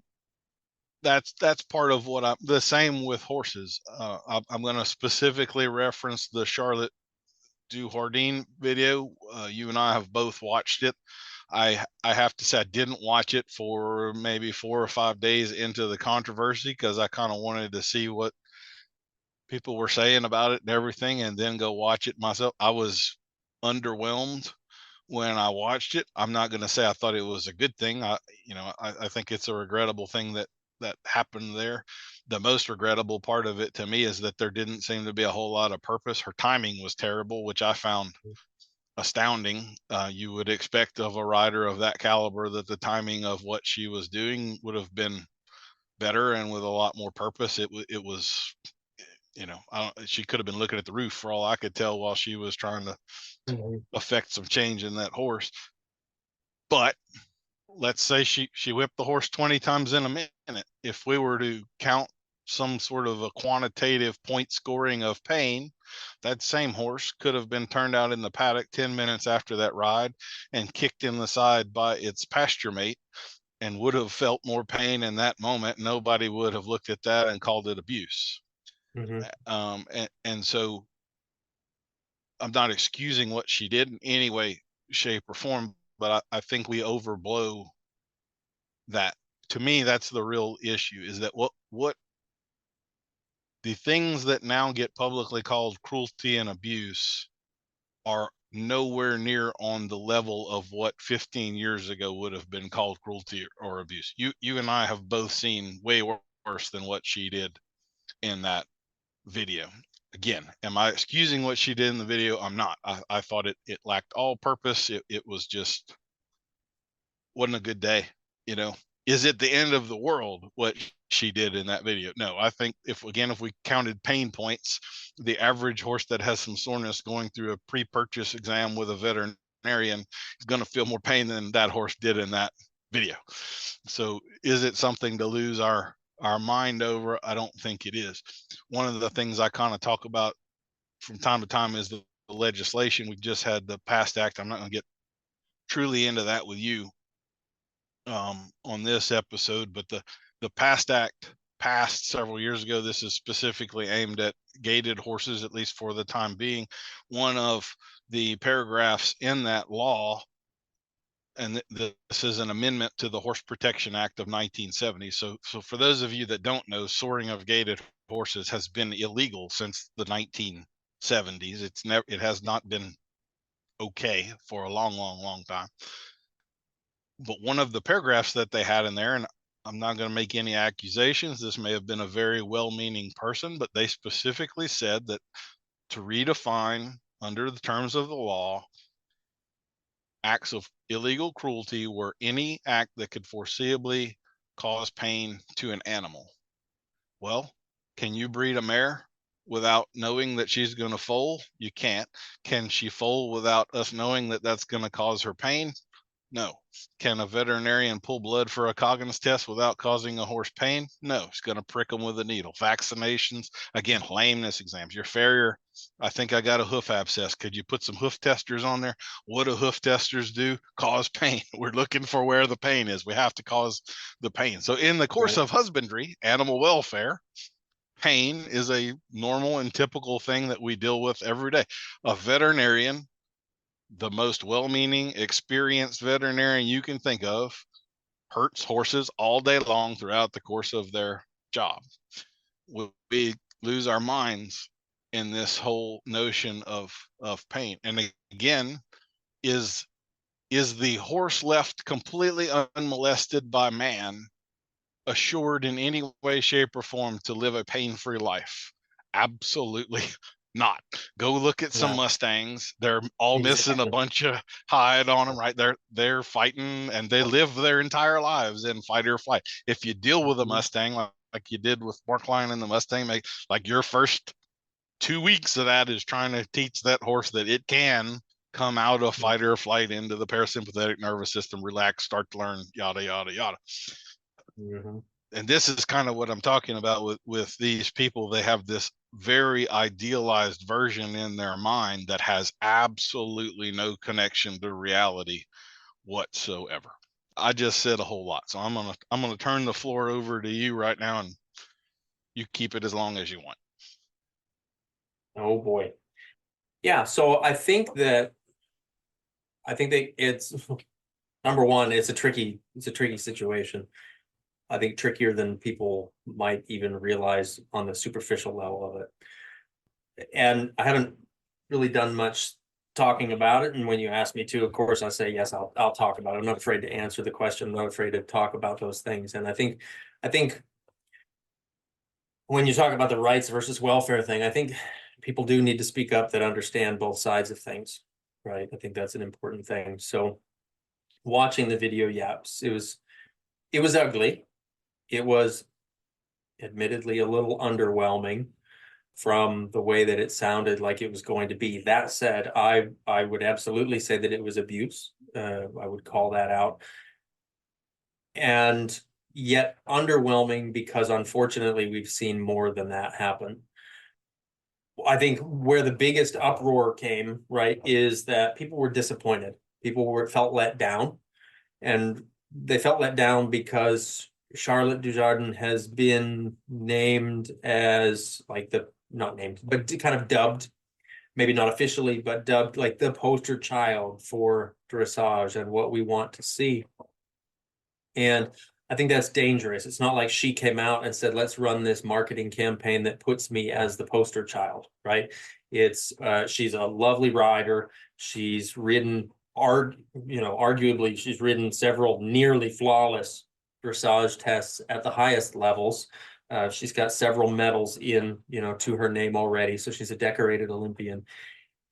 that's part of what I'm the same with horses. I'm going to specifically reference the Charlotte Dujardin video. You and I have both watched it. I have to say I didn't watch it for maybe 4 or 5 days into the controversy because I kind of wanted to see what people were saying about it and everything, and then go watch it myself. I was underwhelmed when I watched it. I'm not going to say I thought it was a good thing. I think it's a regrettable thing that happened there. The most regrettable part of it to me is that there didn't seem to be a whole lot of purpose. Her timing was terrible, which I found astounding. You would expect of a rider of that caliber that the timing of what she was doing would have been better and with a lot more purpose. It was, she could have been looking at the roof for all I could tell while she was trying to affect some change in that horse. But let's say she whipped the horse 20 times in a minute. If we were to count some sort of a quantitative point scoring of pain, that same horse could have been turned out in the paddock 10 minutes after that ride and kicked in the side by its pasture mate and would have felt more pain in that moment. Nobody would have looked at that and called it abuse. And so I'm not excusing what she did in any way, shape, or form, but I think we overblow that. To me, that's the real issue, is that what the things that now get publicly called cruelty and abuse are nowhere near on the level of what 15 years ago would have been called cruelty or abuse. You and I have both seen way worse than what she did in that video. Again, am I excusing what she did in the video? I'm not. I thought it lacked all purpose. It was just wasn't a good day. Is it the end of the world what she did in that video? No. I think if we counted pain points, the average horse that has some soreness going through a pre-purchase exam with a veterinarian is going to feel more pain than that horse did in that video. So is it something to lose our mind over? I don't think it is. One of the things I kind of talk about from time to time is the legislation. We've just had the PAST Act. I'm not going to get truly into that with you on this episode, but the PAST Act passed several years ago. This is specifically aimed at gaited horses, at least for the time being. One of the paragraphs in that law, and this is an amendment to the Horse Protection Act of 1970. So for those of you that don't know, soring of gaited horses has been illegal since the 1970s. It has not been okay for a long time. But one of the paragraphs that they had in there, and I'm not going to make any accusations, this may have been a very well-meaning person, but they specifically said that to redefine under the terms of the law, acts of illegal cruelty were any act that could foreseeably cause pain to an animal. Well, can you breed a mare without knowing that she's going to foal? You can't. Can she foal without us knowing that that's going to cause her pain? No. Can a veterinarian pull blood for a Coggins test without causing a horse pain? No. He's going to prick them with a needle. Vaccinations, again, lameness exams. Your farrier, I think I got a hoof abscess. Could you put some hoof testers on there? What do hoof testers do? Cause pain. We're looking for where the pain is. We have to cause the pain. So in the course of husbandry, animal welfare, pain is a normal and typical thing that we deal with every day. A veterinarian, the most well-meaning, experienced veterinarian you can think of, hurts horses all day long throughout the course of their job. We lose our minds in this whole notion of pain. And again, is the horse left completely unmolested by man assured in any way, shape, or form to live a pain-free life? Absolutely not. Go look at some No, Mustangs. They're all missing a exactly. bunch of hide on them, right? They're fighting, and they live their entire lives in fight or flight. If you deal with a Mustang like you did with Markline and the Mustang, like your first 2 weeks of that is trying to teach that horse that it can come out of fight or flight into the parasympathetic nervous system, relax, start to learn, yada, yada, yada. Mm-hmm. And this is kind of what I'm talking about with these people. They have this very idealized version in their mind that has absolutely no connection to reality whatsoever. I just said a whole lot, so I'm gonna turn the floor over to you right now, and you keep it as long as you want. Oh boy. Yeah, so I think that it's number one, it's a tricky situation. I think trickier than people might even realize on the superficial level of it. And I haven't really done much talking about it. And when you ask me to, of course, I say, yes, I'll talk about it. I'm not afraid to answer the question. I'm not afraid to talk about those things. And I think when you talk about the rights versus welfare thing, I think people do need to speak up that understand both sides of things, right? I think that's an important thing. So watching the video, it was ugly. It was admittedly a little underwhelming from the way that it sounded like it was going to be. That said, I would absolutely say that it was abuse. I would call that out. And yet underwhelming because unfortunately we've seen more than that happen. I think where the biggest uproar came, right, is that people were disappointed. People felt let down, and they felt let down because Charlotte Dujardin has been named as not named, but kind of dubbed, maybe not officially, but dubbed like the poster child for dressage and what we want to see. And I think that's dangerous. It's not like she came out and said, let's run this marketing campaign that puts me as the poster child, right? It's she's a lovely rider. She's ridden, arguably, she's ridden several nearly flawless dressage tests at the highest levels. She's got several medals to her name already. So she's a decorated Olympian.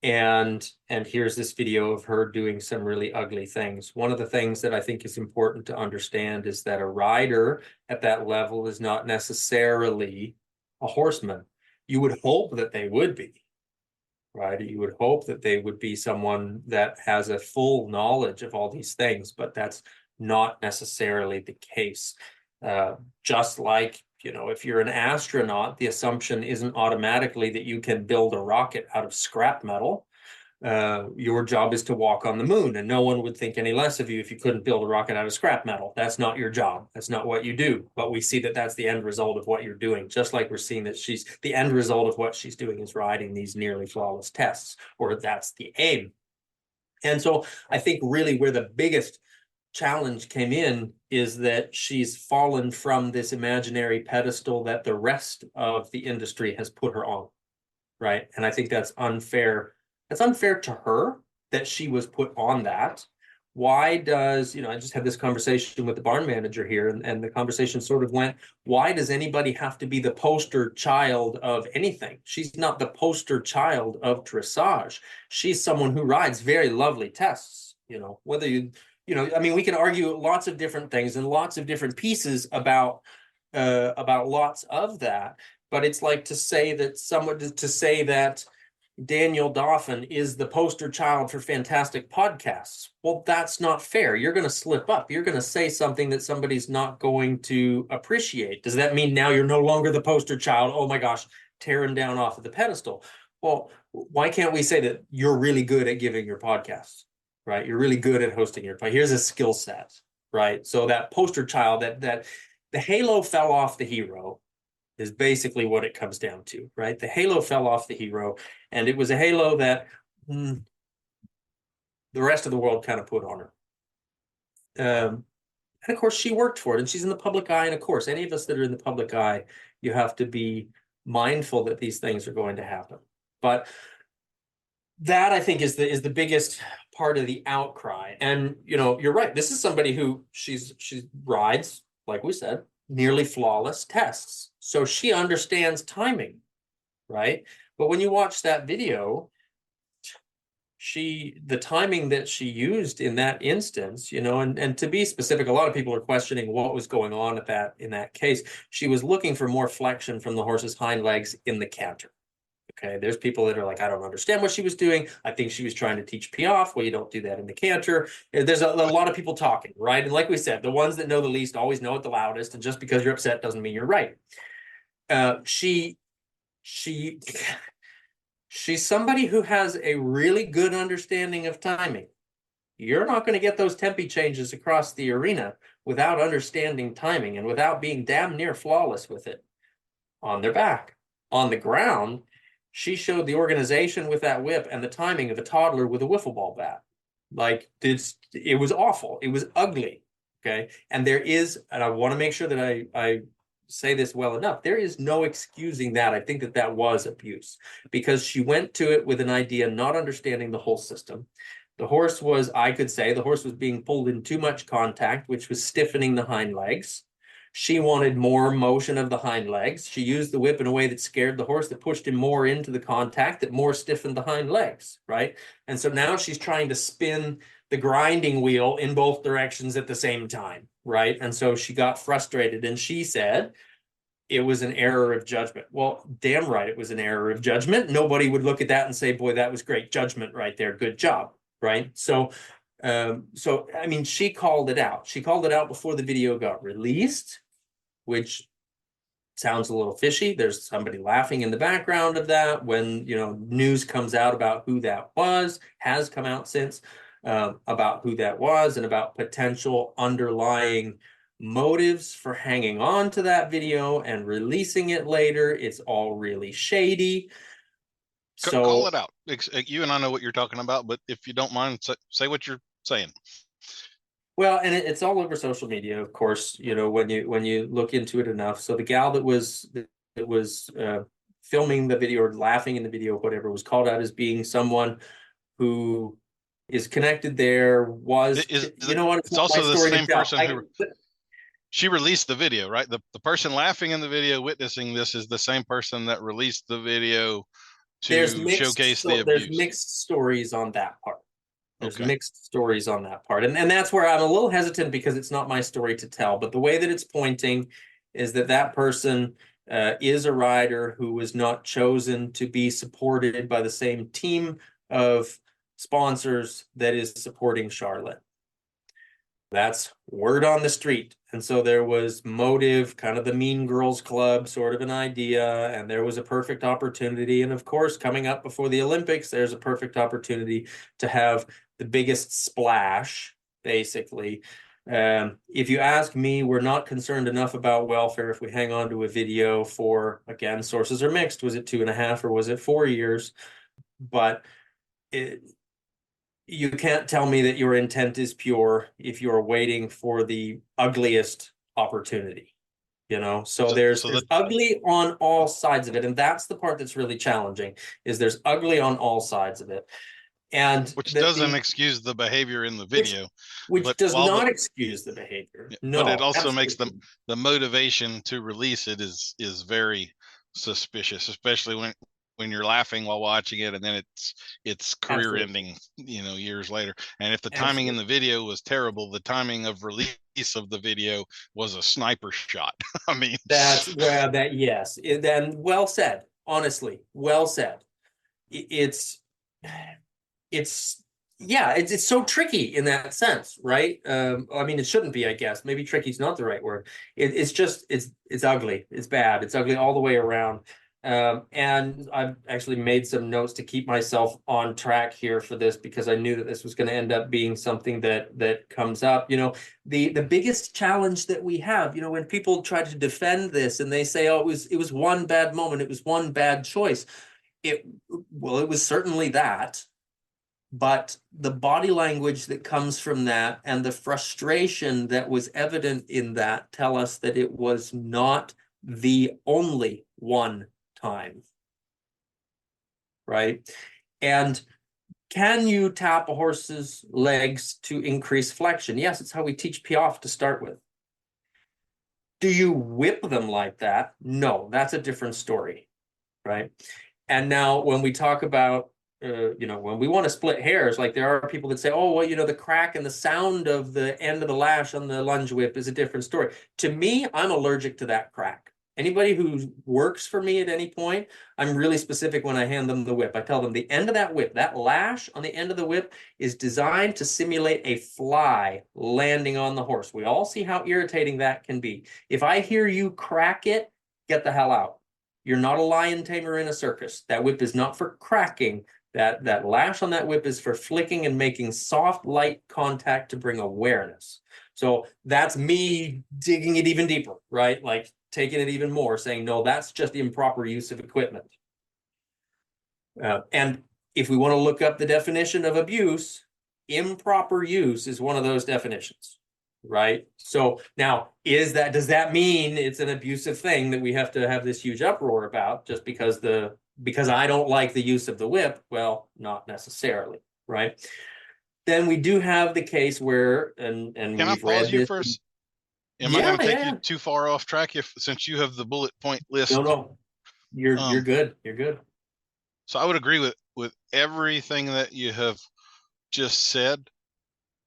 And here's this video of her doing some really ugly things. One of the things that I think is important to understand is that a rider at that level is not necessarily a horseman. You would hope that they would be, right? You would hope that they would be someone that has a full knowledge of all these things, but that's not necessarily the case. Just like, if you're an astronaut, the assumption isn't automatically that you can build a rocket out of scrap metal. Your job is to walk on the moon, and no one would think any less of you if you couldn't build a rocket out of scrap metal. That's not your job. That's not what you do. But we see that that's the end result of what you're doing, just like we're seeing that the end result of what she's doing is riding these nearly flawless tests, or that's the aim. And so I think really where the biggest challenge came in is that she's fallen from this imaginary pedestal that the rest of the industry has put her on, right? And I think that's unfair. That's unfair to her that she was put on that. Why does, I just had this conversation with the barn manager here, and the conversation sort of went, why does anybody have to be the poster child of anything? She's not the poster child of dressage. She's someone who rides very lovely tests, whether we can argue lots of different things and lots of different pieces about lots of that, but it's like to say that Daniel Dauphin is the poster child for fantastic podcasts. Well, that's not fair. You're going to slip up. You're going to say something that somebody's not going to appreciate. Does that mean now you're no longer the poster child? Oh my gosh, tearing down off of the pedestal. Well, why can't we say that you're really good at giving your podcasts? Right? You're really good at hosting your podcast. Here's a skill set, right? So that poster child, that the halo fell off the hero is basically what it comes down to, right? The halo fell off the hero, and it was a halo that the rest of the world kind of put on her. And of course, she worked for it, and she's in the public eye. And of course, any of us that are in the public eye, you have to be mindful that these things are going to happen. But that, I think, is the biggest part of the outcry. And you're right. This is somebody who she rides, like we said, nearly flawless tests. So she understands timing, right? But when you watch that video, the timing that she used in that instance, and to be specific, a lot of people are questioning what was going on in that case. She was looking for more flexion from the horse's hind legs in the canter. Okay, there's people that are like, I don't understand what she was doing. I think she was trying to teach piaffe. Well, you don't do that in the canter. There's a lot of people talking, right? And like we said, the ones that know the least always know it the loudest. And just because you're upset doesn't mean you're right. She's somebody who has a really good understanding of timing. You're not going to get those tempi changes across the arena without understanding timing and without being damn near flawless with it. On their back, on the ground, she showed the organization with that whip and the timing of a toddler with a wiffle ball bat. Like, it was awful. It was ugly. Okay. And I want to make sure that I say this well enough. There is no excusing that. I think that was abuse, because she went to it with an idea, not understanding the whole system. I could say the horse was being pulled in too much contact, which was stiffening the hind legs. She wanted more motion of the hind legs. She used the whip in a way that scared the horse, that pushed him more into the contact, that more stiffened the hind legs, right? And so now she's trying to spin the grinding wheel in both directions at the same time, right? And so she got frustrated, and she said it was an error of judgment. Well, damn right, it was an error of judgment. Nobody would look at that and say, boy, that was great judgment right there. Good job, right? So I mean, she called it out. She called it out before the video got released, which sounds a little fishy. There's somebody laughing in the background of that when, news comes out about who that has come out since, about who that was and about potential underlying motives for hanging on to that video and releasing it later. It's all really shady. So call it out. You and I know what you're talking about, but if you don't mind, say what you're saying. Well, and it's all over social media, of course, when you look into it enough. So the gal that was filming the video or laughing in the video, whatever, was called out as being someone who is connected there, it's also the same person she released the video, right? The person laughing in the video, witnessing this, is the same person that released the video to showcase the abuse. There's mixed stories on that part. There's mixed stories on that part. And that's where I'm a little hesitant, because it's not my story to tell. But the way that it's pointing is that person is a rider who was not chosen to be supported by the same team of sponsors that is supporting Charlotte. That's word on the street. And so there was motive, kind of the Mean Girls Club sort of an idea, and there was a perfect opportunity. And of course, coming up before the Olympics, there's a perfect opportunity to have the biggest splash, basically. If you ask me, we're not concerned enough about welfare if we hang on to a video for, again, sources are mixed. Was it 2.5 or was it 4 years? But you can't tell me that your intent is pure if you're waiting for the ugliest opportunity, So there's ugly on all sides of it. And that's the part that's really challenging, is there's ugly on all sides of it. And which doesn't excuse the behavior in the video. Which does not excuse the behavior. No, but it also makes the motivation to release it is very suspicious, especially when you're laughing while watching it, and then it's career ending, years later. And if the timing in the video was terrible, the timing of release of the video was a sniper shot. I mean, yes. Then well said, honestly, well said. It's so tricky in that sense, right? I mean, it shouldn't be, I guess. Maybe tricky is not the right word. It's ugly. It's bad. It's ugly all the way around. And I've actually made some notes to keep myself on track here for this, because I knew that this was going to end up being something that comes up. The biggest challenge that we have, when people try to defend this and they say, oh, it was one bad moment, it was one bad choice. It was certainly that. But the body language that comes from that and the frustration that was evident in that tell us that it was not the only one time, right? And Can you tap a horse's legs to increase flexion? Yes, it's how we teach piaffe to start with. Do you whip them like that? No, that's a different story, right? And now when we talk about, when we want to split hairs, like there are people that say, oh, well, the crack and the sound of the end of the lash on the lunge whip is a different story. To me, I'm allergic to that crack. Anybody who works for me at any point, I'm really specific when I hand them the whip. I tell them the end of that whip, that lash on the end of the whip is designed to simulate a fly landing on the horse. We all see how irritating that can be. If I hear you crack it, get the hell out. You're not a lion tamer in a circus. That whip is not for cracking. That lash on that whip is for flicking and making soft, light contact to bring awareness. So that's me digging it even deeper, right? Like taking it even more, saying, no, that's just the improper use of equipment. And if we want to look up the definition of abuse, improper use is one of those definitions, right? So now, does that mean it's an abusive thing that we have to have this huge uproar about just because I don't like the use of the whip? Well, not necessarily, right? Then we do have the case where, and Can I we've pause read you this. first? Am I going to take you too far off track since you have the bullet point list? No, you're good. You're good. So I would agree with everything that you have just said.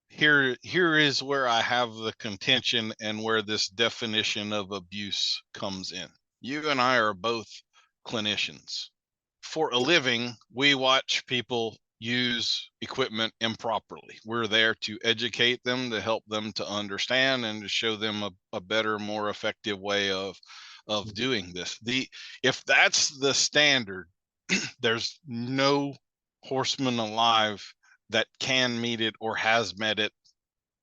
Here is where I have the contention and where this definition of abuse comes in. You and I are both clinicians. For a living, we watch people use equipment improperly. We're there to educate them, to help them to understand, and to show them a better, more effective way of doing this. If that's the standard, there's no horseman alive that can meet it or has met it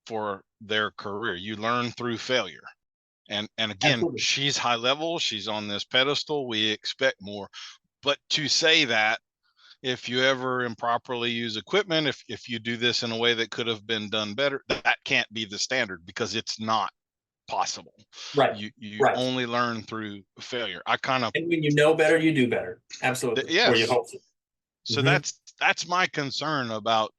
for their career. You learn through failure. And again, absolutely. She's high level, she's on this pedestal, we expect more. But to say that if you ever improperly use equipment, if you do this in a way that could have been done better, that can't be the standard, because it's not possible. Right. You only learn through failure. And when you know better, you do better. Absolutely. Yes. Or you hope so. So that's my concern about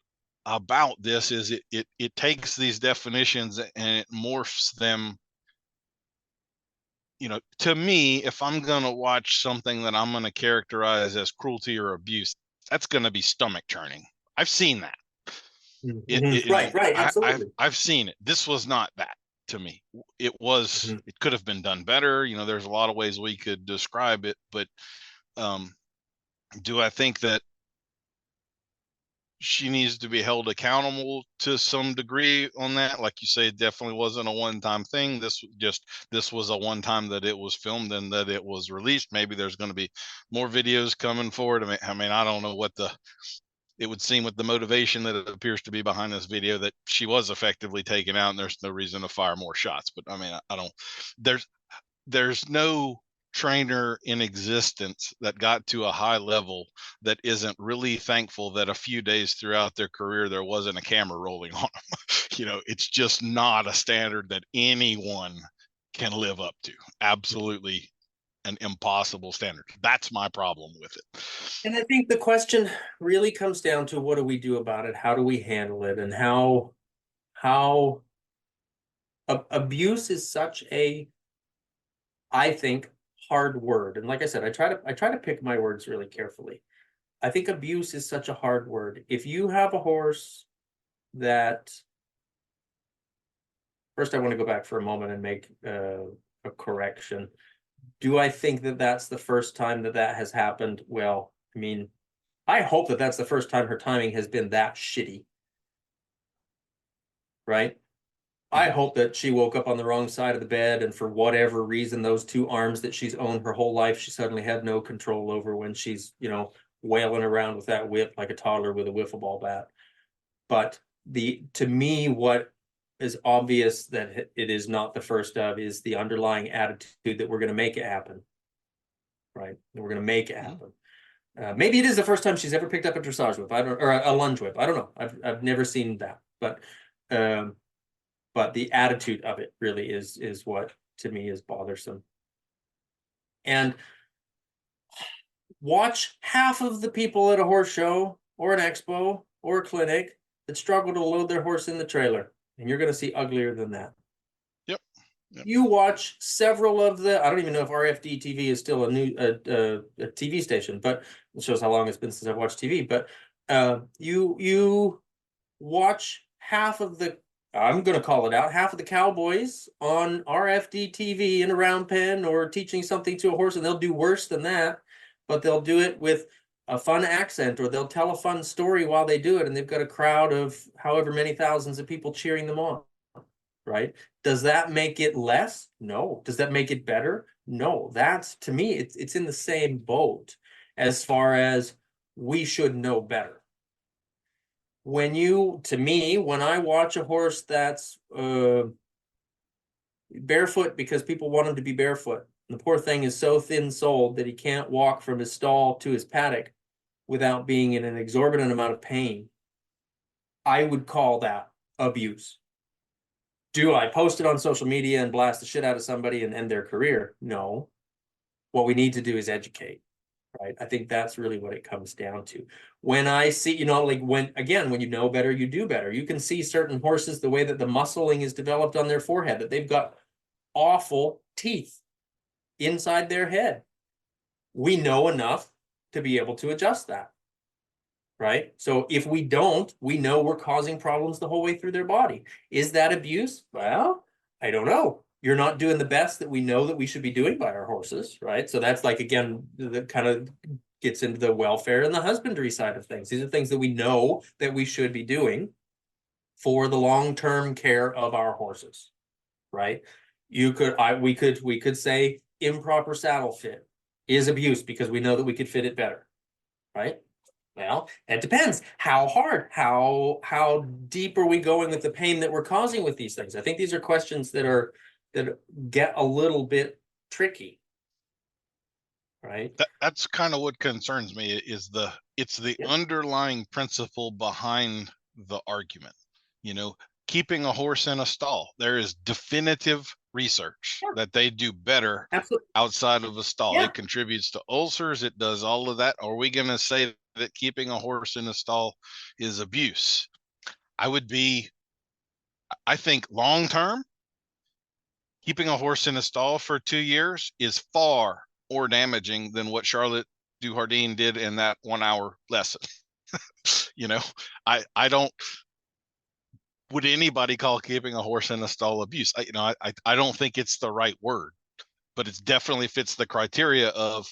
this, is it takes these definitions and it morphs them. To me, if I'm going to watch something that I'm going to characterize as cruelty or abuse, that's going to be stomach churning. I've seen that. Right. Absolutely. I've seen it. This was not that to me. It was, it could have been done better. There's a lot of ways we could describe it, but do I think that she needs to be held accountable to some degree on that? Like you say, it definitely wasn't a one-time thing. This was a one time that it was filmed and that it was released. Maybe there's going to be more videos coming forward. I mean, I don't know what it would seem with the motivation that it appears to be behind this video, that she was effectively taken out and there's no reason to fire more shots. But I mean, I don't, there's no trainer in existence that got to a high level that isn't really thankful that a few days throughout their career there wasn't a camera rolling on them. It's just not a standard that anyone can live up to. Absolutely an impossible standard. That's my problem with it. And I think the question really comes down to, what do we do about it? How do we handle it? And how abuse is such a, I think, hard word. And like I said, I try to pick my words really carefully. I think abuse is such a hard word. If you have a horse that, first I want to go back for a moment and make a correction. Do I think that that's the first time that has happened? Well, I mean, I hope that that's the first time her timing has been that shitty. Right? I hope that she woke up on the wrong side of the bed, and for whatever reason, those two arms that she's owned her whole life, she suddenly had no control over when she's, wailing around with that whip like a toddler with a wiffle ball bat. But to me, what is obvious that it is not the first of is the underlying attitude that we're going to make it happen. Right? We're going to make it happen. Maybe it is the first time she's ever picked up a dressage whip, or a lunge whip. I don't know. I've never seen that, but the attitude of it really is what to me is bothersome. And watch half of the people at a horse show or an expo or a clinic that struggle to load their horse in the trailer, and you're going to see uglier than that. Yep. You watch several of the, I don't even know if RFD TV is still a new a TV station, but it shows how long it's been since I've watched TV. But you watch half of the, I'm going to call it out, half of the cowboys on RFD TV in a round pen or teaching something to a horse, and they'll do worse than that, but they'll do it with a fun accent, or they'll tell a fun story while they do it, and they've got a crowd of however many thousands of people cheering them on. Right? Does that make it less? No. Does that make it better? No. That's, to me, it's in the same boat as far as we should know better. When I watch a horse that's barefoot because people want him to be barefoot, and the poor thing is so thin-soled that he can't walk from his stall to his paddock without being in an exorbitant amount of pain, I would call that abuse. Do I post it on social media and blast the shit out of somebody and end their career? No. What we need to do is educate, right? I think that's really what it comes down to. When I see, like when you know better, you do better. You can see certain horses, the way that the muscling is developed on their forehead, that they've got awful teeth inside their head. We know enough to be able to adjust that. Right? So if we don't, we know we're causing problems the whole way through their body. Is that abuse? Well, I don't know. You're not doing the best that we know that we should be doing by our horses, right? So that's like, again, that kind of gets into the welfare and the husbandry side of things. These are things that we know that we should be doing for the long-term care of our horses, right? We could say improper saddle fit is abuse because we know that we could fit it better, right? Well, it depends. How hard, how deep are we going with the pain that we're causing with these things? I think these are questions that get a little bit tricky, right? That's kind of what concerns me is it's the underlying principle behind the argument. Keeping a horse in a stall. There is definitive research that they do better outside of a stall. Yeah. It contributes to ulcers. It does all of that. Are we going to say that keeping a horse in a stall is abuse? I think long term, keeping a horse in a stall for 2 years is far more damaging than what Charlotte Dujardin did in that 1 hour lesson. I don't. Would anybody call keeping a horse in a stall abuse? I don't think it's the right word, but it definitely fits the criteria of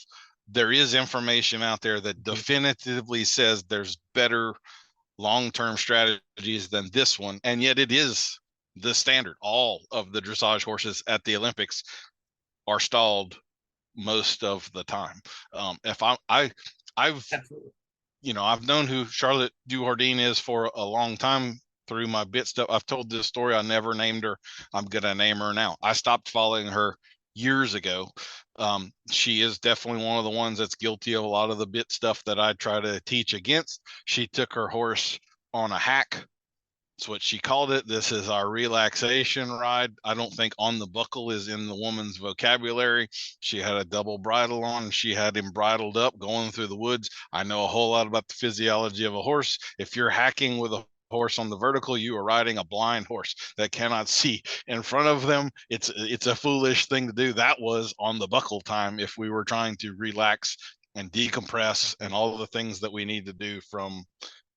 there is information out there that definitively says there's better long-term strategies than this one, and yet it is the standard. All of the dressage horses at the Olympics are stalled most of the time. I've known who Charlotte Dujardin is for a long time through my bit stuff. I've told this story. I never named her. I'm gonna name her now. I stopped following her years ago. She is definitely one of the ones that's guilty of a lot of the bit stuff that I try to teach against. She took her horse on a hack. That's what she called it. This is our relaxation ride. I don't think on the buckle is in the woman's vocabulary. She had a double bridle on. She had him bridled up going through the woods. I know a whole lot about the physiology of a horse. If you're hacking with a horse on the vertical, you are riding a blind horse that cannot see in front of them. It's a foolish thing to do. That was on the buckle time if we were trying to relax and decompress and all of the things that we need to do from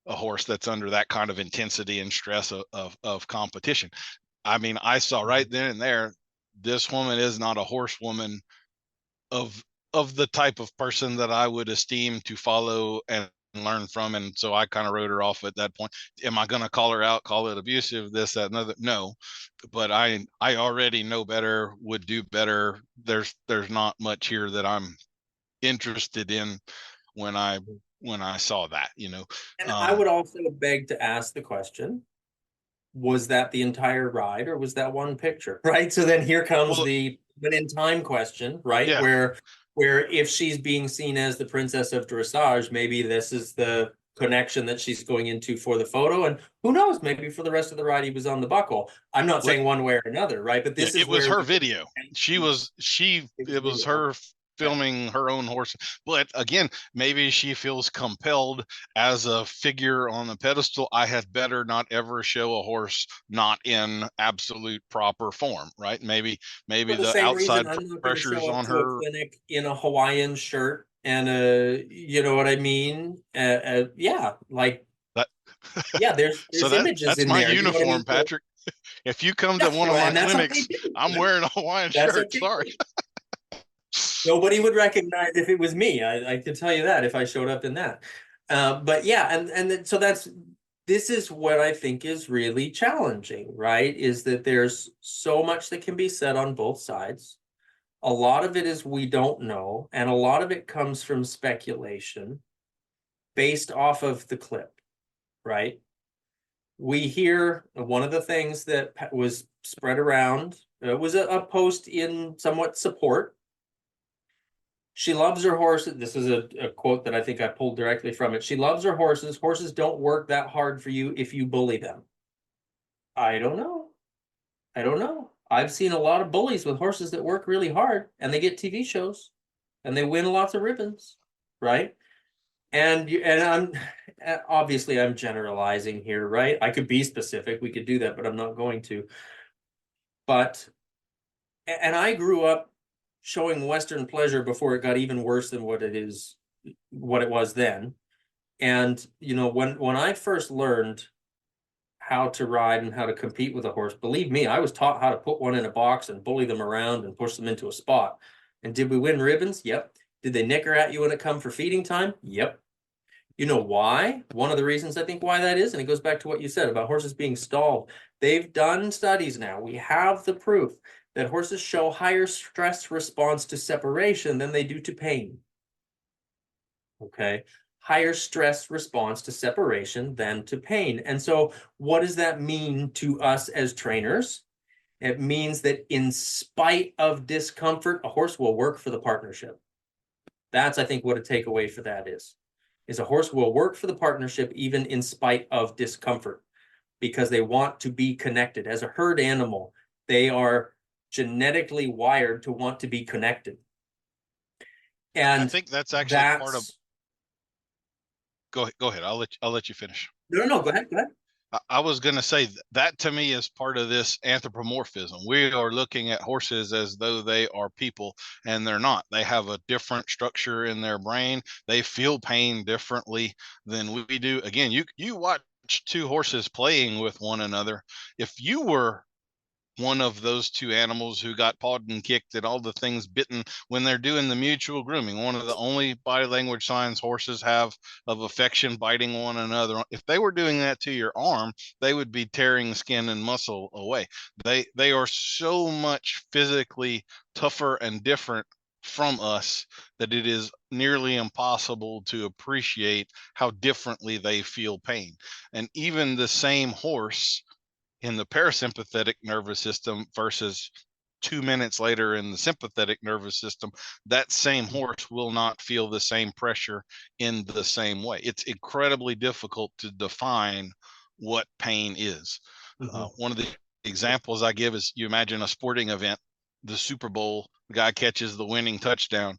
a horse that's under that kind of intensity and stress of competition. I mean, I saw right then and there, this woman is not a horsewoman of the type of person that I would esteem to follow and learn from. And so I kind of wrote her off at that point. Am I going to call her out, call it abusive, this, that, another? No, but I already know better, would do better. There's not much here that I'm interested in when I saw that, And I would also beg to ask the question, was that the entire ride or was that one picture? Right. So then here comes the in time question, right? Yeah. Where if she's being seen as the princess of dressage, maybe this is the connection that she's going into for the photo. And who knows, maybe for the rest of the ride, he was on the buckle. I'm not saying one way or another, right? But this is it was her video. It was her filming her own horse. But again, maybe she feels compelled as a figure on the pedestal. I had better not ever show a horse not in absolute proper form, right? Maybe For the the same reason, outside I'm not going to pressures show up on to a her. clinic in a Hawaiian shirt and you know what I mean? Yeah, like, That, yeah, so there's images that's in my there. You know what I mean? uniform, So, Patrick. If you come to yeah, one of well, my and that's okay clinics, too. I'm wearing a Hawaiian That's shirt. okay Sorry. too. Nobody would recognize if it was me. I can tell you that if I showed up in that. But yeah, so this is what I think is really challenging, right? Is that there's so much that can be said on both sides. A lot of it is we don't know, and a lot of it comes from speculation based off of the clip, right? We hear one of the things that was spread around was a post in somewhat support. She loves her horses. This is a quote that I think I pulled directly from it. She loves her horses. Horses don't work that hard for you if you bully them. I don't know. I don't know. I've seen a lot of bullies with horses that work really hard and they get TV shows and they win lots of ribbons, right? And I'm generalizing here, right? I could be specific. We could do that, but I'm not going to. But and I grew up showing Western pleasure before it got even worse than what it was then. And you know, when I first learned how to ride and how to compete with a horse, believe me, I was taught how to put one in a box and bully them around and push them into a spot. And did we win ribbons? Yep. Did they nicker at you when it come for feeding time? Yep. You know why? One of the reasons I think why that is, and it goes back to what you said about horses being stalled. They've done studies now. We have the proof that horses show higher stress response to separation than they do to pain. Okay. Higher stress response to separation than to pain. And so what does that mean to us as trainers? It means that in spite of discomfort, a horse will work for the partnership. That's, I think, what a takeaway for that is a horse will work for the partnership even in spite of discomfort because they want to be connected. As a herd animal, they are genetically wired to want to be connected. And I think that's actually part of. Go ahead. I'll let you finish. No. Go ahead. I was going to say that to me is part of this anthropomorphism. We are looking at horses as though they are people, and they're not. They have a different structure in their brain. They feel pain differently than we do. Again, you watch two horses playing with one another. If you were one of those two animals who got pawed and kicked and all the things bitten when they're doing the mutual grooming, one of the only body language signs horses have of affection, biting one another. If they were doing that to your arm, they would be tearing skin and muscle away. They are so much physically tougher and different from us that it is nearly impossible to appreciate how differently they feel pain. And even the same horse in the parasympathetic nervous system versus 2 minutes later in the sympathetic nervous system, that same horse will not feel the same pressure in the same way. It's incredibly difficult to define what pain is. One of the examples I give is you imagine a sporting event, the Super Bowl, the guy catches the winning touchdown.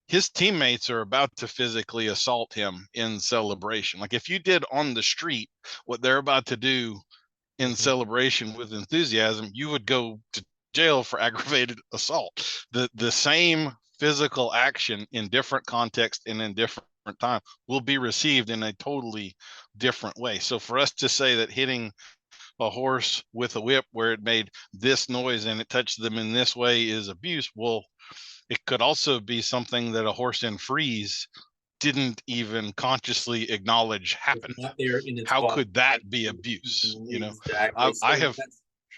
His teammates are about to physically assault him in celebration. Like if you did on the street what they're about to do in celebration with enthusiasm, you would go to jail for aggravated assault. The same physical action in different context and in different time will be received in a totally different way. So for us to say that hitting a horse with a whip where it made this noise and it touched them in this way is abuse, well, it could also be something that a horse in freeze didn't even consciously acknowledge happened. How could that be abuse? You know, exactly.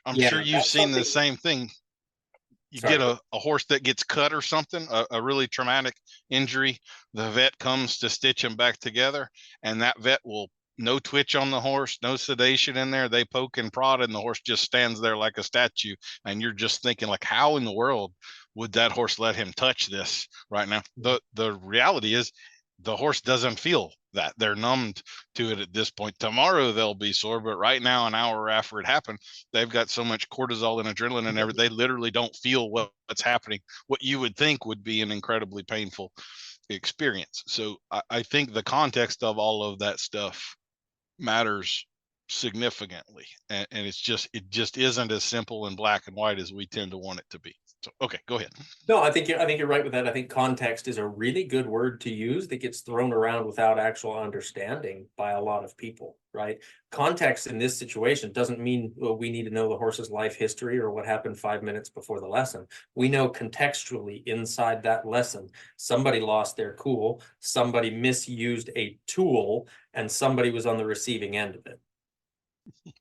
I'm sure you've seen the same thing. You get a horse that gets cut or something, a really traumatic injury. The vet comes to stitch them back together, and that vet will no twitch on the horse, no sedation in there. They poke and prod, and the horse just stands there like a statue. And you're just thinking, like, how in the world would that horse let him touch this right now? The reality is, the horse doesn't feel that. They're numbed to it at this point. Tomorrow they'll be sore, but right now, an hour after it happened, they've got so much cortisol and adrenaline and everything, they literally don't feel what's happening. What you would think would be an incredibly painful experience. So I think the context of all of that stuff matters significantly, and it just isn't as simple and black and white as we tend to want it to be. So okay, go ahead. No, I think you're right with that. I think context is a really good word to use that gets thrown around without actual understanding by a lot of people, right? Context in this situation doesn't mean, well, we need to know the horse's life history or what happened 5 minutes before the lesson. We know contextually inside that lesson, somebody lost their cool, somebody misused a tool, and somebody was on the receiving end of it.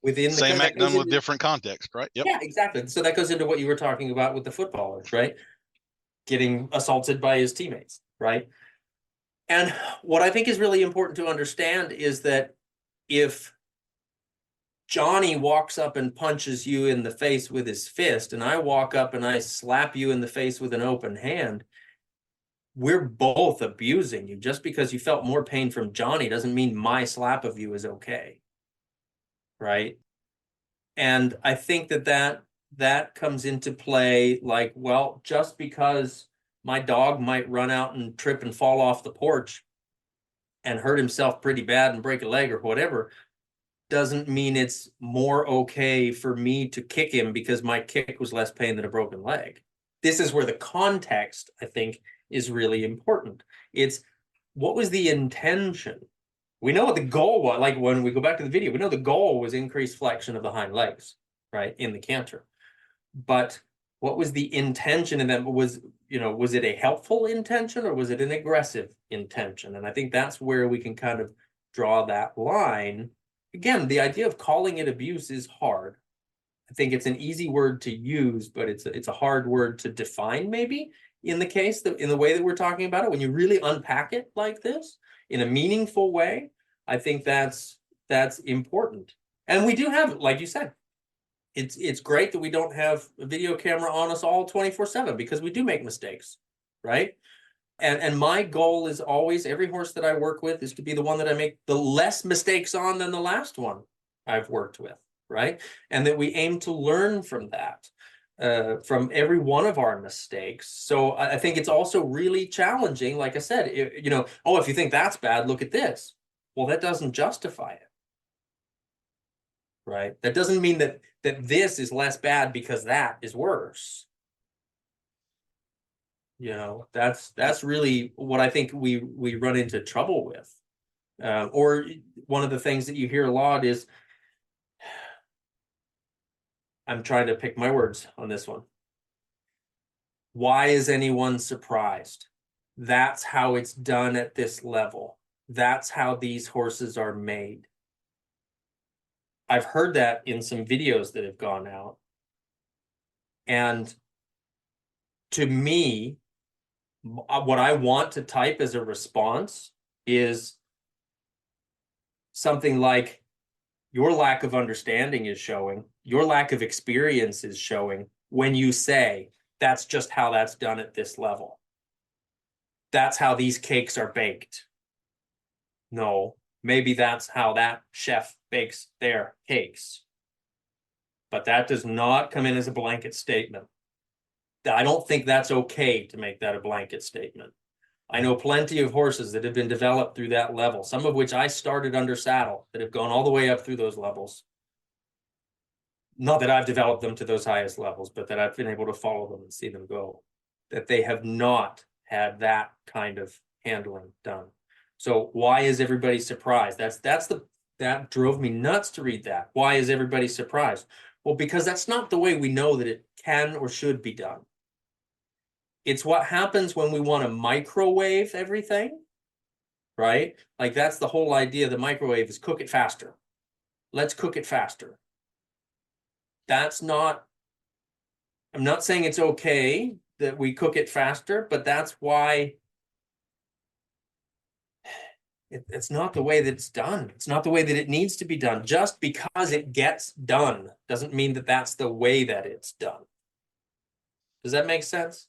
Within the same act done with different context, right? Yep. Yeah, exactly. So that goes into what you were talking about with the footballers, right? Getting assaulted by his teammates, right? And what I think is really important to understand is that if Johnny walks up and punches you in the face with his fist, and I walk up and I slap you in the face with an open hand, we're both abusing you. Just because you felt more pain from Johnny doesn't mean my slap of you is okay, right? And I think that comes into play, like, well, just because my dog might run out and trip and fall off the porch and hurt himself pretty bad and break a leg or whatever, doesn't mean it's more okay for me to kick him because my kick was less pain than a broken leg. This is where the context, I think, is really important. It's what was the intention? We know what the goal was. Like when we go back to the video, we know the goal was increased flexion of the hind legs, right, in the canter. But what was the intention? And then was it a helpful intention or was it an aggressive intention? And I think that's where we can kind of draw that line. Again, the idea of calling it abuse is hard. I think it's an easy word to use, but it's a hard word to define, maybe, in the case, in the way that we're talking about it. When you really unpack it like this in a meaningful way, I think that's important. And we do have, like you said, it's great that we don't have a video camera on us all 24/7 because we do make mistakes, right? And my goal is always, every horse that I work with is to be the one that I make the less mistakes on than the last one I've worked with, right? And that we aim to learn from that, from every one of our mistakes. So I think it's also really challenging. Like I said, if you think that's bad, look at this. Well, that doesn't justify it, right? That doesn't mean that this is less bad because that is worse. That's really what I think we run into trouble with. Or one of the things that you hear a lot is, I'm trying to pick my words on this one. Why is anyone surprised? That's how it's done at this level. That's how these horses are made. I've heard that in some videos that have gone out. And to me, what I want to type as a response is something like, your lack of understanding is showing, your lack of experience is showing when you say, that's just how that's done at this level. That's how these cakes are baked. No, maybe that's how that chef bakes their cakes. But that does not come in as a blanket statement. I don't think that's okay to make that a blanket statement. I know plenty of horses that have been developed through that level, some of which I started under saddle, that have gone all the way up through those levels. Not that I've developed them to those highest levels, but that I've been able to follow them and see them go. That they have not had that kind of handling done. So why is everybody surprised? That drove me nuts to read that. Why is everybody surprised? Well, because that's not the way we know that it can or should be done. It's what happens when we want to microwave everything, right? Like that's the whole idea of the microwave, is cook it faster. Let's cook it faster. I'm not saying it's okay that we cook it faster, but that's why it's not the way that it's done. It's not the way that it needs to be done. Just because it gets done doesn't mean that that's the way that it's done. Does that make sense?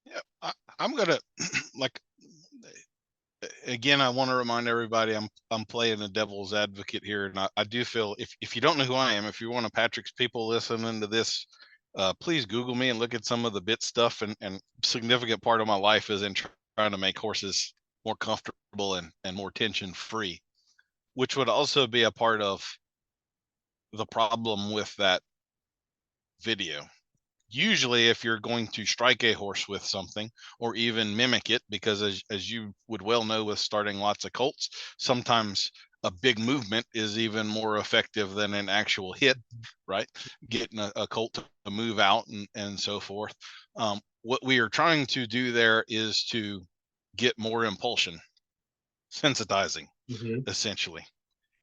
Yeah, I'm gonna like again, I want to remind everybody I'm playing the devil's advocate here, and I do feel if you don't know who I am, if you're one of Patrick's people listening to this, please Google me and look at some of the bit stuff. And significant part of my life is in trying to make horses more comfortable and more tension free, which would also be a part of the problem with that video. Usually, if you're going to strike a horse with something or even mimic it, because as you would well know with starting lots of colts, sometimes a big movement is even more effective than an actual hit, right? Getting a colt to move out and so forth. What we are trying to do there is to get more impulsion, sensitizing, essentially.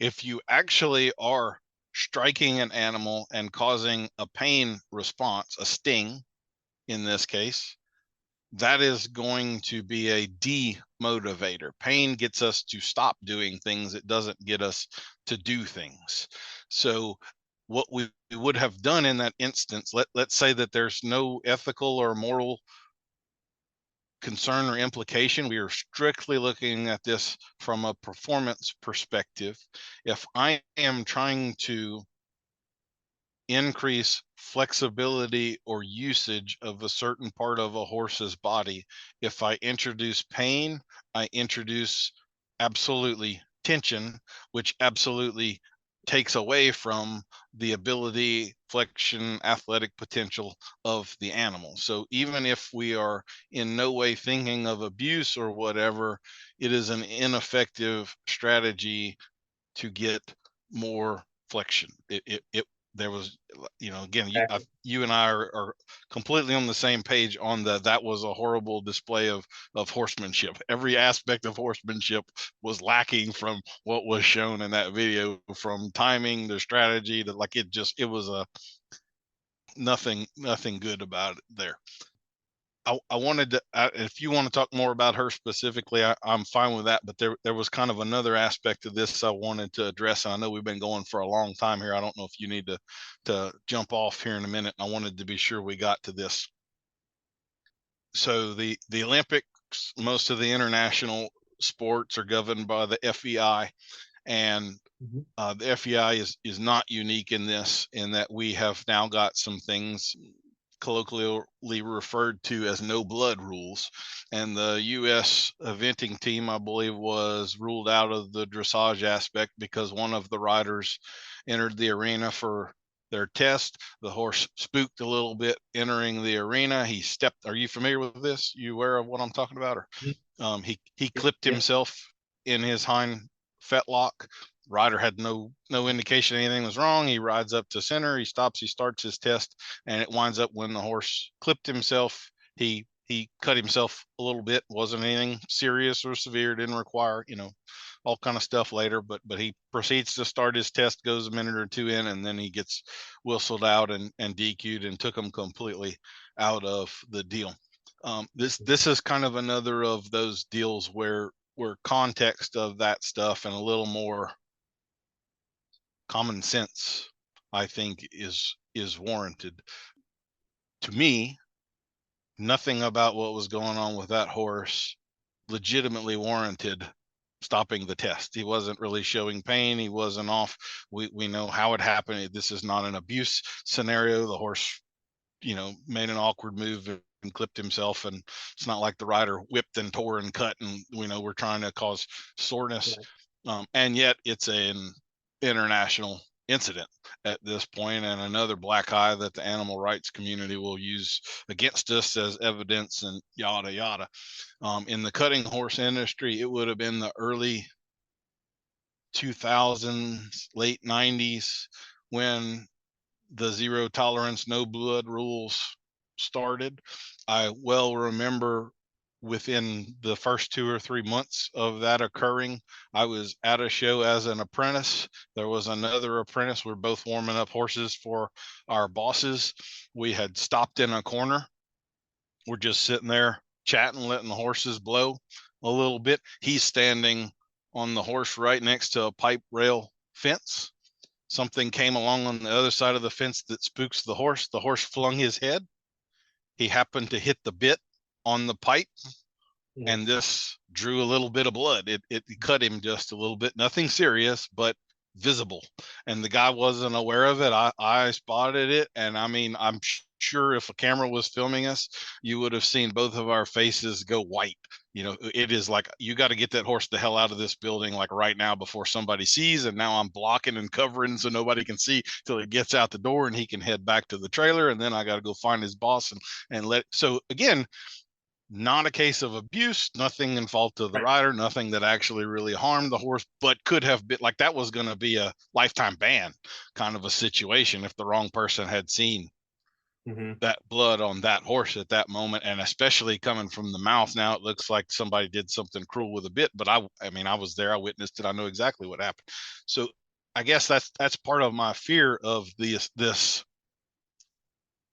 If you actually are striking an animal and causing a pain response, a sting in this case, that is going to be a demotivator. Pain gets us to stop doing things. It doesn't get us to do things. So what we would have done in that instance, let's say that there's no ethical or moral concern or implication. We are strictly looking at this from a performance perspective. If I am trying to increase flexibility or usage of a certain part of a horse's body, if I introduce pain, I introduce absolutely tension, which absolutely takes away from the ability, flexion, athletic potential of the animal. So even if we are in no way thinking of abuse or whatever, it is an ineffective strategy to get more flexion. There was, again, you and I are completely on the same page on that was a horrible display of horsemanship. Every aspect of horsemanship was lacking from what was shown in that video, from timing to strategy to it was a nothing good about it there. I wanted to, if you want to talk more about her specifically, I'm fine with that. But there was kind of another aspect of this I wanted to address. And I know we've been going for a long time here. I don't know if you need to jump off here in a minute. I wanted to be sure we got to this. So the Olympics, most of the international sports are governed by the FEI, and the FEI is not unique in this, in that we have now got some things colloquially referred to as no blood rules. And the U.S. eventing team, I believe, was ruled out of the dressage aspect because one of the riders entered the arena for their test. The horse spooked a little bit entering the arena. He stepped. Are you familiar with this? You aware of what I'm talking about? Or he clipped himself in his hind fetlock. Rider had no indication anything was wrong. He rides up to center. He stops. He starts his test, and it winds up when the horse clipped himself. He cut himself a little bit. Wasn't anything serious or severe. Didn't require all kind of stuff later. But he proceeds to start his test. Goes a minute or two in, and then he gets whistled out and DQ'd and took him completely out of the deal. This is kind of another of those deals where context of that stuff and a little more common sense, I think, is warranted. To me, nothing about what was going on with that horse legitimately warranted stopping the test. He wasn't really showing pain. He wasn't off. We know how it happened. This is not an abuse scenario. The horse, made an awkward move and clipped himself, and it's not like the rider whipped and tore and cut and we're trying to cause soreness. And yet it's an international incident at this point, and another black eye that the animal rights community will use against us as evidence and yada yada. In the cutting horse industry, it would have been the early 2000s, late 90s, when the zero tolerance, no blood rules started. I well remember within the first 2 or 3 months of that occurring, I was at a show as an apprentice. There was another apprentice. We're both warming up horses for our bosses. We had stopped in a corner. We're just sitting there chatting, letting the horses blow a little bit. He's standing on the horse right next to a pipe rail fence. Something came along on the other side of the fence that spooks the horse. The horse flung his head. He happened to hit the bit on the pipe and this drew a little bit of blood. It cut him just a little bit, nothing serious, but visible. And the guy wasn't aware of it. I spotted it. And I mean, I'm sure if a camera was filming us, you would have seen both of our faces go white. It is like, you got to get that horse the hell out of this building, like right now, before somebody sees. And now I'm blocking and covering so nobody can see till he gets out the door and he can head back to the trailer. And then I got to go find his boss and let. So again, not a case of abuse, nothing in fault of the rider, nothing that actually really harmed the horse, but could have been like that was going to be a lifetime ban kind of a situation if the wrong person had seen that blood on that horse at that moment. And especially coming from the mouth, now it looks like somebody did something cruel with a bit, but I mean, I was there, I witnessed it, I know exactly what happened. So I guess that's part of my fear of this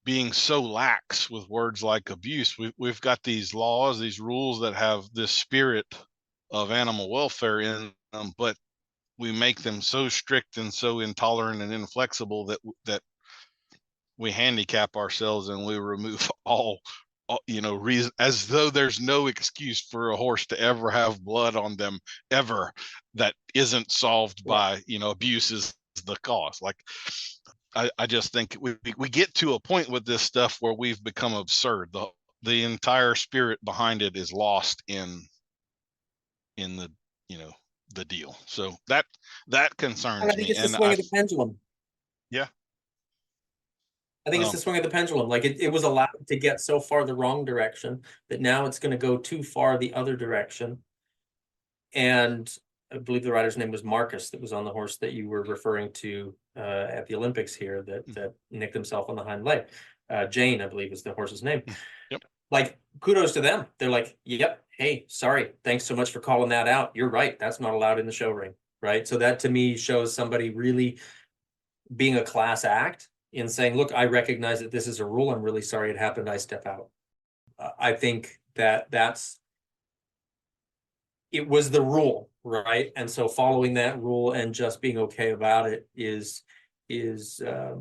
being so lax with words like abuse. We've got these laws, these rules that have this spirit of animal welfare in them, but we make them so strict and so intolerant and inflexible that we handicap ourselves and we remove all reason, as though there's no excuse for a horse to ever have blood on them ever that isn't solved by abuse is the cause. Like, I just think we get to a point with this stuff where we've become absurd. The entire spirit behind it is lost in the the deal. So that concerns I think me. it's the And swing of the pendulum. Yeah. I think it's the swing of the pendulum. Like it was allowed to get so far the wrong direction that now it's going to go too far the other direction. And I believe the rider's name was Marcus, that was on the horse that you were referring to at the Olympics here, that nicked himself on the hind leg. Jane, I believe, is the horse's name. Yep. Like, kudos to them. They're like, yep, hey, sorry, thanks so much for calling that out. You're right, that's not allowed in the show ring, right? So that to me shows somebody really being a class act in saying, look, I recognize that this is a rule. I'm really sorry it happened. I step out. I think it was the rule, right? And so following that rule and just being okay about it is a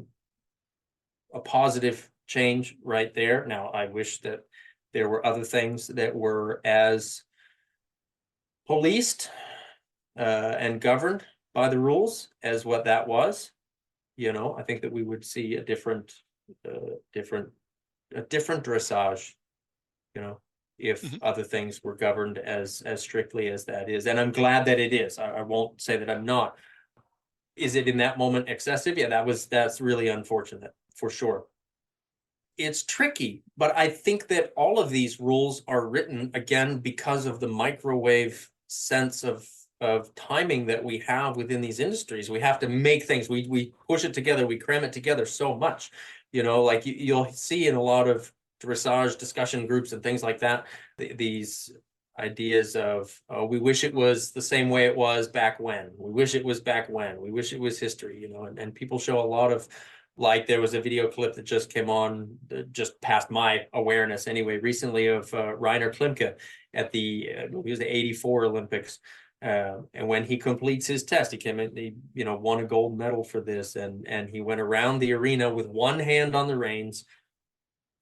positive change right there. Now, I wish that there were other things that were as policed and governed by the rules as what that was. I think that we would see a different dressage, if other things were governed as strictly as that is. And I'm glad that it is. I won't say that I'm not. Is it in that moment excessive? Yeah, that's really unfortunate for sure. It's tricky, but I think that all of these rules are written again because of the microwave sense of timing that we have within these industries. We have to make things, we push it together, we cram it together so much, like you'll see in a lot of dressage discussion groups and things like that, these ideas of, oh, we wish it was the same way it was back when, we wish it was back when, we wish it was history, and people show a lot of, like, there was a video clip that just came on, just past my awareness anyway, recently, of Rainer Klimke at he was the '84 Olympics. And when he completes his test, he came in, he won a gold medal for this, and he went around the arena with one hand on the reins,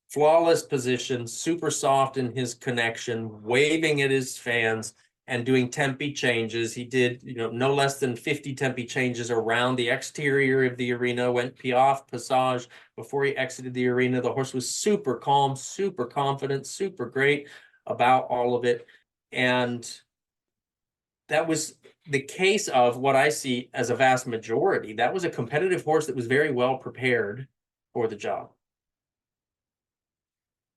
flawless position, super soft in his connection, waving at his fans and doing tempi changes. He did, no less than 50 tempi changes around the exterior of the arena, went piaffe, passage before he exited the arena. The horse was super calm, super confident, super great about all of it. And that was the case of what I see as a vast majority. That was a competitive horse that was very well prepared for the job.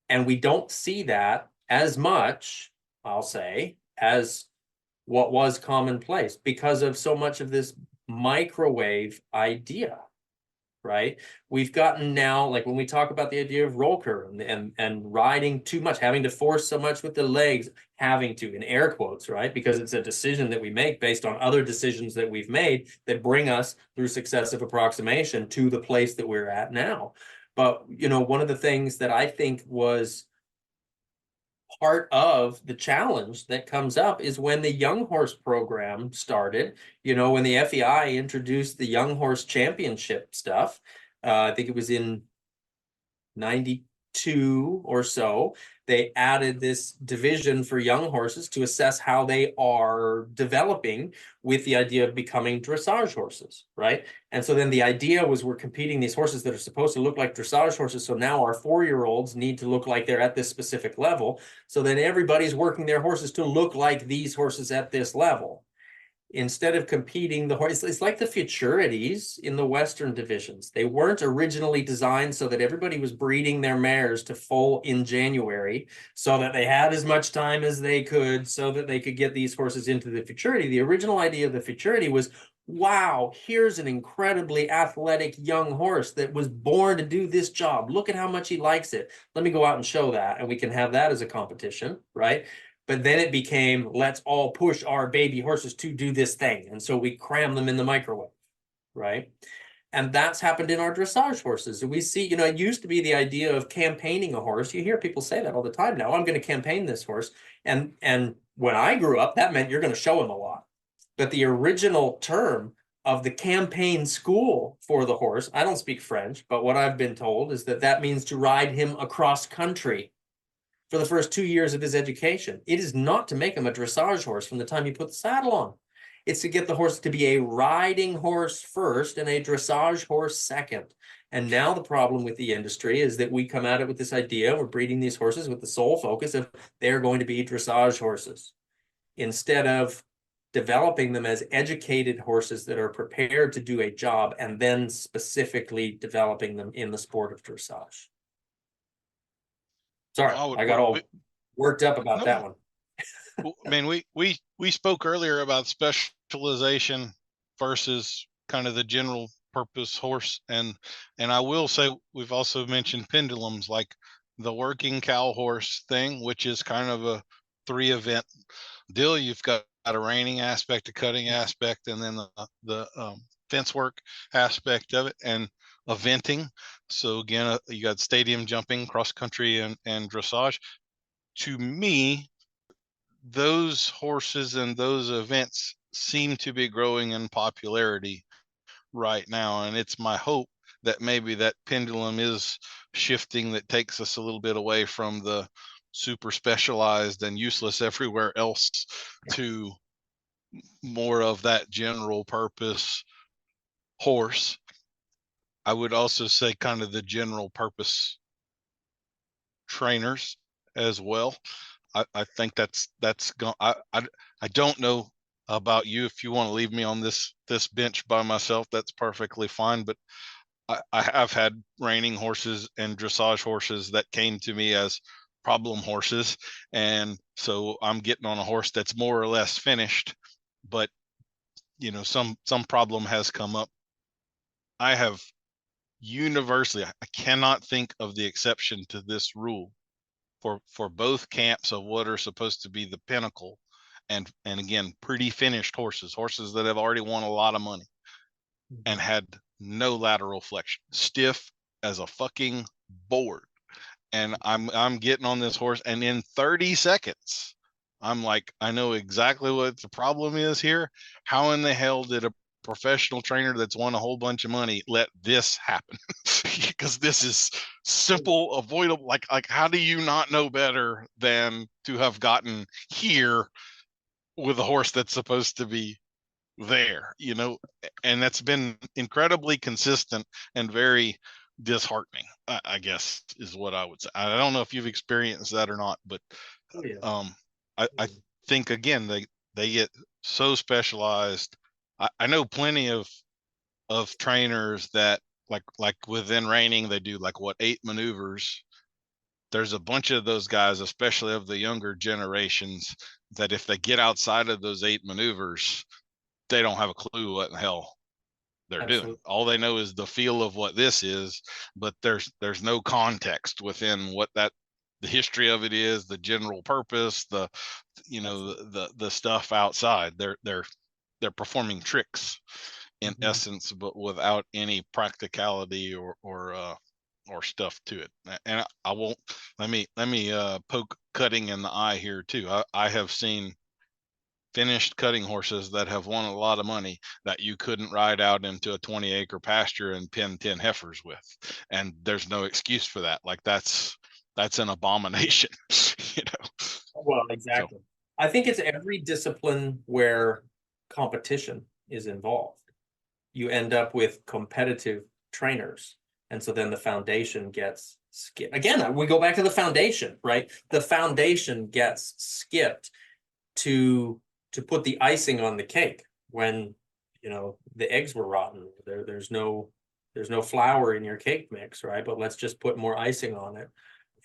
And we don't see that as much, I'll say, as what was commonplace because of so much of this microwave idea, right? We've gotten now, like when we talk about the idea of roller and riding too much, having to force so much with the legs, having to, in air quotes, right? Because it's a decision that we make based on other decisions that we've made that bring us through successive approximation to the place that we're at now. But, one of the things that I think was part of the challenge that comes up is when the young horse program started, when the FEI introduced the young horse championship stuff. I think it was in 92 two or so, they added this division for young horses to assess how they are developing with the idea of becoming dressage horses, right? And so then the idea was we're competing these horses that are supposed to look like dressage horses. So now our 4-year-olds need to look like they're at this specific level. So then everybody's working their horses to look like these horses at this level. Instead of competing the horse, it's like the futurities in the Western divisions. They weren't originally designed so that everybody was breeding their mares to foal in January so that they had as much time as they could so that they could get these horses into the futurity. The original idea of the futurity was, wow, here's an incredibly athletic young horse that was born to do this job. Look at how much he likes it. Let me go out and show that, and we can have that as a competition, right? But then it became, let's all push our baby horses to do this thing. And so we cram them in the microwave, right? And that's happened in our dressage horses. We see, it used to be the idea of campaigning a horse. You hear people say that all the time now. I'm going to campaign this horse. And when I grew up, that meant you're going to show him a lot. But the original term of the campaign school for the horse, I don't speak French, but what I've been told is that means to ride him across country for the first 2 years of his education. It is not to make him a dressage horse from the time you put the saddle on. It's to get the horse to be a riding horse first and a dressage horse second. And now the problem with the industry is that we come at it with this idea, we're breeding these horses with the sole focus of they're going to be dressage horses, instead of developing them as educated horses that are prepared to do a job and then specifically developing them in the sport of dressage. Sorry, I got all worked up about that one. I mean, we spoke earlier about specialization versus kind of the general purpose horse, and I will say we've also mentioned pendulums, like the working cow horse thing, which is kind of a 3-event deal. You've got a reining aspect, a cutting aspect, and then the fence work aspect of it, and eventing. So again, you got stadium jumping, cross country, and dressage. To me, those horses and those events seem to be growing in popularity right now, and it's my hope that maybe that pendulum is shifting, that takes us a little bit away from the super specialized and useless everywhere else to more of that general purpose horse. I would also say kind of the general purpose trainers as well. I think that's going. I don't know about you. If you want to leave me on this bench by myself, that's perfectly fine. But I have had reining horses and dressage horses that came to me as problem horses, and so I'm getting on a horse that's more or less finished, but some problem has come up. I have universally, I cannot think of the exception to this rule for both camps of what are supposed to be the pinnacle, and again, pretty finished horses that have already won a lot of money and had no lateral flexion, stiff as a fucking board. And I'm getting on this horse, and in 30 seconds, I'm like, I know exactly what the problem is here. How in the hell did a professional trainer that's won a whole bunch of money let this happen? Because this is simple, avoidable. Like how do you not know better than to have gotten here with a horse that's supposed to be there, and that's been incredibly consistent and very disheartening, I guess is what I would say. I don't know if you've experienced that or not, but I think again they get so specialized. I know plenty of trainers that like within reining, they do 8 maneuvers. There's a bunch of those guys, especially of the younger generations, that if they get outside of those 8 maneuvers, they don't have a clue what the hell they're doing. All they know is the feel of what this is, but there's no context within what the history of it is, the general purpose, the stuff outside. They're performing tricks in essence, but without any practicality or stuff to it. And I won't let me poke cutting in the eye here too. I have seen finished cutting horses that have won a lot of money that you couldn't ride out into a 20-acre pasture and pin 10 heifers with, and there's no excuse for that. That's that's an abomination. you know. Well, So exactly. I think it's every discipline where competition is involved. You end up with competitive trainers. And so then the foundation gets skipped. Again, we go back to the foundation, right? The foundation gets skipped to put the icing on the cake when, the eggs were rotten. There's no flour in your cake mix, right? But let's just put more icing on it.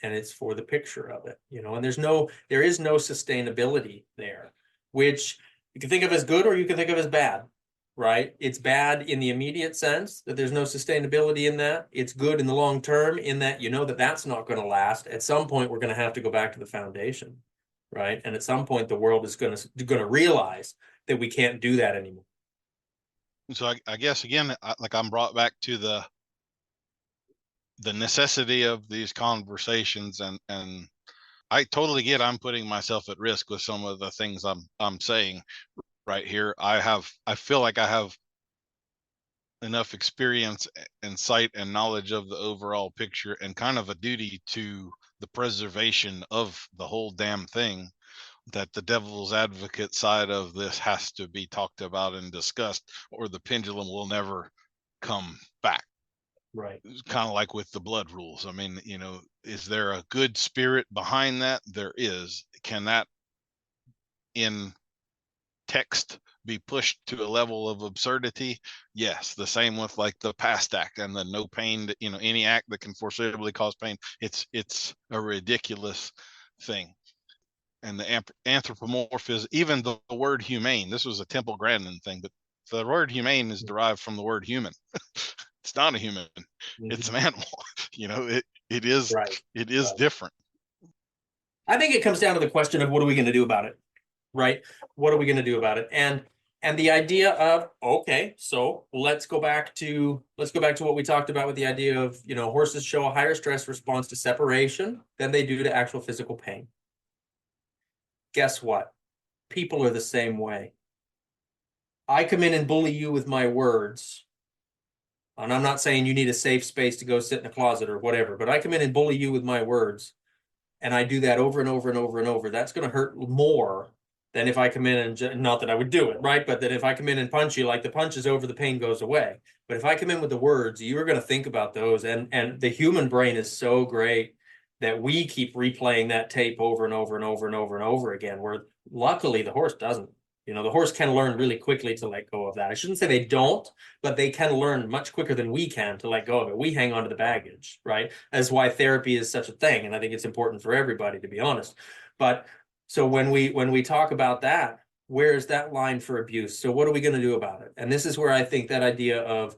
And it's for the picture of it, and there is no sustainability there, which you can think of as good or you can think of as bad, right? It's bad in the immediate sense that there's no sustainability in that. It's good in the long term in that that's not going to last. At some point, we're going to have to go back to the foundation, right? And at some point, the world is going to realize that we can't do that anymore. So I guess again, I'm brought back to the necessity of these conversations, and I totally get I'm putting myself at risk with some of the things I'm saying right here. I feel like I have enough experience and sight and knowledge of the overall picture and kind of a duty to the preservation of the whole damn thing, that the devil's advocate side of this has to be talked about and discussed, or the pendulum will never come back. Right. Kind of like with the blood rules. I mean, is there a good spirit behind that? There is. Can that in text be pushed to a level of absurdity? Yes. The same with like the PAST Act and the no pain, any act that can foreseeably cause pain. It's a ridiculous thing. And the anthropomorphism, even the word humane, this was a Temple Grandin thing, but the word humane is derived from the word human. It's not a human, it's an animal. It is right. It is Right. different. I think it comes down to the question of what are we going to do about it, right? What are we going to do about it? And the idea of, okay, so let's go back to what we talked about with the idea of, horses show a higher stress response to separation than they do to actual physical pain. Guess what? People are the same way. I come in and bully you with my words. And I'm not saying you need a safe space to go sit in a closet or whatever, but I come in and bully you with my words. And I do that over and over and over and over. That's going to hurt more than if I come in and, not that I would do it, right? But that if I come in and punch you, like the punch is over, the pain goes away. But if I come in with the words, you're going to think about those. And the human brain is so great that we keep replaying that tape over and over and over and over and over again, where luckily the horse doesn't. The horse can learn really quickly to let go of that. I shouldn't say they don't, but they can learn much quicker than we can to let go of it. We hang on to the baggage, right? That's why therapy is such a thing. And I think it's important for everybody, to be honest. But so when we talk about that, where is that line for abuse? So what are we going to do about it? And this is where I think that idea of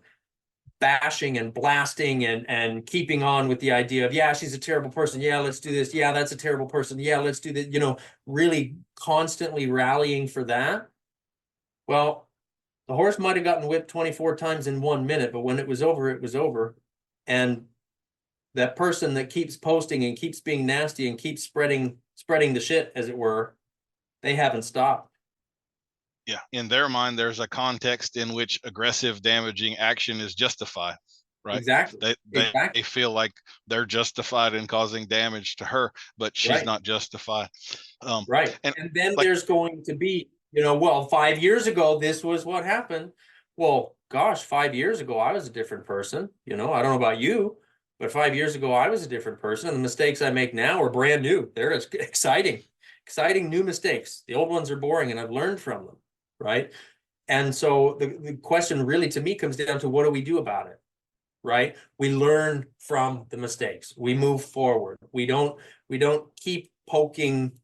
bashing and blasting and keeping on with the idea of, yeah, she's a terrible person. Yeah, let's do this. Yeah, that's a terrible person. Yeah, let's do that. Really constantly rallying for that. Well, the horse might have gotten whipped 24 times in 1 minute, but when it was over, it was over. And that person that keeps posting and keeps being nasty and keeps spreading the shit, as it were, they haven't stopped. Yeah. In their mind, there's a context in which aggressive, damaging action is justified, right? Exactly. They feel like they're justified in causing damage to her, but she's not justified. Right. And then there's going to be, well, 5 years ago, this was what happened. Well, gosh, 5 years ago, I was a different person. I don't know about you, but 5 years ago, I was a different person. And the mistakes I make now are brand new. They're exciting new mistakes. The old ones are boring and I've learned from them. Right. And so the question really to me comes down to what do we do about it? Right. We learn from the mistakes. We move forward. We don't keep poking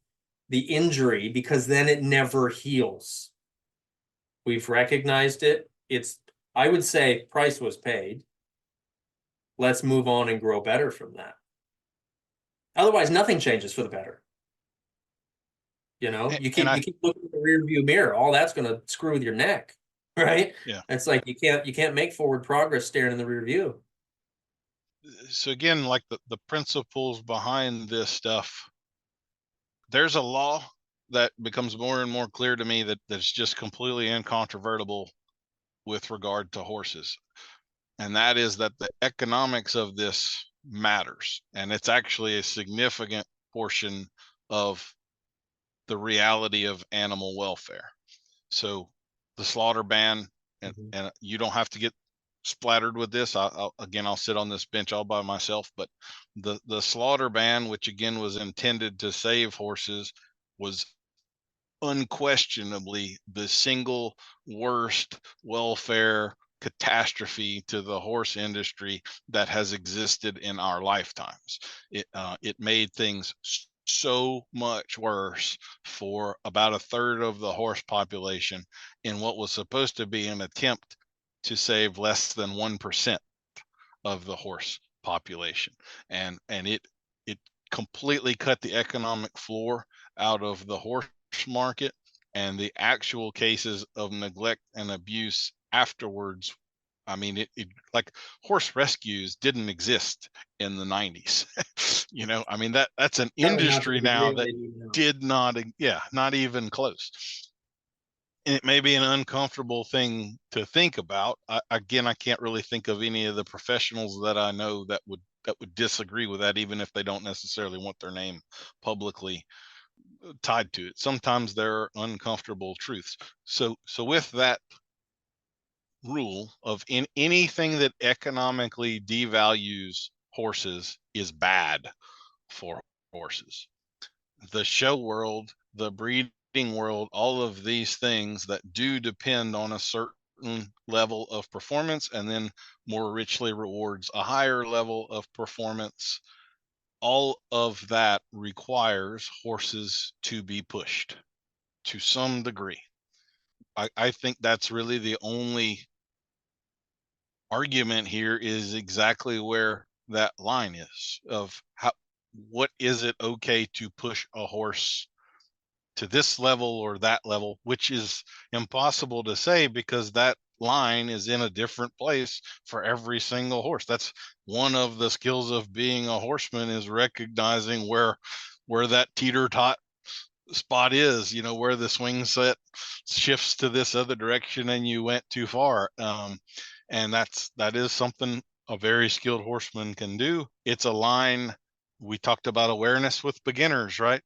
the injury because then it never heals. We've recognized it. I would say price was paid. Let's move on and grow better from that. Otherwise, nothing changes for the better. You keep looking at the rear view mirror. All that's going to screw with your neck, right? Yeah. It's like you can't make forward progress staring in the rear view. So again, like the principles behind this stuff, there's a law that becomes more and more clear to me that's just completely incontrovertible with regard to horses. And that is that the economics of this matters, and it's actually a significant portion of the reality of animal welfare. So the slaughter ban, and you don't have to get splattered with this. I'll sit on this bench all by myself, but the slaughter ban, which again was intended to save horses, was unquestionably the single worst welfare catastrophe to the horse industry that has existed in our lifetimes. It made things so much worse for about a third of the horse population in what was supposed to be an attempt to save less than 1% of the horse population. And it completely cut the economic floor out of the horse market, and the actual cases of neglect and abuse afterwards. I mean, it like horse rescues didn't exist in the 90s. I mean, that's an industry now that did not, not even close. And it may be an uncomfortable thing to think about. I can't really think of any of the professionals that I know that would disagree with that, even if they don't necessarily want their name publicly tied to it. Sometimes there are uncomfortable truths. So with that rule of anything that economically devalues horses is bad for horses. The show world, the breeding world, all of these things that do depend on a certain level of performance and then more richly rewards a higher level of performance, all of that requires horses to be pushed to some degree. I think that's really the only argument here, is exactly where that line is of what is it okay to push a horse to this level or that level, which is impossible to say because that line is in a different place for every single horse. That's one of the skills of being a horseman, is recognizing where that teeter-tot spot is, where the swing set shifts to this other direction and you went too far. And that is something a very skilled horseman can do. It's a line. We talked about awareness with beginners, right?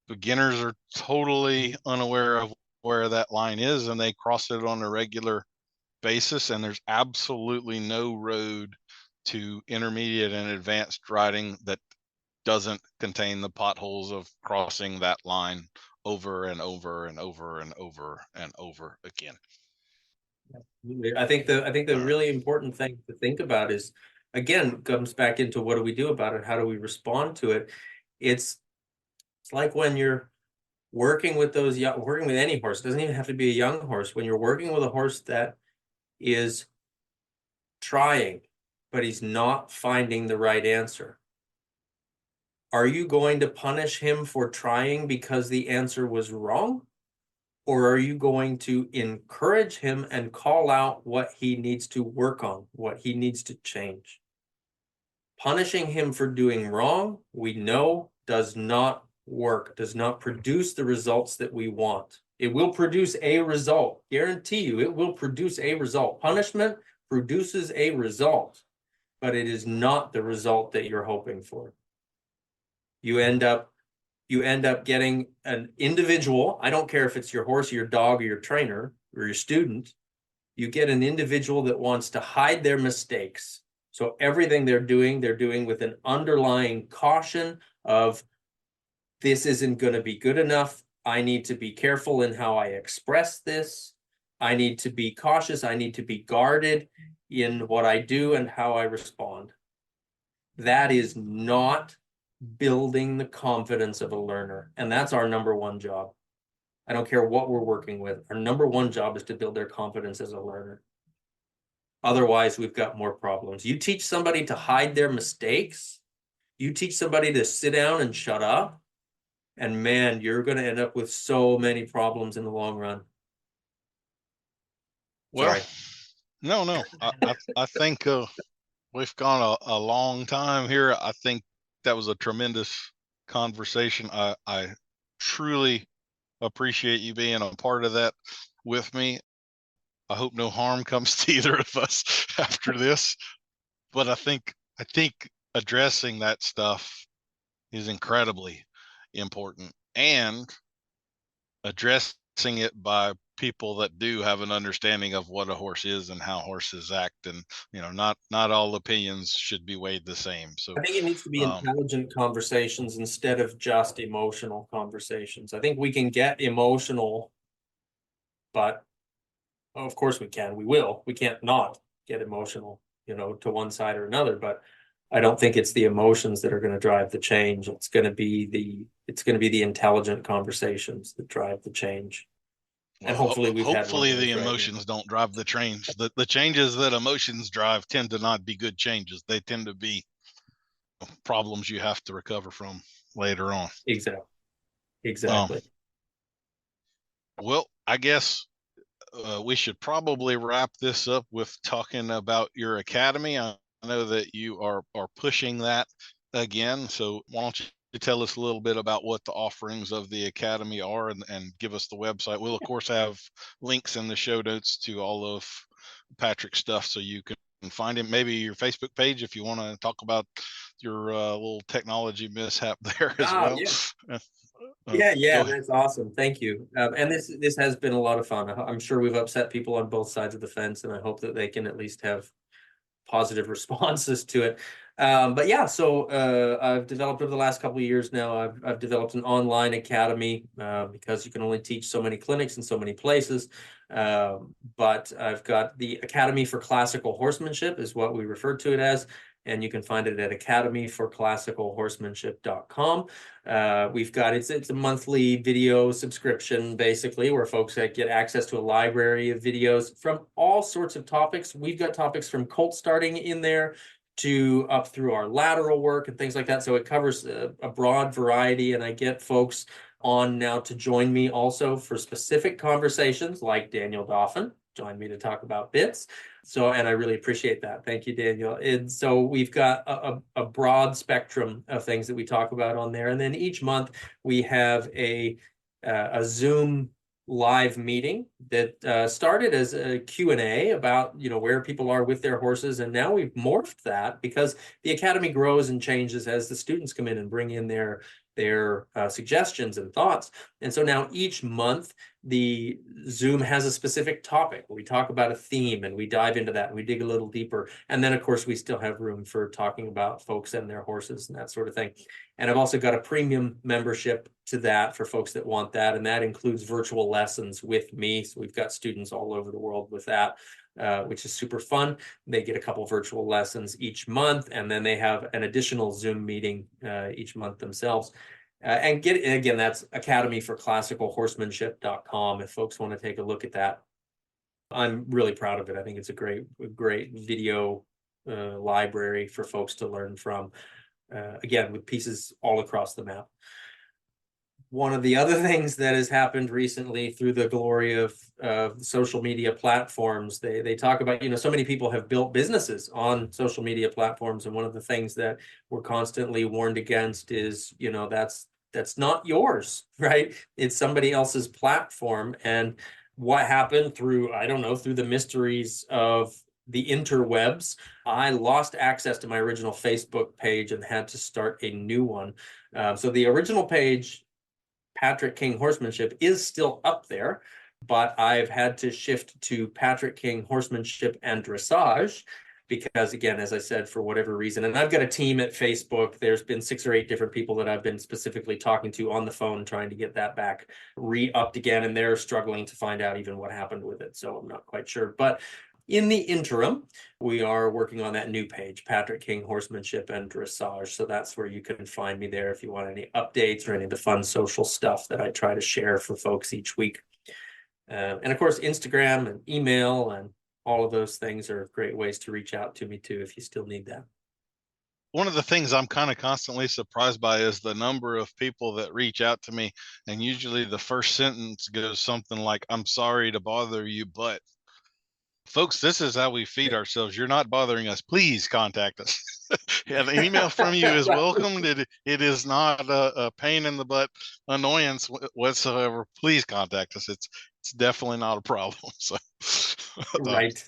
Beginners are totally unaware of where that line is, and they cross it on a regular basis. And there's absolutely no road to intermediate and advanced riding that doesn't contain the potholes of crossing that line over and over and over and over and over again. I think the really important thing to think about is, again, comes back into what do we do about it? How do we respond to it? It's like when you're working with working with any horse, it doesn't even have to be a young horse. When you're working with a horse that is trying, but he's not finding the right answer, are you going to punish him for trying because the answer was wrong? Or are you going to encourage him and call out what he needs to work on, what he needs to change? Punishing him for doing wrong, we know, does not work, does not produce the results that we want. It will produce a result. Guarantee you, it will produce a result. Punishment produces a result, but it is not the result that you're hoping for. You end up getting an individual. I don't care if it's your horse or your dog or your trainer or your student. You get an individual that wants to hide their mistakes. So everything they're doing with an underlying caution of, this isn't going to be good enough. I need to be careful in how I express this. I need to be cautious. I need to be guarded in what I do and how I respond. That is not building the confidence of a learner. And that's our number one job. I don't care what we're working with. Our number one job is to build their confidence as a learner. Otherwise, we've got more problems. You teach somebody to hide their mistakes. You teach somebody to sit down and shut up. And man, you're going to end up with so many problems in the long run. Well, sorry. No. I think we've gone a long time here. I think that was a tremendous conversation. I truly appreciate you being a part of that with me. I hope no harm comes to either of us after this. But I think addressing that stuff is incredibly important, and addressing it by people that do have an understanding of what a horse is and how horses act, and not all opinions should be weighed the same. So I think it needs to be intelligent conversations instead of just emotional conversations. I think we can get emotional, but of course we can. We can't not get emotional, to one side or another. But I don't think it's the emotions that are going to drive the change. It's going to be the intelligent conversations that drive the change. And hopefully the emotions don't drive the change. The changes that emotions drive tend to not be good changes. They tend to be problems you have to recover from later on. Exactly. Well, I guess we should probably wrap this up with talking about your academy. I know that you are pushing that again. So why don't you tell us a little bit about what the offerings of the academy are, and give us the website. We'll of course have links in the show notes to all of Patrick's stuff, so you can find him. Maybe your Facebook page if you want to talk about your little technology mishap there as well. Yeah, that's awesome. Thank you. And this has been a lot of fun. I'm sure we've upset people on both sides of the fence, and I hope that they can at least have positive responses to it. But yeah, so I've developed over the last couple of years now, I've developed an online academy because you can only teach so many clinics in so many places. But I've got the Academy for Classical Horsemanship is what we refer to it as. And you can find it at academyforclassicalhorsemanship.com. We've got it's a monthly video subscription, basically, where folks get access to a library of videos from all sorts of topics. We've got topics from colt starting in there to up through our lateral work and things like that. So it covers a broad variety, and I get folks on now to join me also for specific conversations, like Daniel Dauphin joined me to talk about bits. So, and I really appreciate that. Thank you, Daniel. And so we've got a broad spectrum of things that we talk about on there. And then each month we have a Zoom live meeting that started as a Q&A about, where people are with their horses. And now we've morphed that because the academy grows and changes as the students come in and bring in their suggestions and thoughts. And so now each month the Zoom has a specific topic. We talk about a theme and we dive into that and we dig a little deeper. And then of course we still have room for talking about folks and their horses and that sort of thing. And I've also got a premium membership to that for folks that want that. And that includes virtual lessons with me. So we've got students all over the world with that. Which is super fun. They get a couple virtual lessons each month, and then they have an additional Zoom meeting each month themselves. And again, that's academyforclassicalhorsemanship.com if folks want to take a look at that. I'm really proud of it. I think it's a great video library for folks to learn from, again, with pieces all across the map. One of the other things that has happened recently through the glory of social media platforms, they talk about, so many people have built businesses on social media platforms. And one of the things that we're constantly warned against is, that's not yours, right? It's somebody else's platform. And what happened through the mysteries of the interwebs, I lost access to my original Facebook page and had to start a new one. So the original page, Patrick King Horsemanship, is still up there, but I've had to shift to Patrick King Horsemanship and Dressage because, again, as I said, for whatever reason, and I've got a team at Facebook. There's been 6 or 8 different people that I've been specifically talking to on the phone, trying to get that back re-upped again, and they're struggling to find out even what happened with it. So I'm not quite sure, but in the interim, we are working on that new page, Patrick King Horsemanship and Dressage. So that's where you can find me there if you want any updates or any of the fun social stuff that I try to share for folks each week. And of course, Instagram and email and all of those things are great ways to reach out to me too, if you still need that. One of the things I'm kind of constantly surprised by is the number of people that reach out to me. And usually the first sentence goes something like, "I'm sorry to bother you, but..." Folks, this is how we feed ourselves. You're not bothering us. Please contact us. Yeah, an email from you is welcomed. It is not a pain in the butt annoyance whatsoever. Please contact us. It's definitely not a problem. So, Right.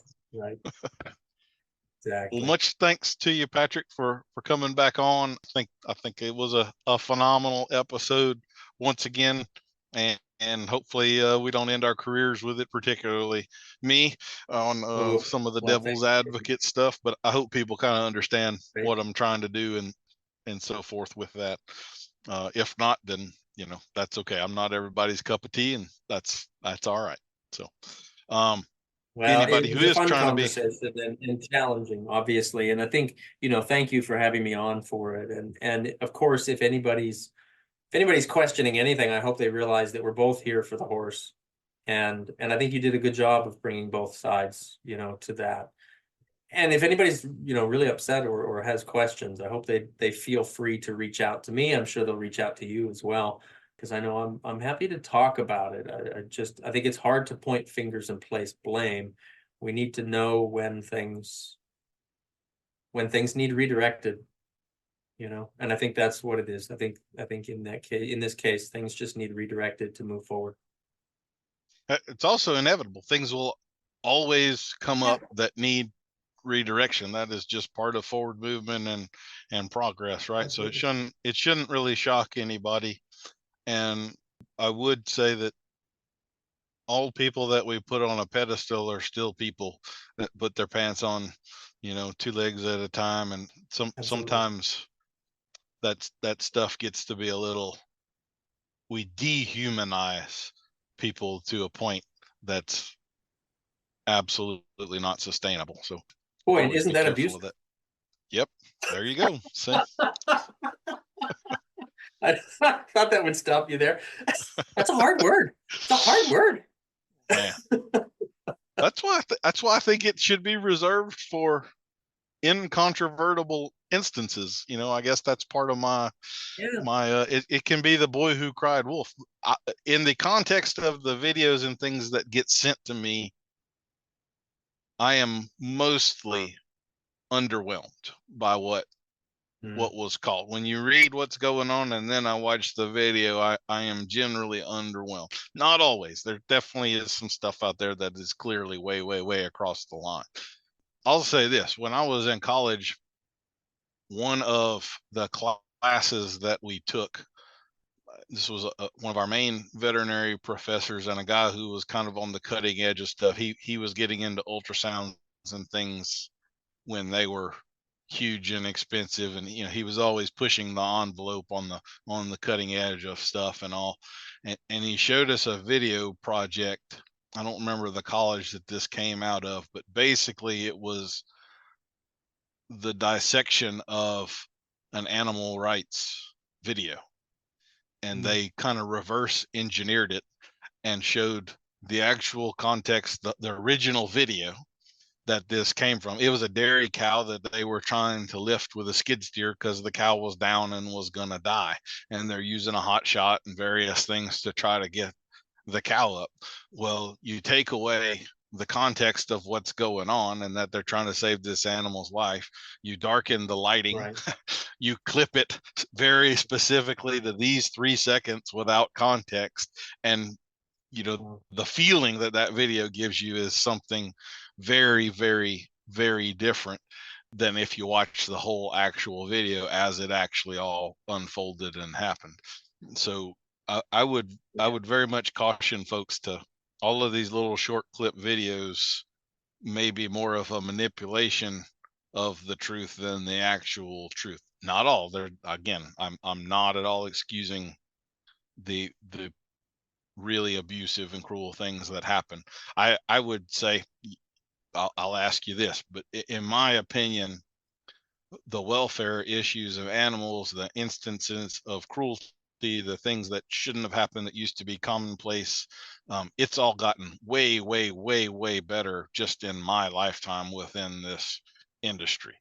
Exactly. Well, much thanks to you, Patrick, for coming back on. I think it was a phenomenal episode once again, and hopefully we don't end our careers with it, particularly me on some of the devil's advocate stuff. But I hope people kind of understand what I'm trying to do and so forth with that. If not, then that's okay. I'm not everybody's cup of tea, and that's all right. So, well, anybody it who was a is fun trying to be conversation and challenging, obviously. And I think, thank you for having me on for it. And of course, if anybody's questioning anything, I hope they realize that we're both here for the horse. And I think you did a good job of bringing both sides, to that. And if anybody's, really upset or has questions, I hope they feel free to reach out to me. I'm sure they'll reach out to you as well, because I know I'm happy to talk about it. I think it's hard to point fingers and place blame. We need to know when things need redirected, and I think that's what it is. I think in this case, things just need redirected to move forward. It's also inevitable. Things will always come up that need redirection. That is just part of forward movement and progress, right? Absolutely. So it shouldn't really shock anybody. And I would say that all people that we put on a pedestal are still people that put their pants on, 2 legs at a time. And sometimes that stuff gets to be a little, we dehumanize people to a point that's absolutely not sustainable. So boy, and isn't that abusive? That. Yep, there you go. So I thought that would stop you there. That's a hard word. It's a hard word. Man, that's why I think it should be reserved for incontrovertible instances. I guess that's part of my it can be the boy who cried wolf. In the context of the videos and things that get sent to me, I am mostly underwhelmed by what was called. When you read what's going on and then I watch the video, I am generally underwhelmed. Not always. There definitely is some stuff out there that is clearly way, way, way across the line. I'll say this. When I was in college, one of the classes that we took, this was one of our main veterinary professors and a guy who was kind of on the cutting edge of stuff. He was getting into ultrasounds and things when they were huge and expensive, and he was always pushing the envelope on the cutting edge of stuff and all. And he showed us a video project. I don't remember the college that this came out of, but basically it was the dissection of an animal rights video, and they kind of reverse engineered it and showed the actual context, the original video that this came from. It was a dairy cow that they were trying to lift with a skid steer because the cow was down and was going to die. And they're using a hot shot and various things to try to get the cow up. Well, you take away the context of what's going on and that they're trying to save this animal's life. You darken the lighting. Right. You clip it very specifically to these 3 seconds without context. And the feeling that video gives you is something very, very, very different than if you watch the whole actual video as it actually all unfolded and happened. So I would very much caution folks to all of these little short clip videos may be more of a manipulation of the truth than the actual truth. Not all. I'm not at all excusing the really abusive and cruel things that happen. I would say, I'll ask you this, but in my opinion, the welfare issues of animals, the instances of cruelty, the things that shouldn't have happened that used to be commonplace, it's all gotten way, way, way, way better just in my lifetime within this industry.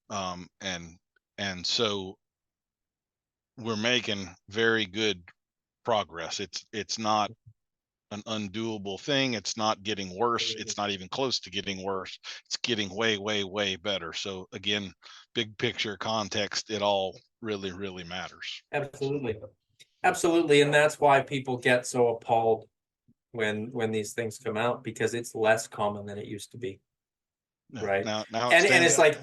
And so we're making very good progress. It's not an undoable thing. It's not getting worse. It's not even close to getting worse. It's getting way, way, way better. So again, big picture context, it all really, really matters. Absolutely. And that's why people get so appalled when these things come out, because it's less common than it used to be. right? Now it And stands it's out. like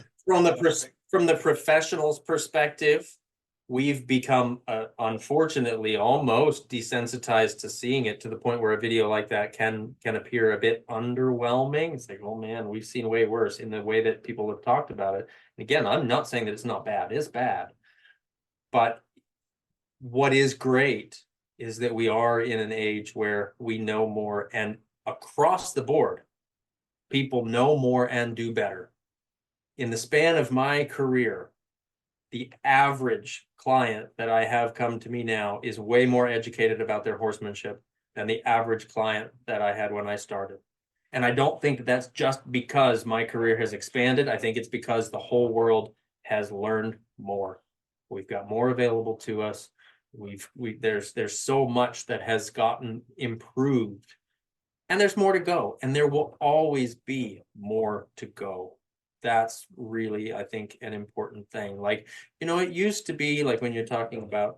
from the professional's perspective, we've become unfortunately almost desensitized to seeing it, to the point where a video like that can appear a bit underwhelming. It's like, oh man, we've seen way worse in the way that people have talked about it. And again, I'm not saying that it's not bad, it's bad. But what is great is that we are in an age where we know more, and across the board, people know more and do better. In the span of my career, the average client that I have come to me now is way more educated about their horsemanship than the average client that I had when I started. And I don't think that that's just because my career has expanded. I think it's because the whole world has learned more. We've got more available to us. There's so much that has gotten improved, and there's more to go, and there will always be more to go. That's really, I think, an important thing. Like, it used to be like, when you're talking about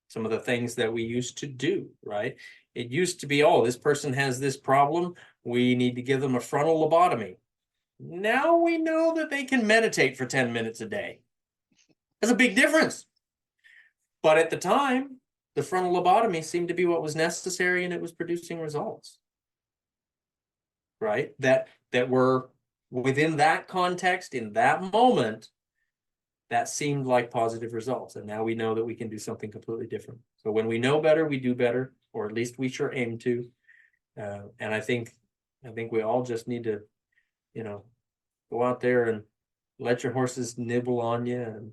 some of the things that we used to do, right? It used to be, oh, this person has this problem, we need to give them a frontal lobotomy. Now we know that they can meditate for 10 minutes a day. That's a big difference. But at the time, the frontal lobotomy seemed to be what was necessary, and it was producing results, right? That were within that context, in that moment, that seemed like positive results. And now we know that we can do something completely different. So when we know better, we do better, or at least we sure aim to. And I think we all just need to, go out there and let your horses nibble on you. And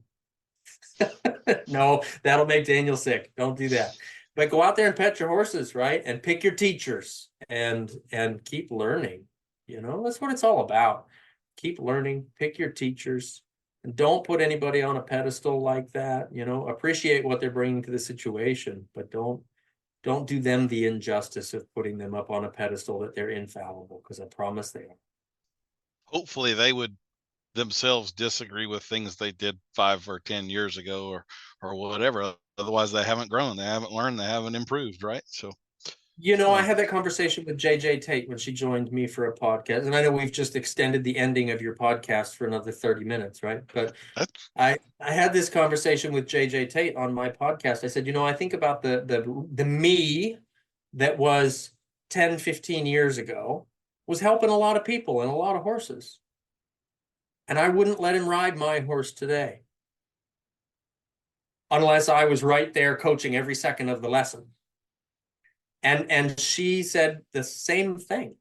no, that'll make Daniel sick. Don't do that. But go out there and pet your horses, right? And pick your teachers, and keep learning. That's what it's all about. Keep learning, pick your teachers, and don't put anybody on a pedestal like that. Appreciate what they're bringing to the situation, but don't do them the injustice of putting them up on a pedestal that they're infallible, because I promise they are. Hopefully they would themselves disagree with things they did 5 or 10 years ago, or whatever. Otherwise they haven't grown, they haven't learned, they haven't improved, right? So I had that conversation with JJ Tate when she joined me for a podcast, and I know we've just extended the ending of your podcast for another 30 minutes, right? But I had this conversation with JJ Tate on my podcast. I said, I think about the me that was 10, 15 years ago was helping a lot of people and a lot of horses. And I wouldn't let him ride my horse today, unless I was right there coaching every second of the lesson. And she said the same thing,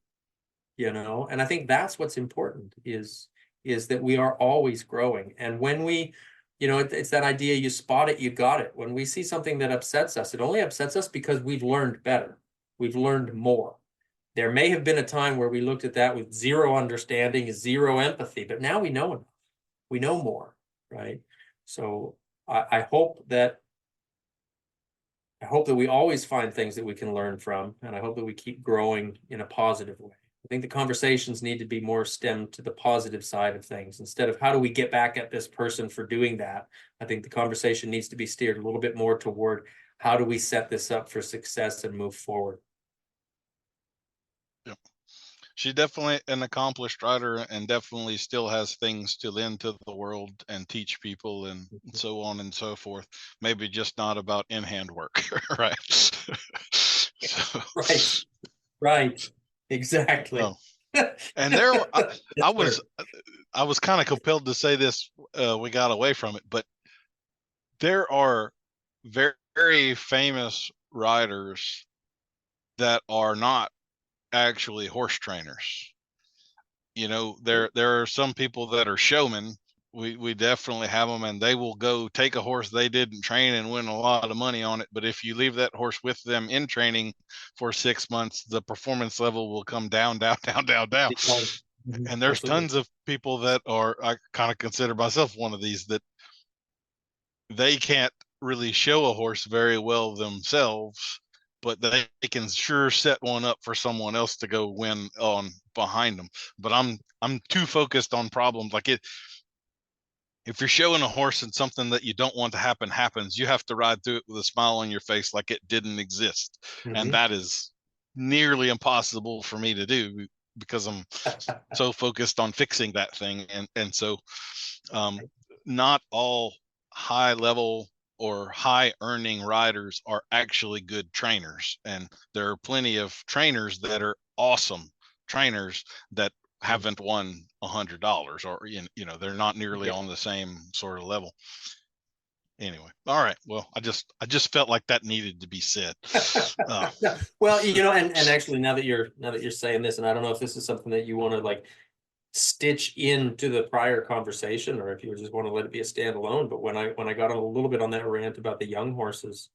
and I think that's what's important, is that we are always growing. And when we, it's that idea, you spot it, you got it. When we see something that upsets us, it only upsets us because we've learned better. We've learned more. There may have been a time where we looked at that with zero understanding, zero empathy, but now we know enough. We know more, right? So I hope that we always find things that we can learn from, and I hope that we keep growing in a positive way. I think the conversations need to be more stemmed to the positive side of things, instead of how do we get back at this person for doing that. I think the conversation needs to be steered a little bit more toward how do we set this up for success and move forward. Yep. She's definitely an accomplished rider, and definitely still has things to lend to the world and teach people, and so on and so forth. Maybe just not about in-hand work, right? So, right, exactly. And there, I was kind of compelled to say this. We got away from it, but there are very, very famous riders that are not actually horse trainers. There are some people that are showmen. We definitely have them, and they will go take a horse they didn't train and win a lot of money on it. But if you leave that horse with them in training for 6 months, the performance level will come down. And there's tons of people that are, I kind of consider myself one of these, that they can't really show a horse very well themselves, but they can sure set one up for someone else to go win on behind them. But I'm too focused on problems. Like, if you're showing a horse and something that you don't want to happen happens, you have to ride through it with a smile on your face like it didn't exist. And that is nearly impossible for me to do. because I'm so focused on fixing that thing. And so not all high level or high earning riders are actually good trainers. And there are plenty of trainers that are awesome trainers that haven't won $100, or, they're not nearly on the same sort of level. Anyway, all right. Well, I just felt like that needed to be said. Well, and actually, now that you're saying this, and I don't know if this is something that you want to like stitch into the prior conversation, or if you just want to let it be a standalone. But when I got a little bit on that rant about the young horses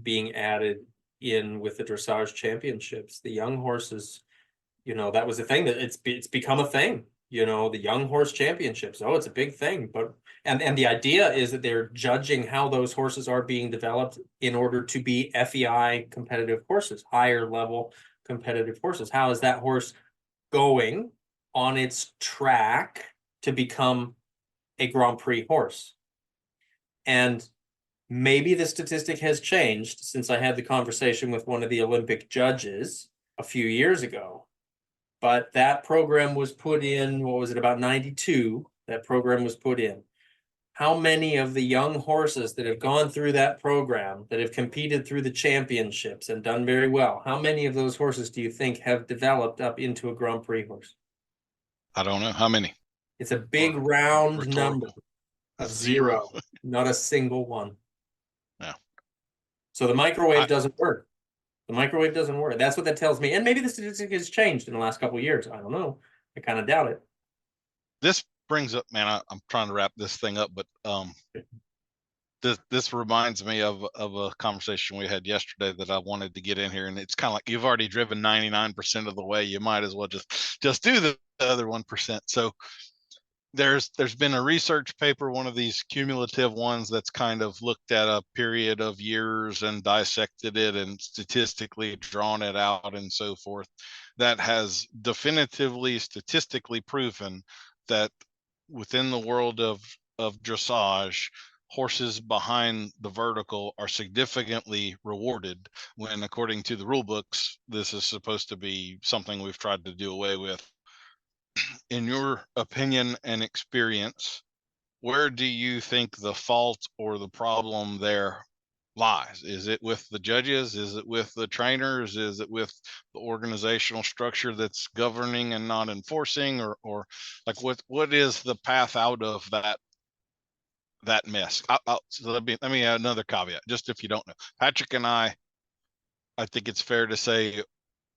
being added in with the dressage championships, the young horses, that was the thing, that it's become a thing. The young horse championships. Oh, it's a big thing. But and the idea is that they're judging how those horses are being developed in order to be FEI competitive horses, higher level competitive horses. How is that horse going on its track to become a Grand Prix horse? And maybe the statistic has changed since I had the conversation with one of the Olympic judges a few years ago. But that program was put in, what was it, about 92? That program was put in. How many of the young horses that have gone through that program, that have competed through the championships and done very well, how many of those horses do you think have developed up into a Grand Prix horse? I don't know. How many? It's a big round rhetorical number of zero. Not a single one. No. So the microwave doesn't work. The microwave doesn't work. That's what that tells me. And maybe the statistic has changed in the last couple of years. I don't know. I kind of doubt it. This brings up, man, I'm trying to wrap this thing up, but this reminds me of a conversation we had yesterday that I wanted to get in here. And it's kind of like, you've already driven 99% of the way. You might as well just do the other 1%. So there's been a research paper, one of these cumulative ones, that's kind of looked at a period of years and dissected it and statistically drawn it out and so forth, that has definitively statistically proven that within the world of dressage, horses behind the vertical are significantly rewarded, when, according to the rule books, this is supposed to be something we've tried to do away with. In your opinion and experience, where do you think the fault or the problem there lies? Is it with the judges? Is it with the trainers? Is it with the organizational structure that's governing and not enforcing? Or like, what is the path out of that mess? So let me add another caveat, just if you don't know. Patrick and I think it's fair to say,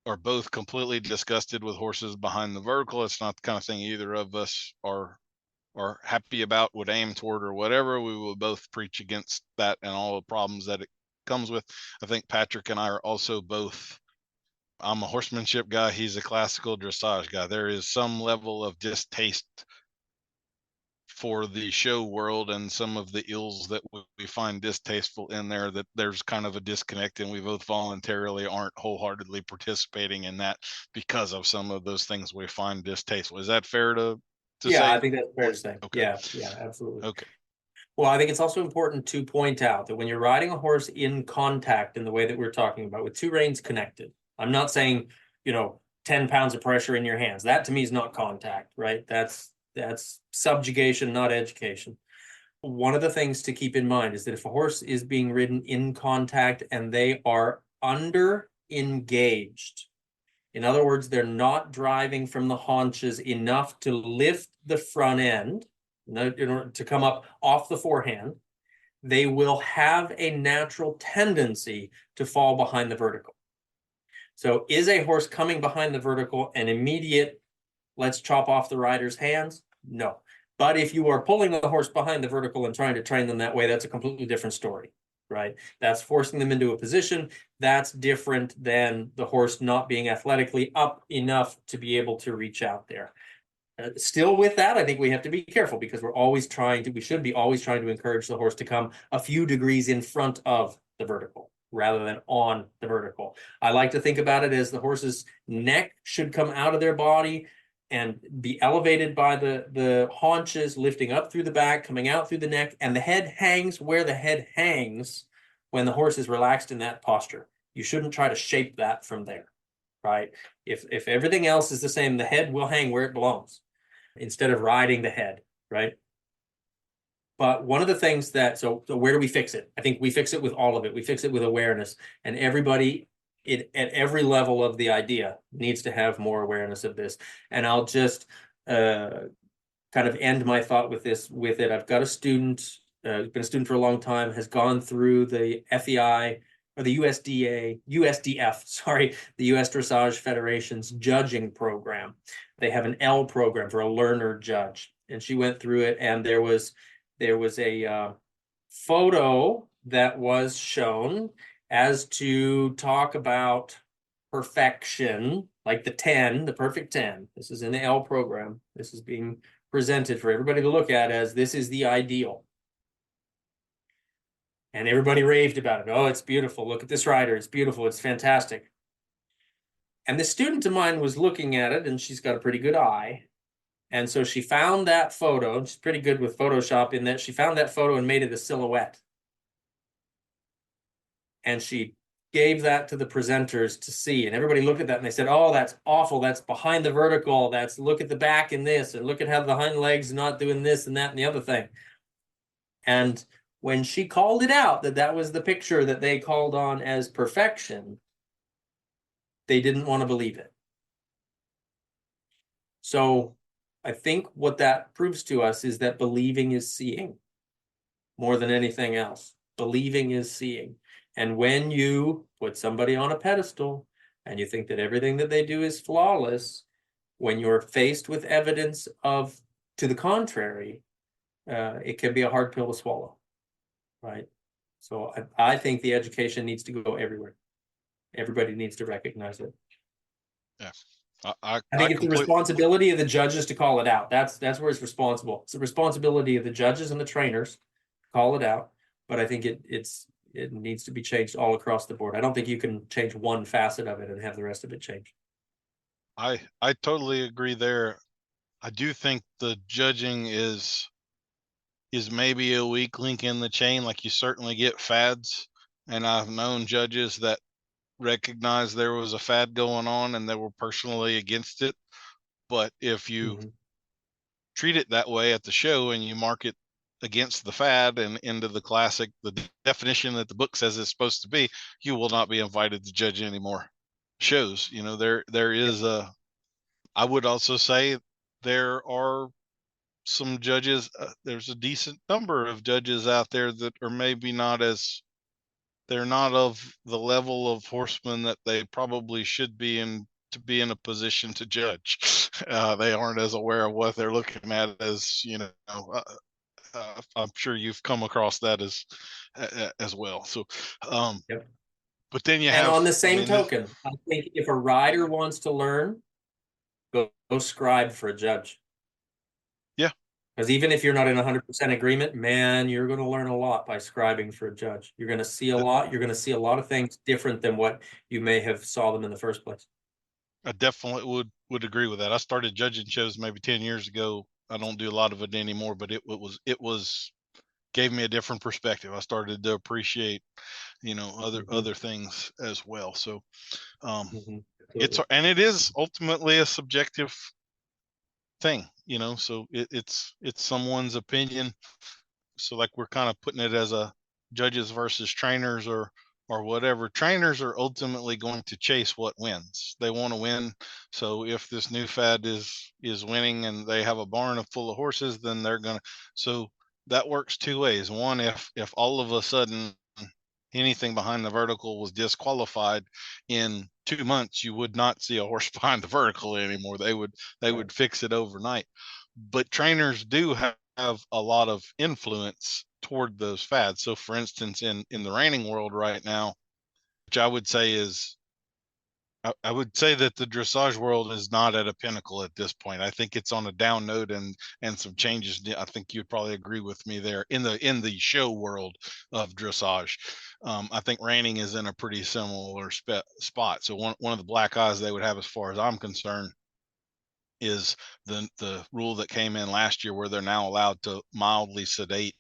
are both completely disgusted with horses behind the vertical. It's not the kind of thing either of us are happy about, would aim toward, or whatever. We will both preach against that and all the problems that it comes with. I think Patrick and I are also both, I'm a horsemanship guy, he's a classical dressage guy. There is some level of distaste for the show world and some of the ills that we find distasteful in there, that there's kind of a disconnect, and we both voluntarily aren't wholeheartedly participating in that because of some of those things we find distasteful. Is that fair to say? I think that's fair to say. Okay. Yeah, absolutely. Okay. Well, I think it's also important to point out that when you're riding a horse in contact in the way that we're talking about, with two reins connected, I'm not saying, 10 pounds of pressure in your hands. That to me is not contact, right? That's subjugation, not education. One of the things to keep in mind is that if a horse is being ridden in contact and they are under engaged, in other words, they're not driving from the haunches enough to lift the front end, in order to come up off the forehand, they will have a natural tendency to fall behind the vertical. So is a horse coming behind the vertical an immediate, let's chop off the rider's hands? No. But if you are pulling the horse behind the vertical and trying to train them that way, that's a completely different story, right? That's forcing them into a position. That's different than the horse not being athletically up enough to be able to reach out there. Still with that, I think we have to be careful, because we should be always trying to encourage the horse to come a few degrees in front of the vertical rather than on the vertical. I like to think about it as the horse's neck should come out of their body and be elevated by the haunches, lifting up through the back, coming out through the neck, and the head hangs where the head hangs when the horse is relaxed in that posture. You shouldn't try to shape that from there. right? If everything else is the same, the head will hang where it belongs instead of riding the head, right? But one of the things that, so where do we fix it? I think we fix it with all of it. We fix it with awareness, and everybody at every level of the idea needs to have more awareness of this. And I'll just kind of end my thought with it. I've got a student, been a student for a long time, has gone through the FEI or the USDF, sorry, the US Dressage Federation's judging program. They have an L program for a learner judge, and she went through it, and there was a photo that was shown as to talk about perfection, like the 10, the perfect 10. This is in the L program. This is being presented for everybody to look at as this is the ideal. And everybody raved about it. Oh, it's beautiful. Look at this rider. It's beautiful. It's fantastic. And the student of mine was looking at it, and she's got a pretty good eye. And so she found that photo, and she's pretty good with Photoshop in that she found that photo and made it a silhouette. And she gave that to the presenters to see. And everybody looked at that and they said, oh, that's awful. That's behind the vertical. That's, look at the back in this, and look at how the hind legs not doing this and that and the other thing. And when she called it out, that was the picture that they called on as perfection, they didn't want to believe it. So I think what that proves to us is that believing is seeing more than anything else. Believing is seeing. And when you put somebody on a pedestal and you think that everything that they do is flawless, when you're faced with evidence of to the contrary, it can be a hard pill to swallow, right? So I think the education needs to go everywhere. Everybody needs to recognize it. Yeah. I think it's the responsibility of the judges to call it out. That's where it's responsible. It's the responsibility of the judges and the trainers to call it out. But I think it needs to be changed all across the board. I don't think you can change one facet of it and have the rest of it change. I totally agree there. I do think the judging is maybe a weak link in the chain. Like, you certainly get fads, and I've known judges that recognized there was a fad going on and they were personally against it. But if you treat it that way at the show and you mark it against the fad and into the classic, the definition that the book says it's supposed to be, you will not be invited to judge any more shows. You know, there is I would also say there are some judges, there's a decent number of judges out there that are maybe they're not of the level of horsemen that they probably should be in to be in a position to judge. They aren't as aware of what they're looking at as, I'm sure you've come across that as well. So, Yep. But then you and have, on the same token, I think if a rider wants to learn, go scribe for a judge. Yeah. Because even if you're not in 100% agreement, man, you're going to learn a lot by scribing for a judge. You're going to see a lot. You're going to see a lot of things different than what you may have saw them in the first place. I definitely would agree with that. I started judging shows maybe 10 years ago. I don't do a lot of it anymore, but it was gave me a different perspective. I started to appreciate, other things as well. So, it is ultimately a subjective thing, so it's someone's opinion. So, like, we're kind of putting it as a judges versus trainers or whatever. Trainers are ultimately going to chase what wins. They want to win. So if this new fad is winning and they have a barn full of horses, then they're going to, so that works two ways. One, if all of a sudden anything behind the vertical was disqualified in 2 months, you would not see a horse behind the vertical anymore. They would fix it overnight. But trainers do have a lot of influence toward those fads. So, for instance, in the reining world right now, which I would say that the dressage world is not at a pinnacle at this point. I think it's on a down note and some changes. I think you'd probably agree with me there in the show world of dressage. I think reining is in a pretty similar spot. So one of the black eyes they would have, as far as I'm concerned, is the rule that came in last year where they're now allowed to mildly sedate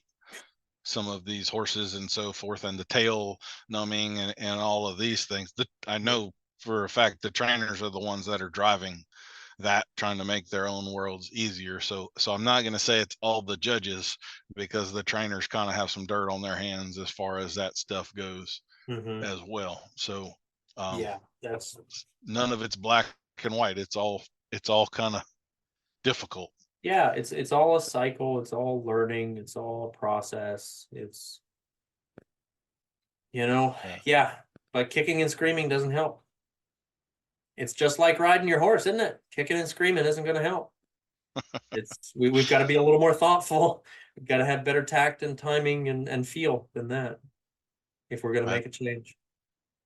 some of these horses and so forth, and the tail numbing and all of these things. I know for a fact the trainers are the ones that are driving that, trying to make their own worlds easier. So I'm not going to say it's all the judges, because the trainers kind of have some dirt on their hands as far as that stuff goes as well. So Yeah, that's none of it's black and white. It's all kind of difficult. Yeah, it's all a cycle. It's all learning. It's all a process. It's, yeah, but kicking and screaming doesn't help. It's just like riding your horse, isn't it? Kicking and screaming isn't going to help. We've got to be a little more thoughtful. We've got to have better tact and timing and feel than that if we're going to make a change.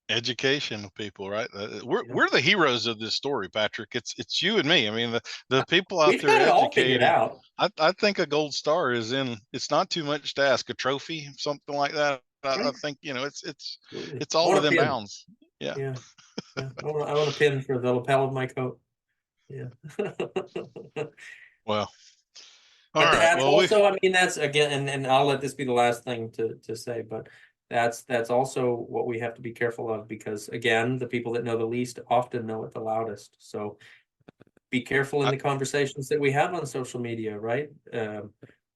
Education of people, right? We're the heroes of this story, Patrick. It's you and me. I mean, the people out We've there got it all educating. figured out. I think a gold star is in. It's not too much to ask. A trophy, something like that. I think it's all within bounds. Yeah. I want a pin for the lapel of my coat. Yeah. Well, but that's also, I mean, that's again, and I'll let this be the last thing to say, but that's also what we have to be careful of, because again, the people that know the least often know it the loudest. So be careful in the conversations that we have on social media, right?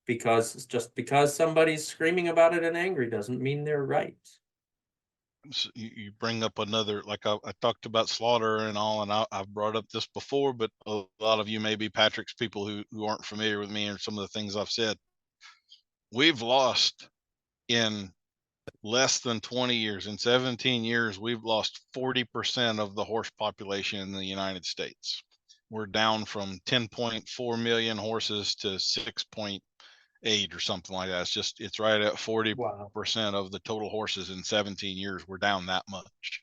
Because just because somebody's screaming about it and angry doesn't mean they're right. You bring up another, like I talked about slaughter and all, and I've brought up this before, but a lot of you may be Patrick's people who aren't familiar with me and some of the things I've said. We've lost in less than 20 years, in 17 years, we've lost 40% of the horse population in the United States. We're down from 10.4 million horses to 6.8 or something like that. It's right at 40% of the total horses in 17 years. We're down that much.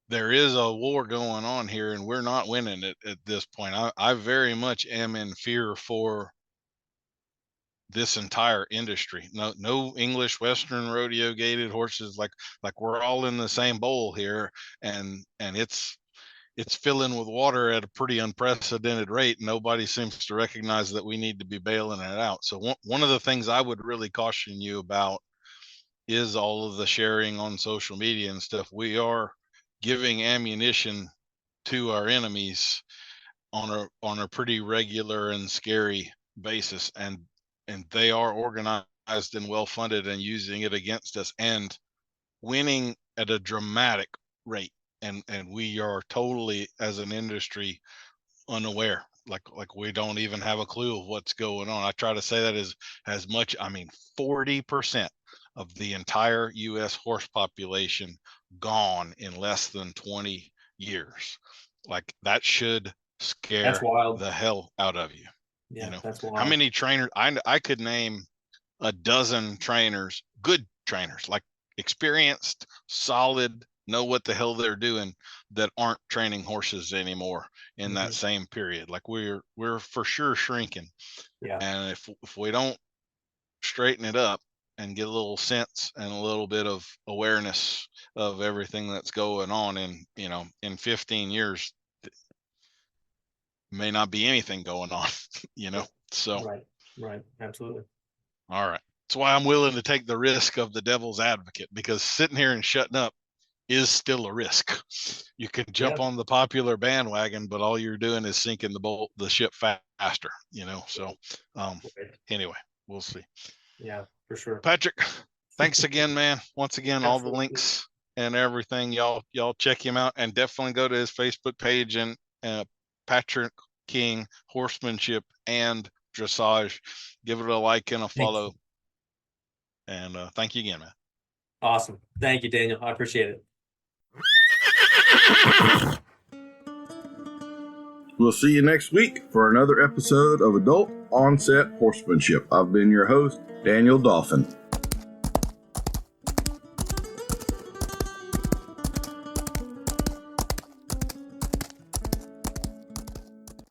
There is a war going on here, and we're not winning it at this point. I very much am in fear for this entire industry. No English Western rodeo gated horses. Like we're all in the same bowl here, and it's filling with water at a pretty unprecedented rate. Nobody seems to recognize that we need to be bailing it out. So one of the things I would really caution you about is all of the sharing on social media and stuff. We are giving ammunition to our enemies on a pretty regular and scary basis, and they are organized and well funded and using it against us and winning at a dramatic rate. And we are totally, as an industry, unaware. Like we don't even have a clue of what's going on. I try to say that as much. I mean, 40% of the entire U.S. horse population gone in less than 20 years. Like that should scare the hell out of you. Yeah, that's wild. How many trainers? I could name a dozen trainers, good trainers, like experienced, solid, know what the hell they're doing, that aren't training horses anymore in that same period. Like we're for sure shrinking. Yeah. And if we don't straighten it up and get a little sense and a little bit of awareness of everything that's going on, in 15 years may not be anything going on, So right, absolutely. All right. That's why I'm willing to take the risk of the devil's advocate, because sitting here and shutting up is still a risk. You can jump on the popular bandwagon, but all you're doing is sinking the ship faster, So anyway, we'll see. Yeah, for sure. Patrick, thanks again, man. Once again, all the links and everything, y'all check him out, and definitely go to his Facebook page and Patrick King Horsemanship and Dressage. Give it a like and a follow. And thank you again, man. Awesome. Thank you, Daniel. I appreciate it. We'll see you next week for another episode of Adult Onset Horsemanship. I've been your host, Daniel Dolphin.